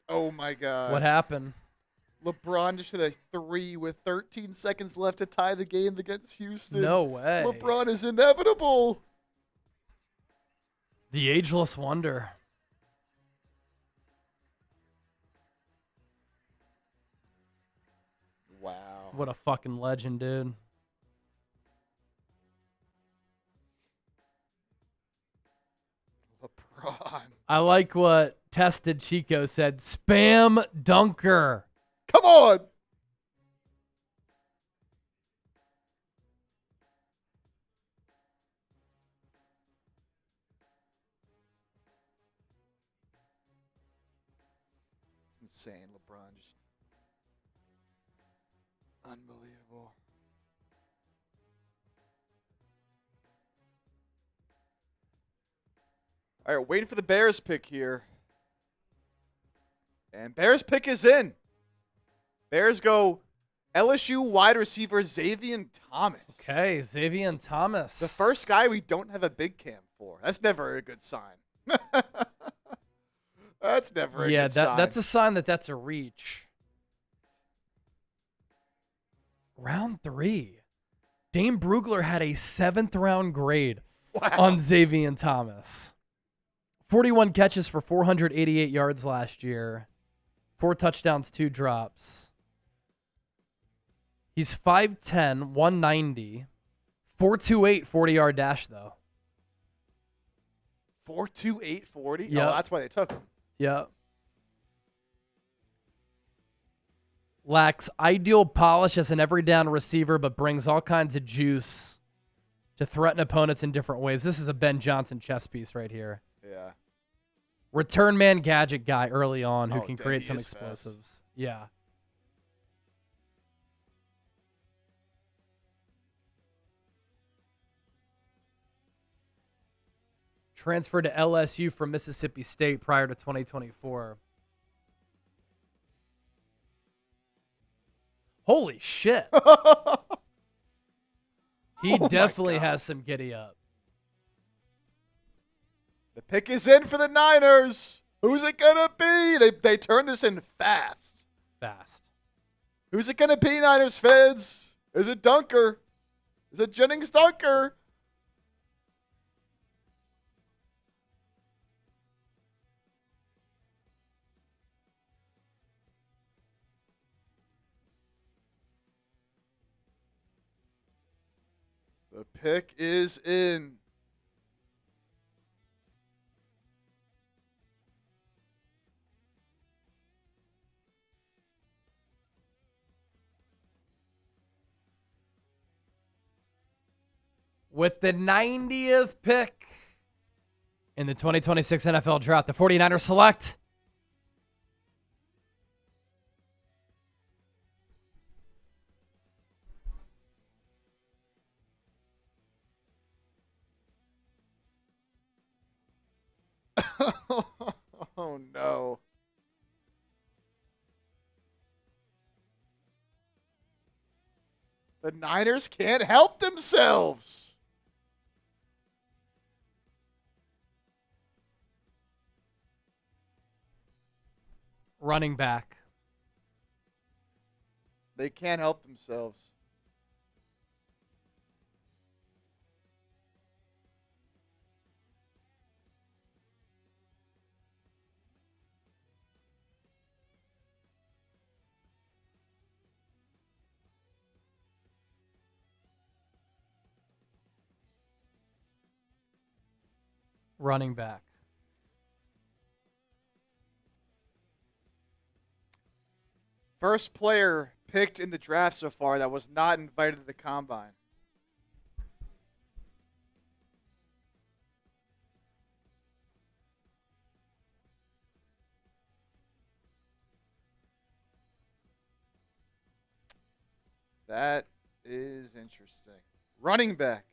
Oh, my God. What happened? LeBron just hit a 3 with 13 seconds left to tie the game against Houston. No way. LeBron is inevitable. The ageless wonder. Wow. What a fucking legend, dude. LeBron. I like what Tested Chico said. Spam dunker. Come on. It's insane. LeBron just unbelievable. All right, waiting for the Bears pick here. And Bears pick is in. Bears go LSU wide receiver Xavier Thomas. Okay, Xavier Thomas. The first guy we don't have a big cam for. That's never a good sign. That's never a good sign. That's a sign that that's a reach. Round 3. Dane Brugler had a 7th round grade on Xavier Thomas. 41 catches for 488 yards last year. 4 touchdowns, 2 drops. He's 5'10", 190. 4.28 40-yard dash, though. 4.28 40? Yeah. Oh, that's why they took him. Yeah. Lacks ideal polish as an every down receiver, but brings all kinds of juice to threaten opponents in different ways. This is a Ben Johnson chess piece right here. Yeah. Return man gadget guy early on who can dang, create he some is fast. explosives. Yeah. Transferred to LSU from Mississippi State prior to 2024. Holy shit. He Oh my definitely God. has some giddy up. The pick is in for the Niners. Who's it going to be? They turned this in fast. Fast. Who's it going to be, Niners fans? Is it Dunker? Is it Jennings Dunker? The pick is in. With the 90th pick in the 2026 NFL Draft, the 49ers select Oh, no. The Niners can't help themselves. running back. They can't help themselves. Running back. First player picked in the draft so far that was not invited to the combine. That is interesting. Running back.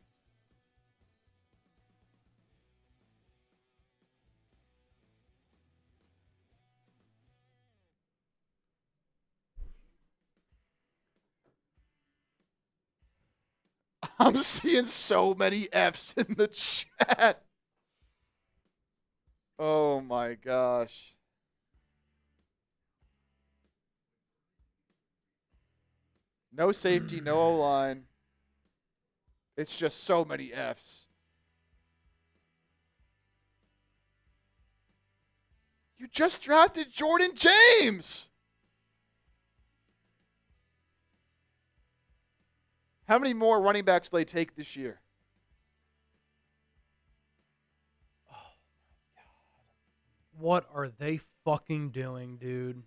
I'm seeing so many F's in the chat. Oh my gosh. No safety, no O-line. It's just so many Fs. You just drafted Jordan James. How many more running backs will they take this year? Oh, God. What are they fucking doing, dude?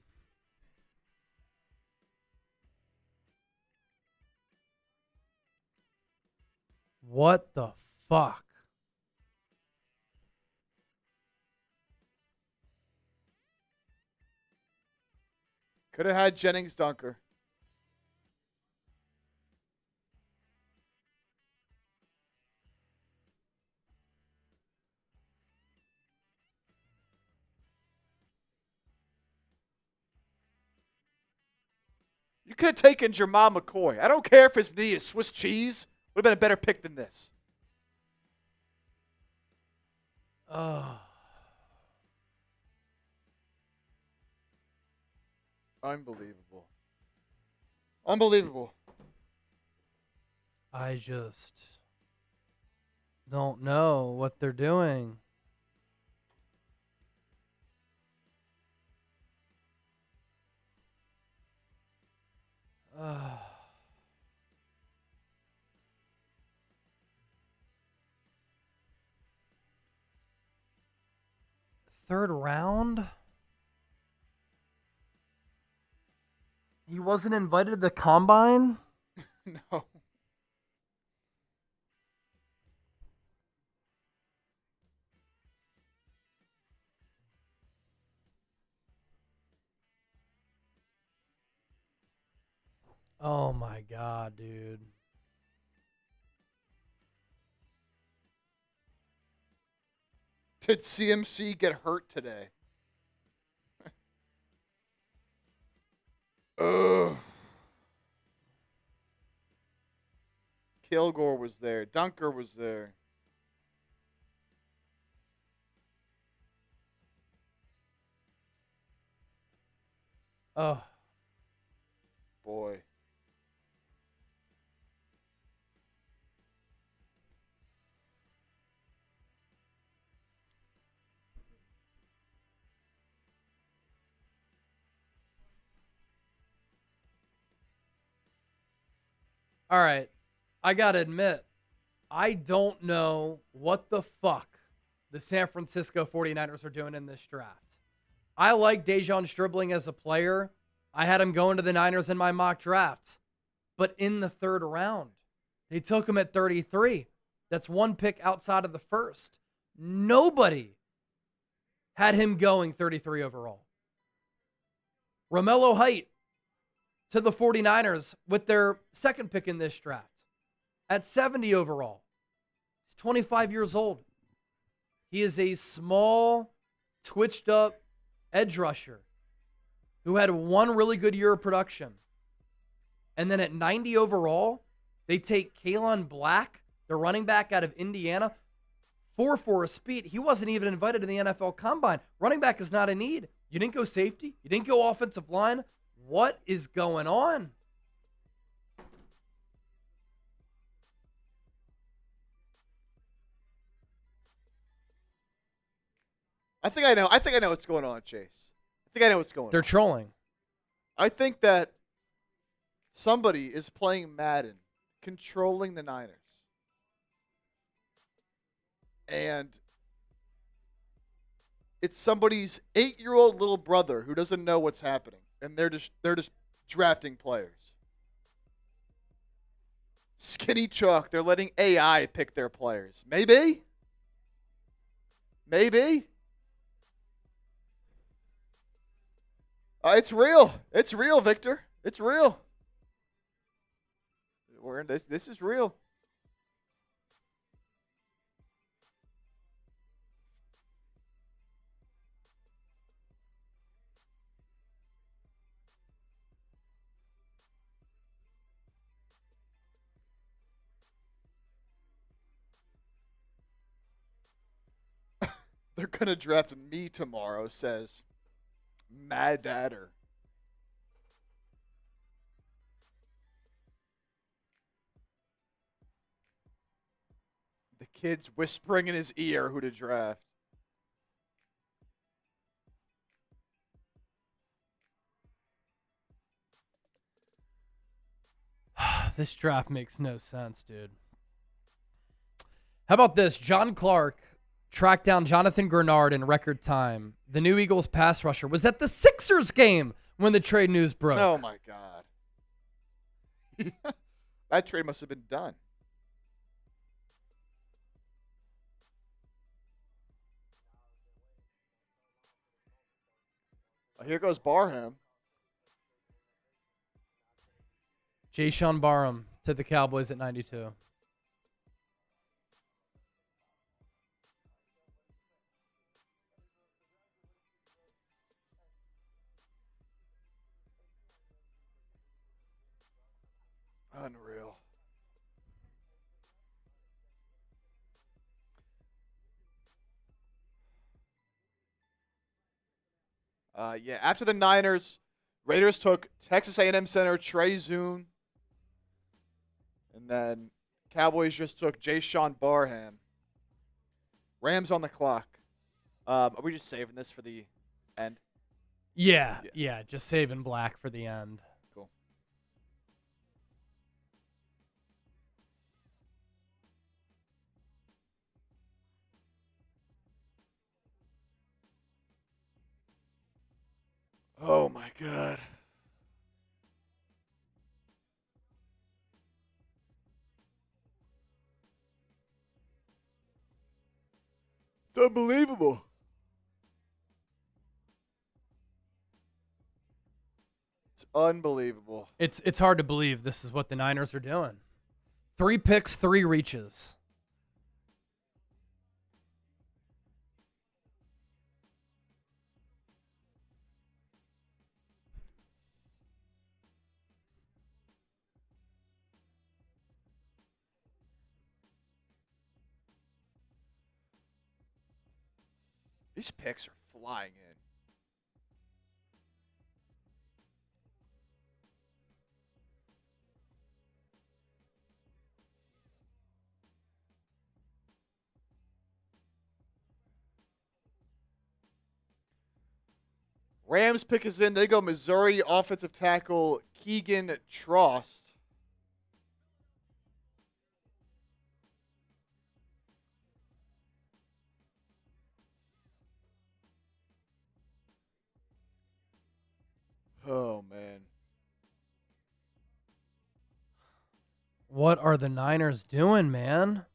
What the fuck? Could have had Jennings Dunker. You could have taken Jamal McCoy. I don't care if his knee is Swiss cheese. Would have been a better pick than this. Oh. Unbelievable. Unbelievable. I just don't know what they're doing. Third round? He wasn't invited to the combine? No. Oh my God, dude. Did CMC get hurt today? Ugh. Kilgore was there. Dunker was there. Oh. Boy. All right. I got to admit, I don't know what the fuck the San Francisco 49ers are doing in this draft. I like Deon Stribbling as a player. I had him going to the Niners in my mock draft. But in the third round, they took him at 33. That's one pick outside of the first. Nobody had him going 33 overall. Romello Height to the 49ers with their second pick in this draft at 70 overall. He's 25 years old. He is a small, twitched up edge rusher who had one really good year of production. And then at 90 overall, they take Kalen Black, the running back out of Indiana, 4.4 speed. He wasn't even invited to the NFL Combine. Running back is not a need. You didn't go safety. You didn't go offensive line. What is going on? I think I know what's going on, Chase. I think I know what's going on. They're trolling. I think that somebody is playing Madden, controlling the Niners. And it's somebody's 8-year-old little brother who doesn't know what's happening. And they're just drafting players. Skinny Chuck, they're letting AI pick their players. Maybe. It's real. It's real, Victor. It's real. We're in this. This is real. They're going to draft me tomorrow, says Mad Dadder. Kids whispering in his ear who to draft. This draft makes no sense, dude. How about this? John Clark tracked down Jonathan Grenard in record time. The new Eagles pass rusher was at the Sixers game when the trade news broke. Oh, my God. That trade must have been done. Here goes Barham. Jayshon Barham to the Cowboys at 92. Unreal. Yeah, after the Niners, Raiders took Texas A&M center Trey Zune. And then Cowboys just took Jayshon Barham. Rams on the clock. Are we just saving this for the end? Yeah, just saving black for the end. Cool. Oh, my God. It's unbelievable. It's unbelievable. It's hard to believe this is what the Niners are doing. 3 picks, 3 reaches. These picks are flying in. Rams pick is in. They go Missouri offensive tackle Keegan Trost. Oh, man. What are the Niners doing, man?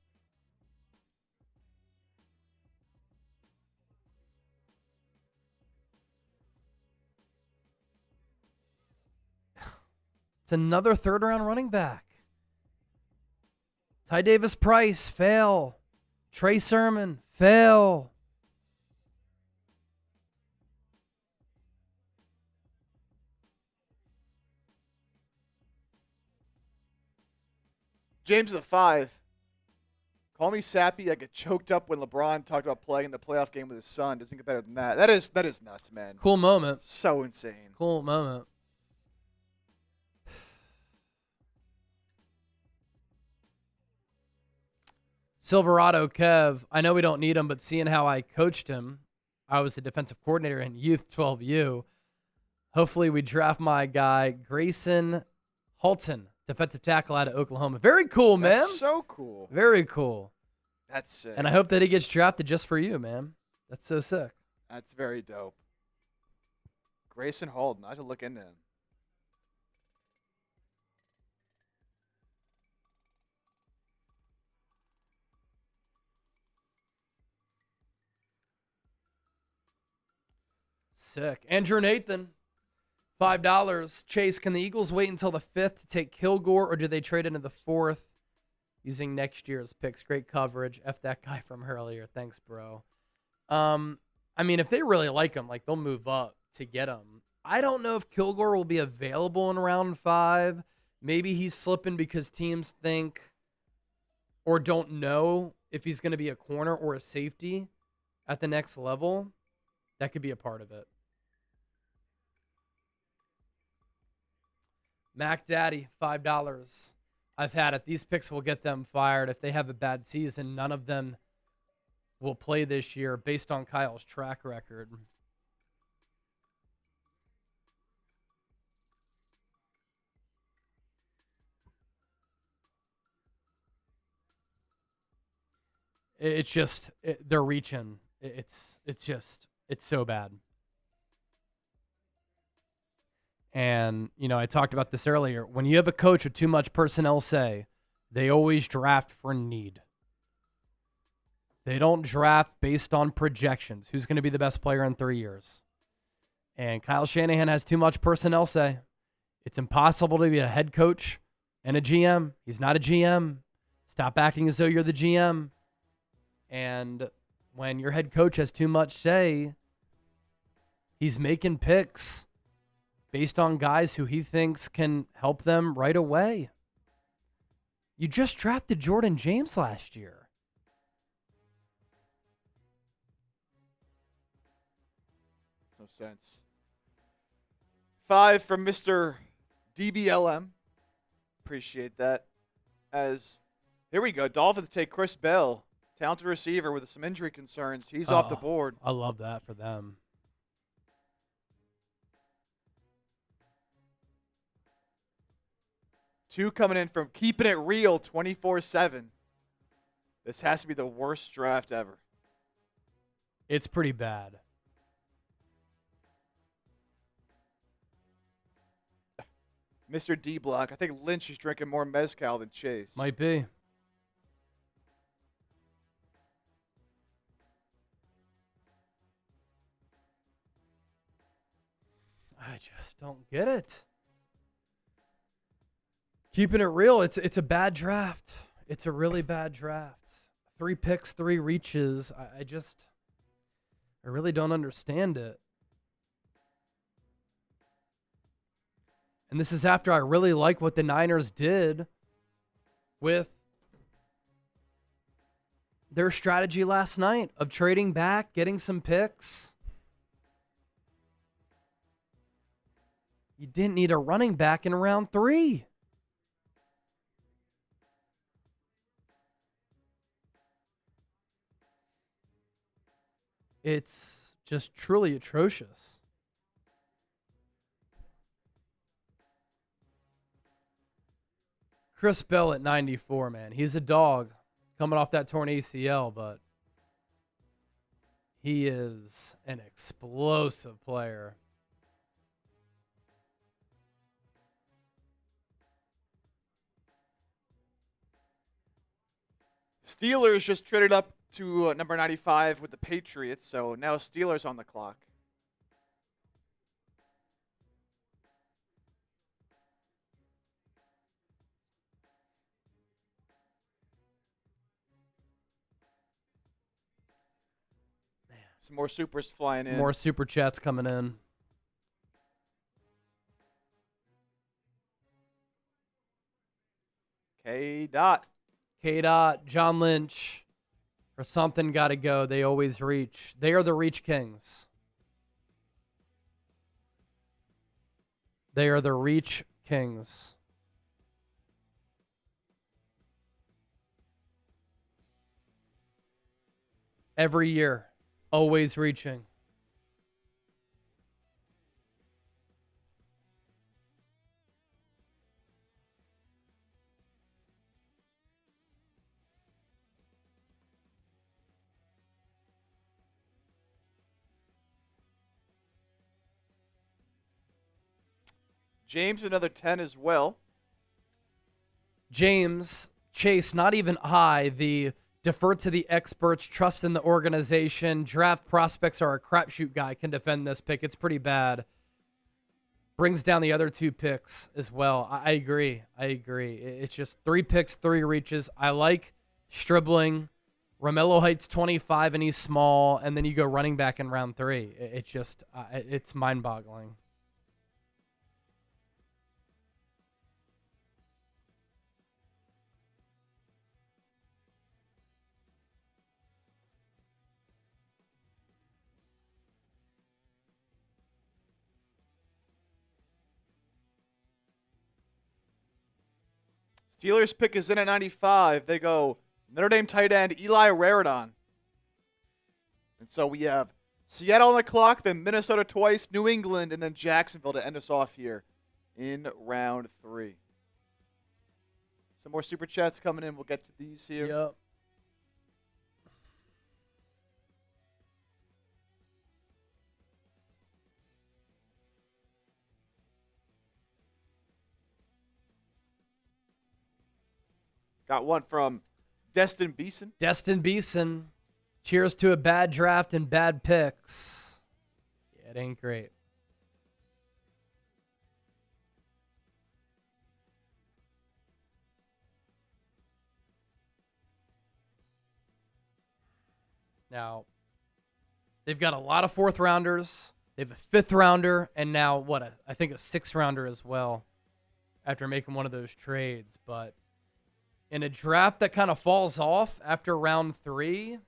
It's another third-round running back. Ty Davis Price, fail. Trey Sermon, fail. James of the 5. Call me sappy. I get choked up when LeBron talked about playing in the playoff game with his son. Doesn't get better than that. That is nuts, man. Cool moment. So insane. Cool moment. Silverado Kev, I know we don't need him, but seeing how I coached him, I was the defensive coordinator in Youth 12U. Hopefully we draft my guy, Grayson Halton, defensive tackle out of Oklahoma. Very cool, man. That's so cool. Very cool. That's sick. And I hope that he gets drafted just for you, man. That's so sick. That's very dope. Grayson Holden. I have to look into him. Sick. Andrew Nathan, $5. Chase, can the Eagles wait until the 5th to take Kilgore, or do they trade into the 4th using next year's picks? Great coverage. F that guy from earlier. Thanks, bro. I mean, if they really like him, like, they'll move up to get him. I don't know if Kilgore will be available in round 5. Maybe he's slipping because teams think or don't know if he's going to be a corner or a safety at the next level. That could be a part of it. Mac Daddy, $5. I've had it. These picks will get them fired. If they have a bad season, none of them will play this year based on Kyle's track record. It's just they're reaching. It's so bad. And, I talked about this earlier. When you have a coach with too much personnel say, they always draft for need. They don't draft based on projections. Who's going to be the best player in 3 years? And Kyle Shanahan has too much personnel say. It's impossible to be a head coach and a GM. He's not a GM. Stop acting as though you're the GM. And when your head coach has too much say, he's making picks based on guys who he thinks can help them right away. You just drafted Jordan James last year. No sense. 5 from Mr. DBLM. Appreciate that. As here we go. Dolphins take Chris Bell, talented receiver with some injury concerns. He's off the board. I love that for them. Two coming in from Keeping It Real 24/7. This has to be the worst draft ever. It's pretty bad. Mr. D Block. I think Lynch is drinking more mezcal than Chase. Might be. I just don't get it. Keeping it real, it's a bad draft. It's a really bad draft. 3 picks, 3 reaches. I really don't understand it. And this is after I really like what the Niners did with their strategy last night of trading back, getting some picks. You didn't need a running back in round 3. It's just truly atrocious. Chris Bell at 94, man. He's a dog coming off that torn ACL, but he is an explosive player. Steelers just traded up to number 95 with the Patriots, so now Steelers on the clock. Some more supers flying in. More super chats coming in. K-Dot. K-Dot, John Lynch. For something got to go. They always reach. They are the Reach Kings. They are the Reach Kings. Every year. Always reaching. James, another 10 as well. James, Chase, not even I, the defer to the experts, trust in the organization, draft prospects are a crapshoot guy, can defend this pick. It's pretty bad. Brings down the other 2 picks as well. I agree. It's just 3 picks, 3 reaches. I like Stribbling. Romello Height's 25 and he's small, and then you go running back in round 3. It's just, it's mind-boggling. Steelers pick is in at 95. They go Notre Dame tight end Eli Raridon. And so we have Seattle on the clock, then Minnesota twice, New England, and then Jacksonville to end us off here in round 3. Some more super chats coming in. We'll get to these here. Yep. Got one from Destin Beeson. Destin Beeson. Cheers to a bad draft and bad picks. Yeah, it ain't great. Now, they've got a lot of 4th rounders. They have a 5th rounder, and now I think a 6th rounder as well after making one of those trades. But in a draft that kind of falls off after round 3,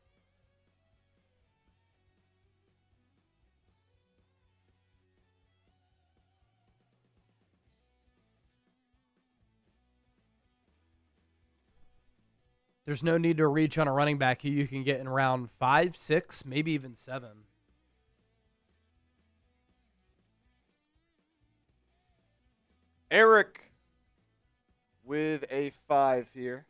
there's no need to reach on a running back who you can get in round 5, 6, maybe even 7. Eric with a 5 here.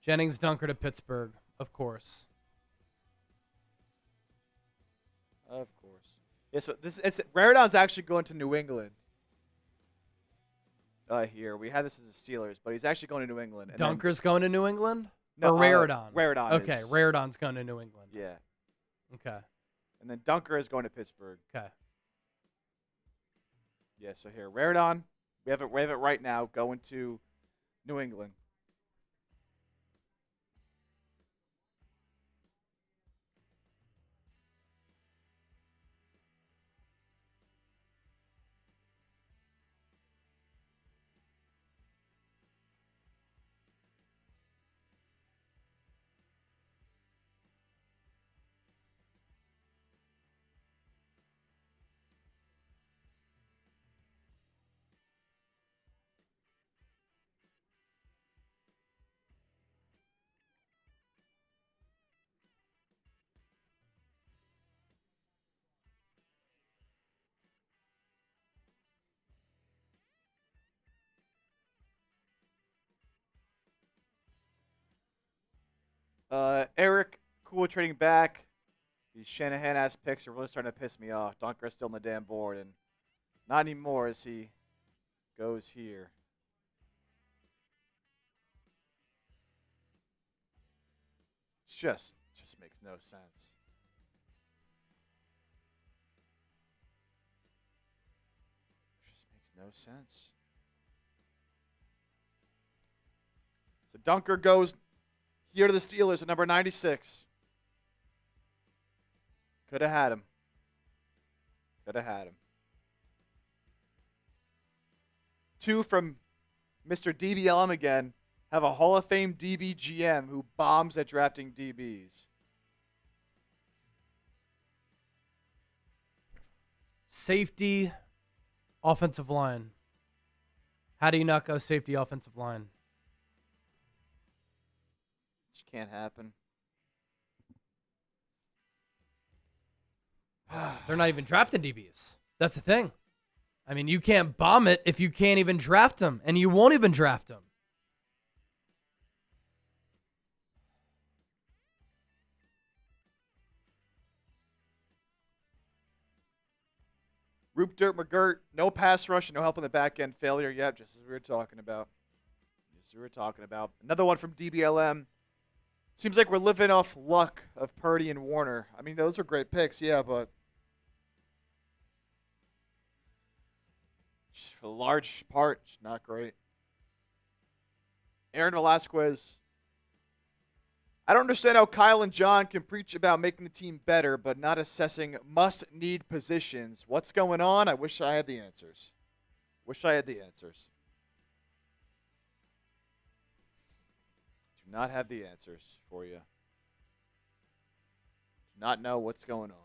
Jennings Dunker to Pittsburgh, of course. Of course. Yeah, so Raridon's actually going to New England. Here. We had this as the Steelers, but he's actually going to New England. And Dunker's going to New England? No, or Raridon? Raridon. Okay, Raridon's going to New England. Yeah. Okay. And then Dunker is going to Pittsburgh. Okay. Yeah, so here, Raridon, we have it right now, going to New England. Eric, cool with trading back. These Shanahan-ass picks are really starting to piss me off. Dunker's still on the damn board, and not anymore as he goes here. It just makes no sense. Just makes no sense. So Dunker goes here to the Steelers at number 96. Could have had him. Could have had him. 2 from Mr. DBLM again. Have a Hall of Fame DBGM who bombs at drafting DBs. Safety, offensive line. How do you not go safety, offensive line? Can't happen. They're not even drafting DBs. That's the thing. I mean, you can't bomb it if you can't even draft them, and you won't even draft them. Roop Dirt McGirt, no pass rush and no help in the back end failure. Yep, just as we were talking about. Another one from DBLM. Seems like we're living off luck of Purdy and Warner. I mean, those are great picks, yeah, but for a large part, it's not great. Aaron Velasquez. I don't understand how Kyle and John can preach about making the team better, but not assessing must-need positions. What's going on? I wish I had the answers. Do not have the answers for you. Do not know what's going on.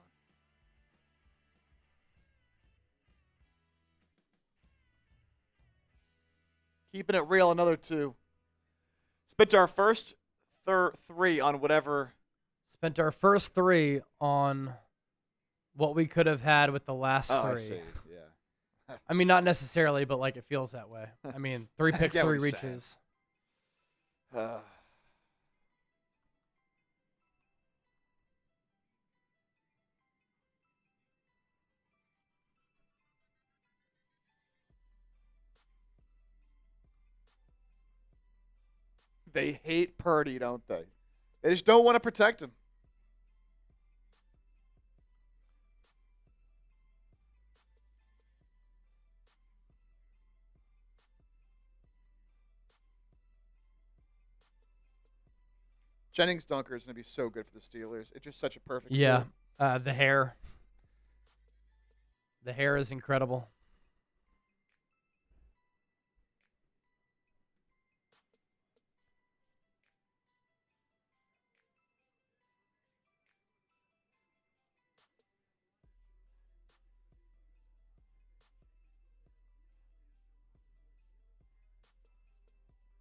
Keeping it real, another 2. Spent our first 3 on whatever. Spent our first 3 on what we could have had with the last 3. I see. Yeah. I mean, not necessarily, but like it feels that way. I mean, 3 picks, get what 3 you're saying. reaches. They hate Purdy, don't they? They just don't want to protect him. Jennings Dunker is going to be so good for the Steelers. It's just such a perfect Yeah, fit. the hair. The hair is incredible.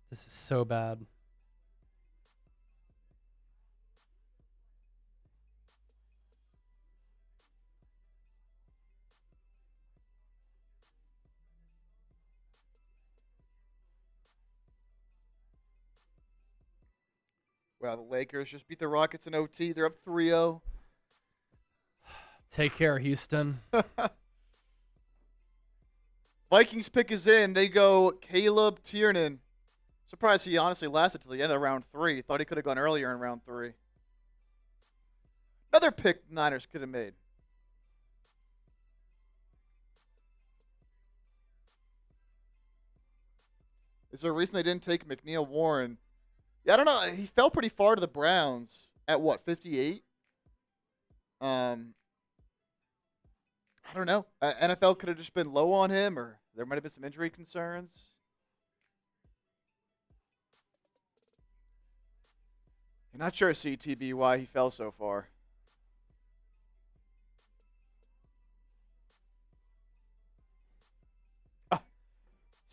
This is so bad. Wow, the Lakers just beat the Rockets in OT. They're up 3-0. Take care, Houston. Vikings pick is in. They go Caleb Tiernan. Surprised he honestly lasted till the end of round 3. Thought he could have gone earlier in round 3. Another pick the Niners could have made. Is there a reason they didn't take McNeil Warren? Yeah, I don't know. He fell pretty far to the Browns at what, 58? I don't know. NFL could have just been low on him, or there might have been some injury concerns. You're not sure, CTB, why he fell so far.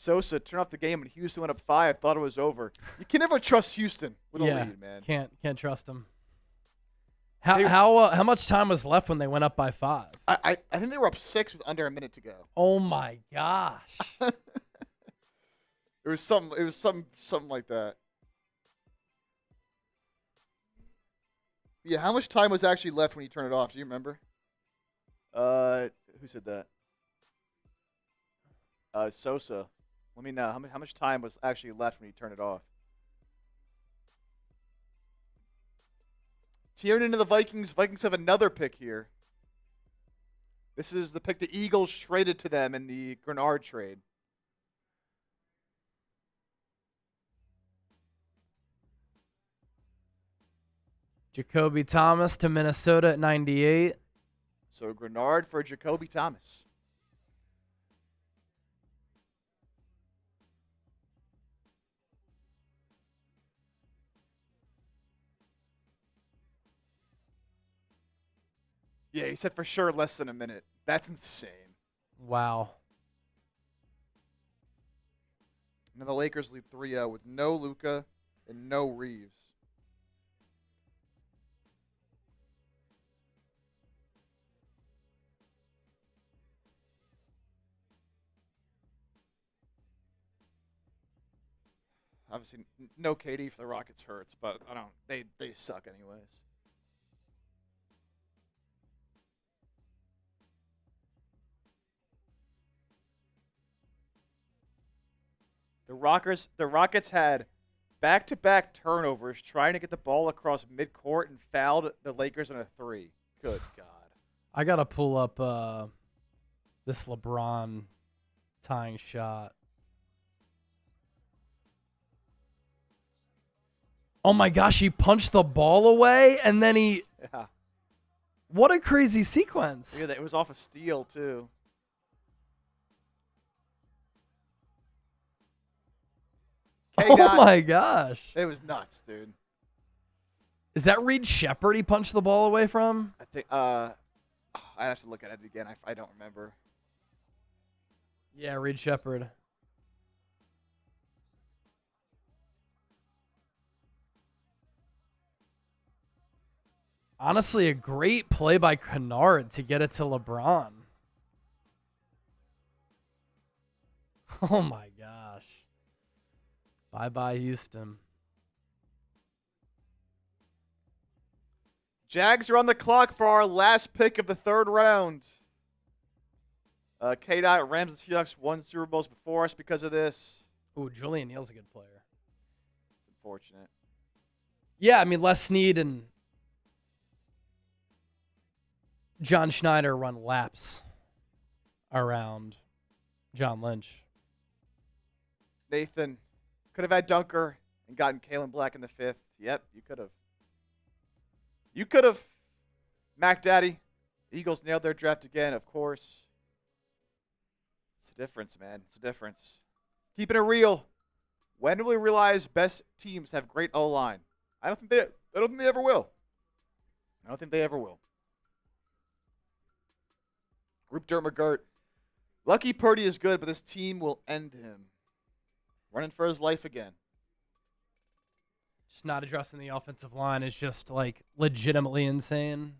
Sosa turned off the game when Houston went up 5. Thought it was over. You can never trust Houston with a lead, man. Can't trust them. How much time was left when they went up by 5? I think they were up 6 with under a minute to go. Oh my gosh! It was something like that. Yeah, how much time was actually left when you turned it off? Do you remember? Who said that? Sosa. Let me know. How much time was actually left when you turned it off? Tiernan to the Vikings. Vikings have another pick here. This is the pick the Eagles traded to them in the Grenard trade. Jacoby Thomas to Minnesota at 98. So Grenard for Jacoby Thomas. Yeah, he said for sure less than a minute. That's insane. Wow. And the Lakers lead 3-0 with no Luka and no Reeves. Obviously, no KD for the Rockets hurts, but I don't. They suck anyways. The Rockets had back-to-back turnovers trying to get the ball across midcourt and fouled the Lakers on a 3. Good God. I gotta pull up this LeBron tying shot. Oh my gosh, he punched the ball away and then he... Yeah. What a crazy sequence. Yeah, it was off a steal, too. Oh my gosh. It was nuts, dude. Is that Reed Shepard he punched the ball away from? I think, I have to look at it again. I don't remember. Yeah, Reed Shepard. Honestly, a great play by Grenard to get it to LeBron. Oh my gosh. Bye-bye, Houston. Jags are on the clock for our last pick of the third round. K-Dot, Rams and Seahawks won Super Bowls before us because of this. Ooh, Julian Neal's a good player. It's unfortunate. Yeah, I mean, Les Snead and John Schneider run laps around John Lynch. Nathan, could have had Dunker and gotten Kalen Black in the 5th. Yep, you could have. You could have. Mac Daddy. The Eagles nailed their draft again, of course. It's a difference, man. It's a difference. Keeping it real. When will we realize best teams have great O-line? I don't think they ever will. I don't think they ever will. Group Dirt McGirt. Lucky Purdy is good, but this team will end him. Running for his life again. Just not addressing the offensive line is just like legitimately insane.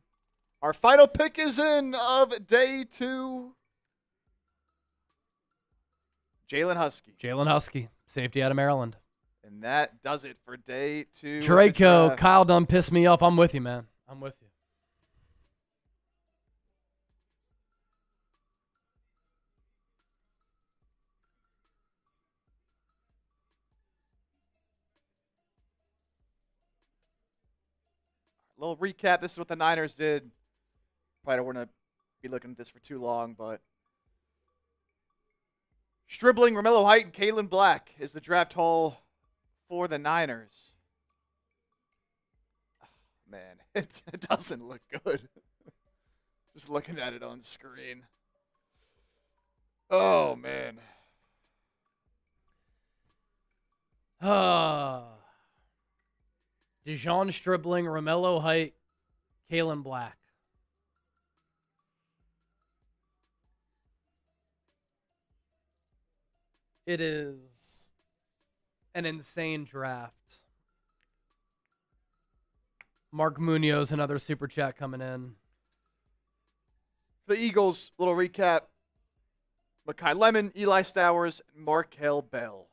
Our final pick is in of day 2. Jalen Husky. Jalen Husky, safety out of Maryland. And that does it for day 2. Draco, Kyle done pissed me off. I'm with you, man. I'm with you. Little recap. This is what the Niners did. Probably don't want to be looking at this for too long, but Stribbling, Romello Height, and Kalen Black is the draft haul for the Niners. Oh, man, it doesn't look good. Just looking at it on screen. Oh, man. Deon Stribbling, Romello Height, Kalen Black. It is an insane draft. Mark Munoz, another super chat coming in. The Eagles, little recap. Mekhi Lemon, Eli Stowers, Markel Bell.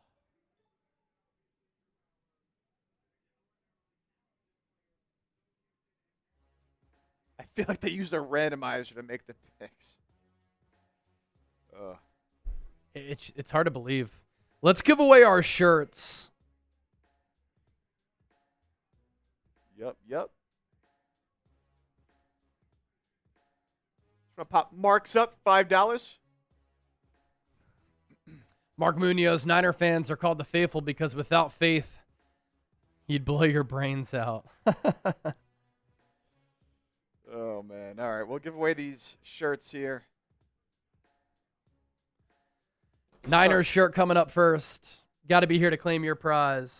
I feel like they used a randomizer to make the picks. It's hard to believe. Let's give away our shirts. Yep. Just gonna pop Marks up, $5. Mark Munoz, Niner fans are called the faithful because without faith, you'd blow your brains out. Oh, man. All right, we'll give away these shirts here. Niners shirt coming up first. Got to be here to claim your prize.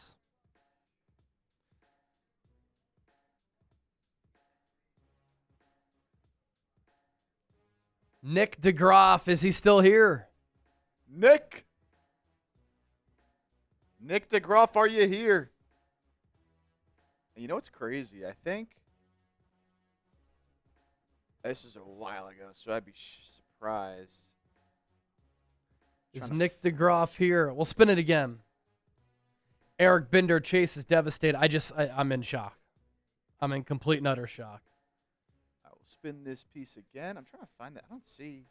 Nick DeGroff, is he still here? Nick DeGroff, are you here? And you know what's crazy? I think this is a while ago, so I'd be surprised. Is Nick DeGroff here? We'll spin it again. Eric Binder, Chase is devastated. I'm in shock. I'm in complete and utter shock. I will spin this piece again. I'm trying to find that. I don't see.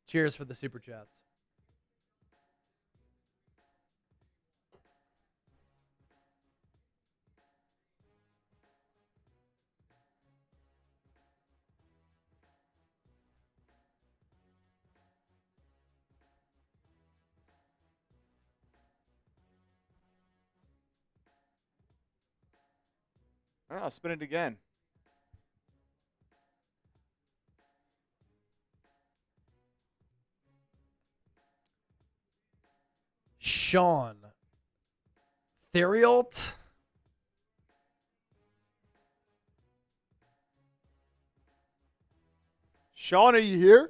Cheers for the super chats. I'll spin it again. Sean Theriault. Sean, are you here?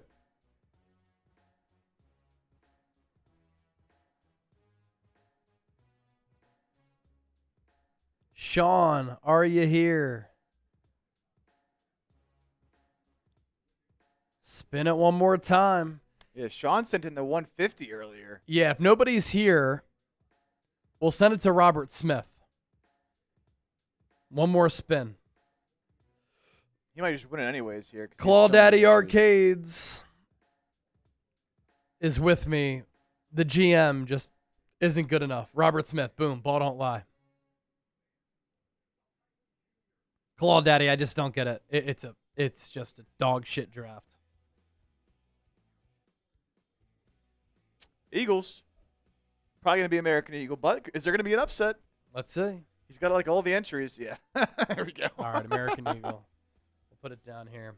Sean, are you here? Spin it one more time. Yeah, Sean sent in the 150 earlier. Yeah, if nobody's here, we'll send it to Robert Smith. One more spin. He might just win it anyways here. Claw Daddy Arcades is with me. The GM just isn't good enough. Robert Smith, boom, ball don't lie. Claw Daddy, I just don't get it. It's just a dog shit draft. Eagles. Probably going to be American Eagle, but is there going to be an upset? Let's see. He's got like all the entries. Yeah. There we go. All right, American Eagle. We'll put it down here.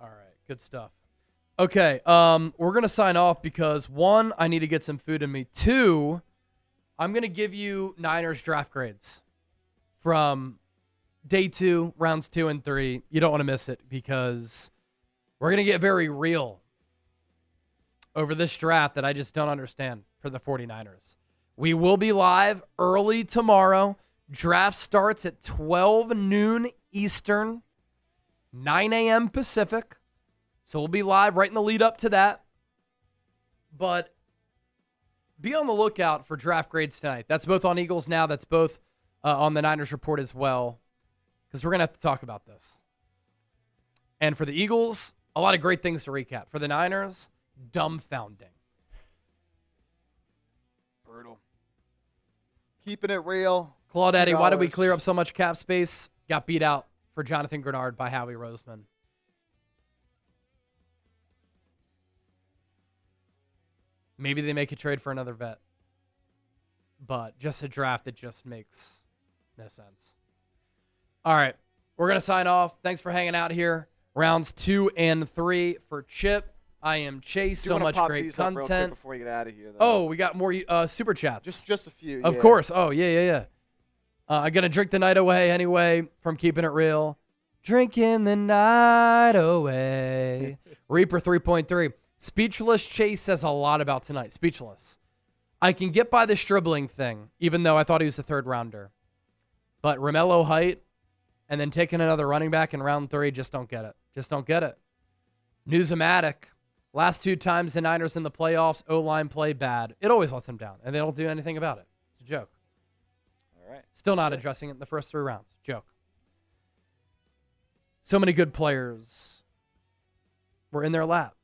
All right, good stuff. Okay, we're going to sign off because, one, I need to get some food in me. Two, I'm going to give you Niners draft grades from day 2, rounds 2 and 3. You don't want to miss it because we're going to get very real over this draft that I just don't understand for the 49ers. We will be live early tomorrow. Draft starts at 12 noon Eastern, 9 a.m. Pacific. So we'll be live right in the lead up to that. But be on the lookout for draft grades tonight. That's both on Eagles Now. That's both on the Niners Report as well. Because we're going to have to talk about this. And for the Eagles, a lot of great things to recap. For the Niners, dumbfounding. Brutal. Keeping it real. Claw Daddy, why did we clear up so much cap space? Got beat out for Jonathan Grenard by Howie Roseman. Maybe they make a trade for another vet. But just a draft that just makes no sense. All right. We're going to sign off. Thanks for hanging out here. Rounds 2 and 3 for Chip. I am Chase. So much great content. Before we get out of here, though. Oh, we got more super chats. Just a few. Of course. Oh, yeah. I'm going to drink the night away anyway from Keeping It Real. Drinking the night away. Reaper 3.3. Speechless Chase says a lot about tonight. Speechless. I can get by the Stribbling thing, even though I thought he was the third rounder. But Romello height and then taking another running back in round 3, just don't get it. Just don't get it. Newsomatic. Last 2 times the Niners in the playoffs, O-line play bad. It always lets them down, and they don't do anything about it. It's a joke. All right. Still not addressing it in the first 3 rounds. Joke. So many good players were in their lap.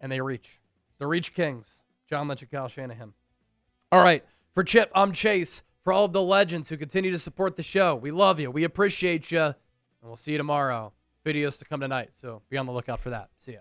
And they reach. The Reach Kings. John Lynch and Kyle Shanahan. All right. For Chip, I'm Chase. For all of the legends who continue to support the show, we love you. We appreciate you. And we'll see you tomorrow. Videos to come tonight. So be on the lookout for that. See ya.